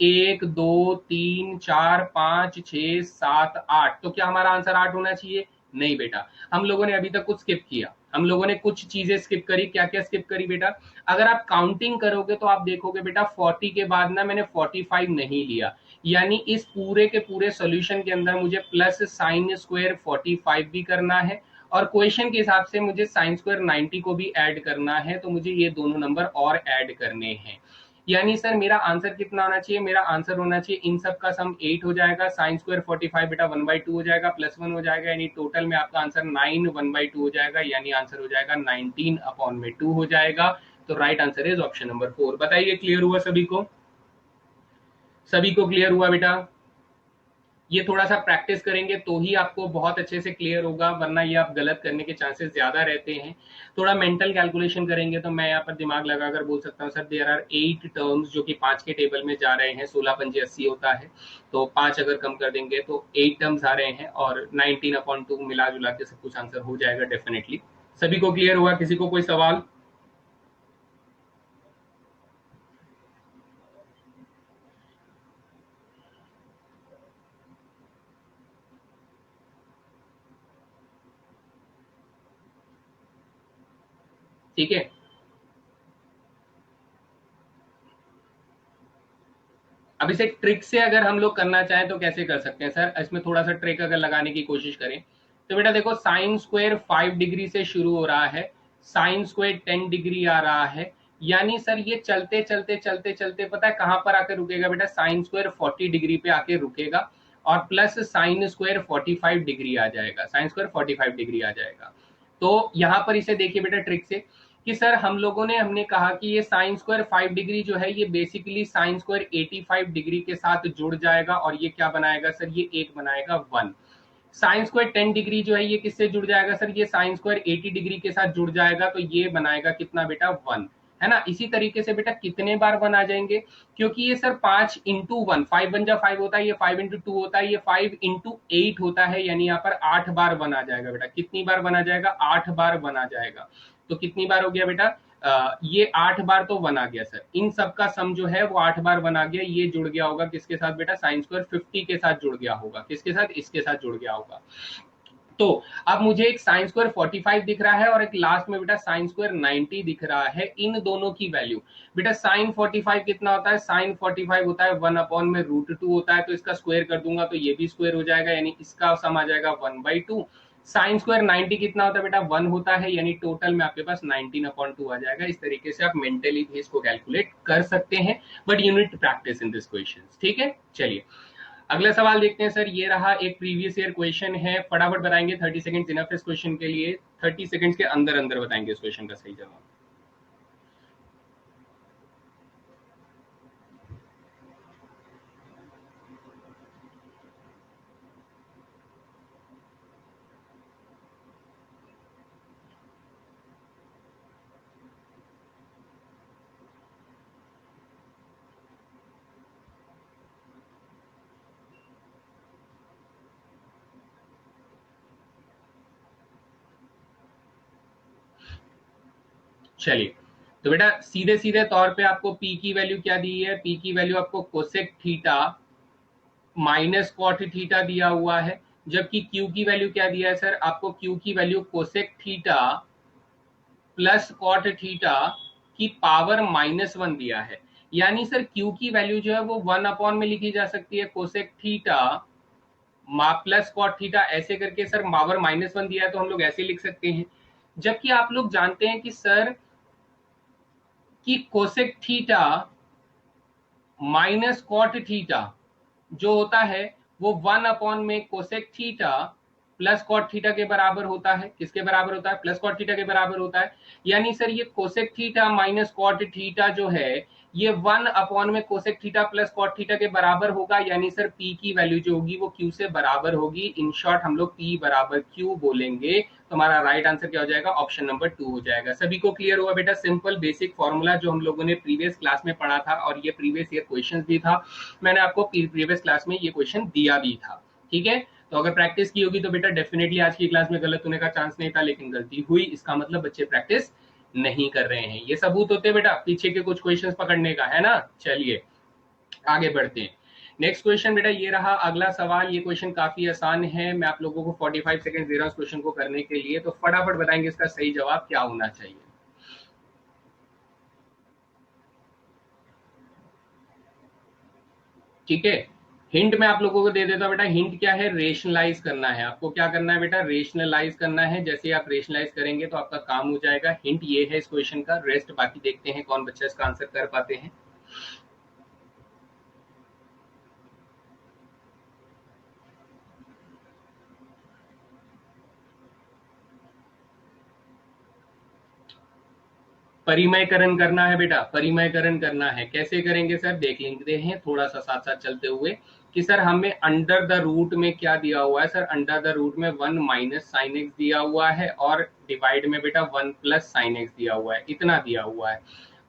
1 2 3 4 5 6 7 8। तो क्या हमारा आंसर 8 होना चाहिए, नहीं बेटा, हम लोगों ने अभी तक कुछ स्किप किया, हम लोगों ने कुछ चीजें स्किप करी। क्या क्या स्किप करी बेटा, अगर आप काउंटिंग करोगे तो आप देखोगे बेटा 40 के बाद ना मैंने 45 नहीं लिया। यानी इस पूरे के पूरे सॉल्यूशन के अंदर मुझे प्लस साइन स्क्वायर 45 भी करना है और क्वेश्चन के हिसाब से मुझे साइन स्क्वायर 90 को भी ऐड करना है। तो मुझे ये दोनों नंबर और ऐड करने हैं। यानी सर मेरा आंसर कितना होना चाहिए, मेरा आंसर होना चाहिए इन सब का सम 8 हो जाएगा, साइन स्क्वायर 45 बेटा 1/2 हो जाएगा, प्लस 1 हो जाएगा, यानी टोटल में आपका आंसर 9 1/2 हो जाएगा, यानी आंसर हो जाएगा 19/2 हो जाएगा। तो right answer is option number 4। बताइए क्लियर हुआ सभी को, सभी को क्लियर हुआ बेटा। ये थोड़ा सा प्रैक्टिस करेंगे तो ही आपको बहुत अच्छे से क्लियर होगा, वरना ये आप गलत करने के चांसेस ज्यादा रहते हैं। थोड़ा मेंटल कैलकुलेशन करेंगे तो मैं यहाँ पर दिमाग लगाकर बोल सकता हूँ सर देयर आर 8 टर्म्स जो कि 5 के टेबल में जा रहे हैं, 16 पंजे 80 होता है, तो 5 अगर कम कर देंगे तो 8 टर्म्स आ रहे हैं और 19/2 मिला जुला के सब कुछ आंसर हो जाएगा डेफिनेटली। सभी को क्लियर हुआ? किसी को कोई सवाल? ठीक है, अब इसे ट्रिक से अगर हम लोग करना चाहें तो कैसे कर सकते हैं सर? इसमें थोड़ा सा ट्रिक अगर लगाने की कोशिश करें तो बेटा देखो, साइन स्क्वायर 5 डिग्री से शुरू हो रहा है, साइन स्क्वायर 10 डिग्री आ रहा है, यानी सर ये चलते चलते चलते चलते पता है कहां पर आकर रुकेगा बेटा? साइन स्क्वायर 40 डिग्री पे आके रुकेगा और प्लस साइन स्क्वायर 45 डिग्री आ जाएगा, साइन स्क्वायर 45 डिग्री आ जाएगा। तो यहां पर इसे देखिए बेटा ट्रिक से कि सर हम लोगों ने हमने कहा कि ये साइन स्क्वायर 5 डिग्री जो है ये बेसिकली साइन स्क्वायर 85 डिग्री के साथ जुड़ जाएगा और ये क्या बनाएगा सर? ये एक बनाएगा 1। साइन स्क्वायर 10 डिग्री जो है ये किससे जुड़ जाएगा सर? ये साइन स्क्वायर 80 डिग्री के साथ जुड़ जाएगा, तो ये बनाएगा कितना बेटा? 1, है ना। इसी तरीके से बेटा कितने बार 1 आ जाएंगे? क्योंकि ये सर 5 × 1, 5 वन जा 5 होता है, ये 5 × 2 होता है, ये 5 × 8 होता है, यानी यहाँ पर 8 बार 1 आ जाएगा बेटा। कितनी बार 1 आ जाएगा? 8 बार 1 आ जाएगा। तो कितनी बार हो गया बेटा? ये 8 बार तो 1 आ गया सर, इन सब का सम जो है वो 8 बार 1 आ गया। ये जुड़ गया होगा किसके साथ बेटा? साइन स्क्वायर 50 के साथ जुड़ गया होगा। किसके साथ? इसके साथ जुड़ गया होगा। तो अब मुझे एक साइन स्क्वायर 45 दिख रहा है और एक लास्ट में बेटा साइन स्क्वायर 90 दिख रहा है। इन दोनों की वैल्यू बेटा, साइन 45 कितना होता है? साइन 45 होता है 1/√2 होता है, तो इसका स्क्वायर कर दूंगा तो ये भी स्क्वायर हो जाएगा, यानी इसका सम आ जाएगा 1/2। साइन स्क्वायर 90 कितना होता है बेटा? 1 होता है, यानी टोटल में आपके पास 19/2 आ जाएगा। इस तरीके से आप मेंटली भी इसको कैलकुलेट कर सकते हैं, but you need practice in this question. ठीक है, चलिए अगला सवाल देखते हैं सर। ये रहा एक प्रीवियस ईयर क्वेश्चन है, फटाफट बताएंगे, 30 सेकंड्स इनफ इस क्वेश्चन के लिए। 30 सेकंड्स के अंदर अंदर बताएंगे इस क्वेश्चन का सही जवाब। चलिए, तो बेटा सीधे सीधे तौर पे आपको पी की वैल्यू क्या दी है? पी की वैल्यू आपको cosec theta minus cot theta दिया हुआ है, जबकि क्यू की वैल्यू क्या दिया है सर? आपको क्यू की value cosec theta plus cot theta की पावर -1 दिया है। यानी सर क्यू की वैल्यू जो है वो 1 में लिखी जा सकती है, cosec theta plus cot theta ऐसे करके सर पावर -1 दिया है तो हम लोग ऐसे लिख सकते हैं। जबकि आप लोग जानते हैं कि सर कि cosec theta minus cot theta जो होता है वो 1 में cosec theta plus cot theta के बराबर होता है। किसके बराबर होता है? प्लस कॉट थीटा के बराबर होता है। यानी सर ये cosec theta minus cot theta जो है ये 1 में cosec theta plus cot theta के बराबर होगा, यानी सर पी की वैल्यू जो होगी वो क्यू से बराबर होगी। इन शॉर्ट हम लोग पी बराबर क्यू बोलेंगे, तो हमारा राइट आंसर क्या हो जाएगा? ऑप्शन नंबर 2 हो जाएगा। सभी को क्लियर हुआ बेटा? सिंपल बेसिक फॉर्मूला जो हम लोगों ने प्रीवियस क्लास में पढ़ा था और ये प्रीवियस ईयर क्वेश्चन भी था, मैंने आपको प्रीवियस क्लास में ये क्वेश्चन दिया भी था। ठीक है, तो अगर प्रैक्टिस की होगी तो बेटा डेफिनेटली आज की क्लास में गलत होने का चांस नहीं था, लेकिन गलती हुई इसका मतलब बच्चे प्रैक्टिस नहीं कर रहे हैं। ये सबूत होते बेटा पीछे के कुछ क्वेश्चंस पकड़ने का, है ना। चलिए आगे बढ़ते हैं। नेक्स्ट क्वेश्चन बेटा ये रहा अगला सवाल। ये क्वेश्चन काफी आसान है, मैं आप लोगों को 45 सेकंड दे रहा हूं इस क्वेश्चन को करने के लिए, तो फटाफट बताएंगे इसका सही जवाब क्या होना चाहिए। ठीक है, हिंट मैं आप लोगों को दे देता हूं बेटा। हिंट क्या है? रेशनलाइज करना है। आपको क्या करना है बेटा? रेशनलाइज करना है। जैसे आप रेशनलाइज करेंगे तो आपका काम हो जाएगा। हिंट ये है इस क्वेश्चन का, रेस्ट बाकी देखते हैं कौन बच्चा इसका आंसर कर पाते हैं। परिमयकरण करना है बेटा, परिमयकरण करना है। कैसे करेंगे सर? देख लेते हैं थोड़ा सा साथ साथ चलते हुए कि सर हमें अंडर द रूट में क्या दिया हुआ है, सर अंडर द रूट में 1 माइनस साइन एक्स दिया हुआ है और डिवाइड में बेटा 1 प्लस साइन एक्स दिया हुआ है, इतना दिया हुआ है।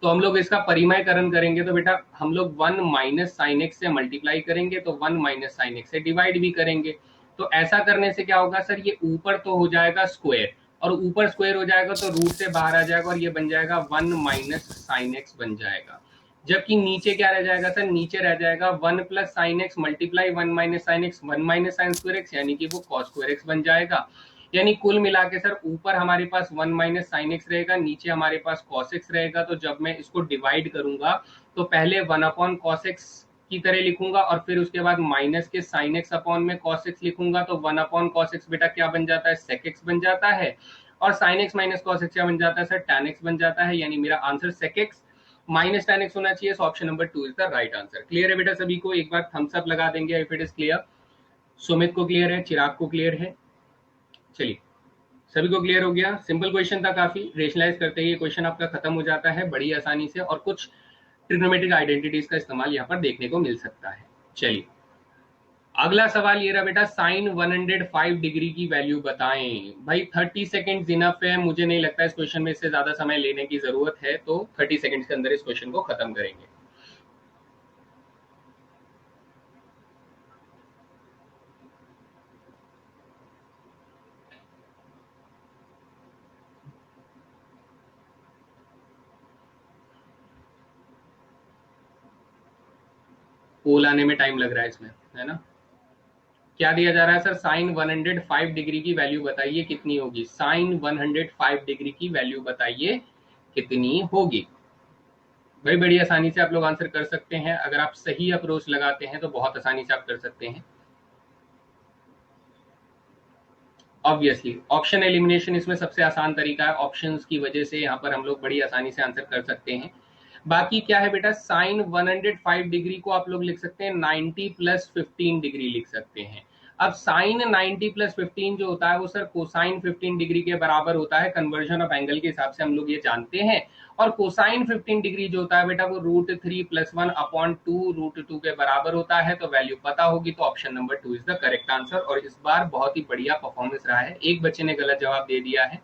तो हम लोग इसका परिमयकरण करेंगे तो बेटा हम लोग 1 माइनस साइन एक्स से मल्टीप्लाई करेंगे तो 1 माइनस साइन एक्स से डिवाइड भी करेंगे। तो ऐसा करने से क्या होगा सर, ये ऊपर तो हो जाएगा स्क्वायर और ऊपर स्क्वायर हो जाएगा तो रूट से बाहर आ जाएगा और ये बन जाएगा 1 माइनस साइन एक्स बन जाएगा। जबकि नीचे क्या रह जाएगा सर, नीचे रह जाएगा 1 plus sine x multiply 1 minus sine x 1 minus sine square x, यानी कि वो कॉस स्क्वायर एक्स बन जाएगा। यानी कुल मिला के सर ऊपर हमारे पास 1 माइनस साइन एक्स रहेगा, नीचे हमारे पास कॉस एक्स रहेगा। तो जब मैं इसको डिवाइड करूंगा तो पहले 1 अपॉन कॉस एक्स की तरह लिखूंगा और फिर उसके बाद माइनस के साइन एक्स अपॉन में कॉस एक्स लिखूंगा। तो 1 अपॉन कॉस एक्स बेटा क्या बन जाता है, सेक एक्स बन जाता है और sine x minus cos x क्या बन जाता है सर, टैन एक्स बन जाता है। यानी मेरा answer sec x minus tan x होना चाहिए। So option number 2 is the right answer. Clear है बेटा सभी को? एक बार थम्स अप लगा देंगे if it is clear. Sumit को क्लियर है, चिराग को क्लियर है? चलिए सभी को क्लियर हो गया। सिंपल क्वेश्चन था काफी, रेशनलाइज करते ही ये क्वेश्चन आपका खत्म हो जाता है बड़ी आसानी से और कुछ ट्रिग्नोमेट्रिक आइडेंटिटीज का इस्तेमाल यहाँ पर देखने को मिल सकता है। चलिए अगला सवाल ये रहा बेटा, साइन 105 डिग्री की वैल्यू बताएं। भाई 30 सेकेंड इनफ है, मुझे नहीं लगता इस क्वेश्चन में इससे ज्यादा समय लेने की जरूरत है, तो 30 सेकेंड के अंदर इस क्वेश्चन को खत्म करेंगे। पोल आने में टाइम लग रहा है इसमें, है ना? क्या दिया जा रहा है सर, साइन 105 डिग्री की वैल्यू बताइए कितनी होगी। साइन 105 डिग्री की वैल्यू बताइए कितनी होगी। भाई बड़ी आसानी से आप लोग आंसर कर सकते हैं, अगर आप सही अप्रोच लगाते हैं तो बहुत आसानी से आप कर सकते हैं। ऑब्वियसली ऑप्शन एलिमिनेशन इसमें सबसे आसान तरीका है, ऑप्शंस की वजह से यहाँ पर हम लोग बड़ी आसानी से आंसर कर सकते हैं। बाकी क्या है बेटा, साइन 105 डिग्री को आप लोग लिख सकते हैं 90 प्लस 15 डिग्री लिख सकते हैं। अब साइन 90 प्लस 15 जो होता है वो सर कोसाइन 15 डिग्री के बराबर होता है, कन्वर्जन ऑफ एंगल के हिसाब से हम लोग ये जानते हैं। और कोसाइन 15 डिग्री जो होता है बेटा वो √3 + 1 अपॉन 2 √2 के बराबर होता है। तो वैल्यू पता होगी, तो option number 2 is the correct answer. और इस बार बहुत ही बढ़िया परफॉर्मेंस रहा है, एक बच्चे ने गलत जवाब दे दिया है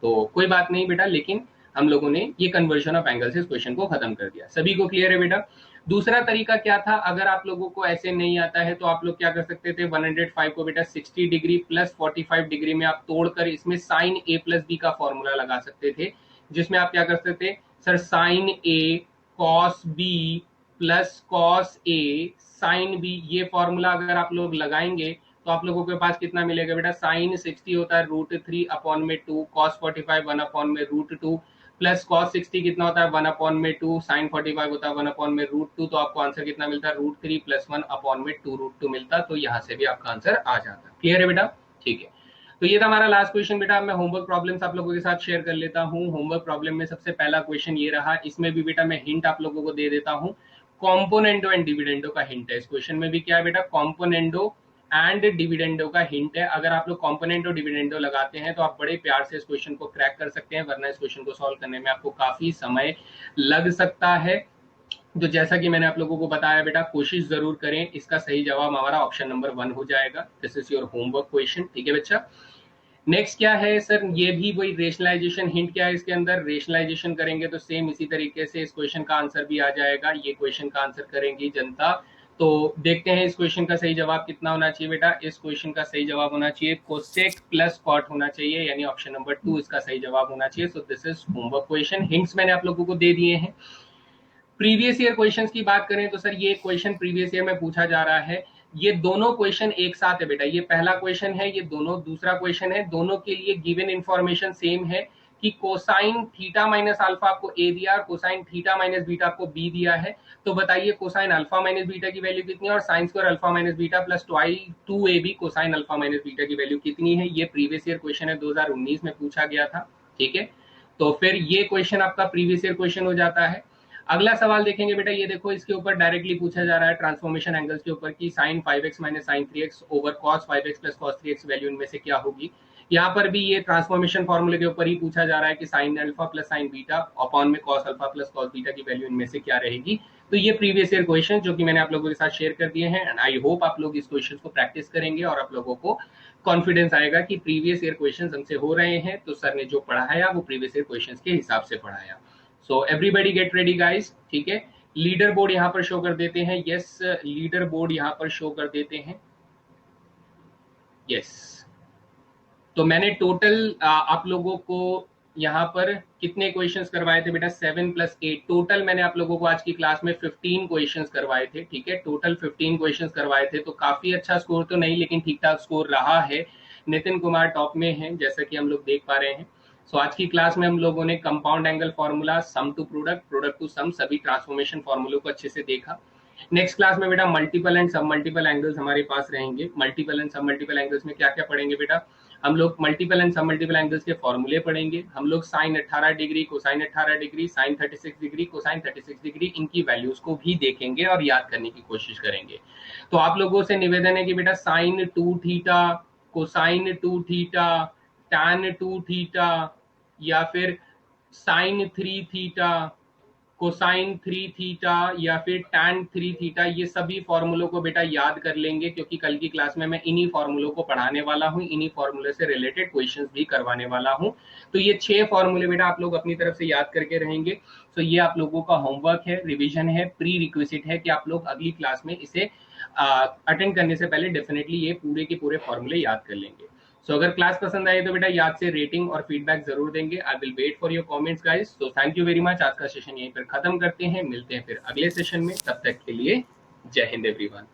तो कोई बात नहीं बेटा, लेकिन हम लोगों ने ये कन्वर्जन ऑफ एंगल से इस क्वेश्चन को खत्म कर दिया। सभी को क्लियर है बेटा? दूसरा तरीका क्या था, अगर आप लोगों को ऐसे नहीं आता है तो आप लोग क्या कर सकते थे, 105 को बेटा 60 डिग्री प्लस 45 डिग्री में आप तोड़कर इसमें साइन a प्लस बी का फॉर्मूला लगा सकते थे, जिसमें आप क्या कर सकते थे sir, sine a cos b plus cos a sine b, ये फॉर्मूला अगर आप लोग लगाएंगे तो आप लोगों के पास कितना मिलेगा बेटा, साइन 60 होता है √3 अपॉन में 2, कॉस 45 1 अपॉन में √2 प्लस कॉस 60 कितना होता है 1 अपॉन में 2, साइन 45 होता है 1 अपॉन में √2। तो आपको आंसर कितना मिलता है, √3 + 1 अपॉन में 2 √2 मिलता। तो यहाँ से भी आपका आंसर आ जाता। क्लियर है बेटा? ठीक है, तो ये था हमारा लास्ट क्वेश्चन बेटा। मैं होमवर्क प्रॉब्लम्स आप लोगों के साथ शेयर कर लेता हूँ। होमवर्क प्रॉब्लम में सबसे पहला क्वेश्चन ये रहा, इसमें भी बेटा मैं हिंट आप लोगों को दे देता हूँ। कॉम्पोनेंडो एंड डिविडेंडो का हिंट है इस क्वेश्चन में भी। क्या है बेटा, कॉम्पोनेंडो एंड डिविडेंडो का हिंट है। अगर आप लोग कॉम्पोनेंट और डिविडेंडो लगाते हैं तो आप बड़े प्यार से इस क्वेश्चन को क्रैक कर सकते हैं, वरना इस क्वेश्चन को सॉल्व करने में आपको काफी समय लग सकता है। तो जैसा कि मैंने आप लोगों को बताया बेटा, कोशिश जरूर करें। इसका सही जवाब हमारा ऑप्शन नंबर 1 हो जाएगा। This is your homework question. ठीक है बच्चा? नेक्स्ट क्या है सर, ये भी वही रेशनलाइजेशन। हिंट क्या है इसके अंदर, रेशनलाइजेशन करेंगे तो सेम इसी तरीके से इस क्वेश्चन का आंसर भी आ जाएगा। ये क्वेश्चन का आंसर करेंगी जनता। तो देखते हैं इस क्वेश्चन का सही जवाब कितना होना चाहिए बेटा। इस क्वेश्चन का सही जवाब होना चाहिए कोसेक प्लस कॉट होना चाहिए, यानी ऑप्शन नंबर 2 इसका सही जवाब होना चाहिए। So this is homework question. Hints मैंने आप लोगों को दे दिए हैं। प्रीवियस ईयर क्वेश्चंस की बात करें तो सर ये क्वेश्चन प्रीवियस ईयर में पूछा जा रहा है। ये दोनों क्वेश्चन एक साथ है बेटा, ये पहला क्वेश्चन है, ये दोनों दूसरा क्वेश्चन है। दोनों के लिए गिवन इंफॉर्मेशन सेम है कि कोसाइन थीटा माइनस अल्फा आपको ए दिया और कोसाइन थीटा माइनस बीटा आपको बी दिया है। तो बताइए कोसाइन अल्फा माइनस बीटा की वैल्यू कितनी है, और sine square alpha minus beta plus 2ab cosine alpha minus beta की वैल्यू कितनी है। ये प्रीवियस ईयर क्वेश्चन है, 2019 में पूछा गया था। ठीक है, तो फिर ये क्वेश्चन आपका प्रीवियस ईयर क्वेश्चन हो जाता है। अगला सवाल देखेंगे बेटा, ये देखो इसके ऊपर डायरेक्टली पूछा जा रहा है ट्रांसफॉर्मेशन एंगल्स के ऊपर कि sine 5x minus sine 3x over cos 5x plus cos 3x value इनमें से क्या होगी। यहाँ पर भी ये ट्रांसफॉर्मेशन फॉर्मूले के ऊपर ही पूछा जा रहा है कि sine alpha plus sine beta upon में cos alpha plus cos beta की वैल्यू इनमें से क्या रहेगी। तो ये प्रीवियस ईयर क्वेश्चन जो कि मैंने आप लोगों के साथ शेयर कर दिए हैं, एंड आई होप आप लोग इस क्वेश्चन को प्रैक्टिस करेंगे और आप लोगों को कॉन्फिडेंस आएगा कि प्रीवियस ईयर क्वेश्चन हमसे हो रहे हैं, तो सर ने जो पढ़ाया वो प्रीवियस ईयर क्वेश्चन के हिसाब से पढ़ाया। So everybody get ready guys, ठीक है। लीडर बोर्ड यहाँ पर शो कर देते हैं, यस लीडर बोर्ड यहाँ पर शो कर देते हैं, यस। तो मैंने टोटल आप लोगों को यहाँ पर कितने क्वेश्चंस करवाए थे बेटा, 7 + 8, टोटल मैंने आप लोगों को आज की क्लास में 15 क्वेश्चंस करवाए थे, ठीक है। टोटल 15 क्वेश्चंस करवाए थे, तो काफी अच्छा स्कोर तो नहीं लेकिन ठीक ठाक स्कोर रहा है। नितिन कुमार टॉप में है जैसा कि हम लोग देख पा रहे हैं। सो आज की क्लास में हम लोगों ने compound angle formula, sum to product, product to sum, सभी ट्रांसफॉर्मेशन फॉर्मूलों को अच्छे से देखा। नेक्स्ट क्लास में बेटा multiple and submultiple angles हमारे पास रहेंगे। Multiple and submultiple angles में क्या क्या पढ़ेंगे बेटा, हम लोग multiple and submultiple angles के फॉर्मूले पढ़ेंगे, हम लोग sine 18 degree, cosine 18 degree, sine 36 degree, cosine 36 degree, इनकी वैल्यूज को भी देखेंगे और याद करने की कोशिश करेंगे। तो आप लोगों से निवेदन है कि बेटा sine 2 theta, cosine 2 theta, tan 2 theta, या फिर साइन 3 थीटा, कोसाइन 3 थीटा, या फिर टैन 3 थीटा, ये सभी फॉर्मूलों को बेटा याद कर लेंगे, क्योंकि कल की क्लास में मैं इन्हीं फॉर्मूलों को पढ़ाने वाला हूँ, इन्हीं फॉर्मूले से रिलेटेड क्वेश्चंस भी करवाने वाला हूँ। तो ये 6 फॉर्मूले बेटा आप लोग अपनी तरफ से याद करके रहेंगे। तो ये आप लोगों का होमवर्क है, रिविजन है, प्री रिक्विजिट है कि आप लोग अगली क्लास में इसे अटेंड करने से पहले डेफिनेटली ये पूरे के पूरे फॉर्मूले याद कर लेंगे। सो अगर क्लास पसंद आए तो बेटा याद से रेटिंग और फीडबैक जरूर देंगे। I will wait for your comments guys. So thank you very much. आज का सेशन यहीं पर खत्म करते हैं, मिलते हैं फिर अगले सेशन में, तब तक के लिए जय हिंद एवरीवन।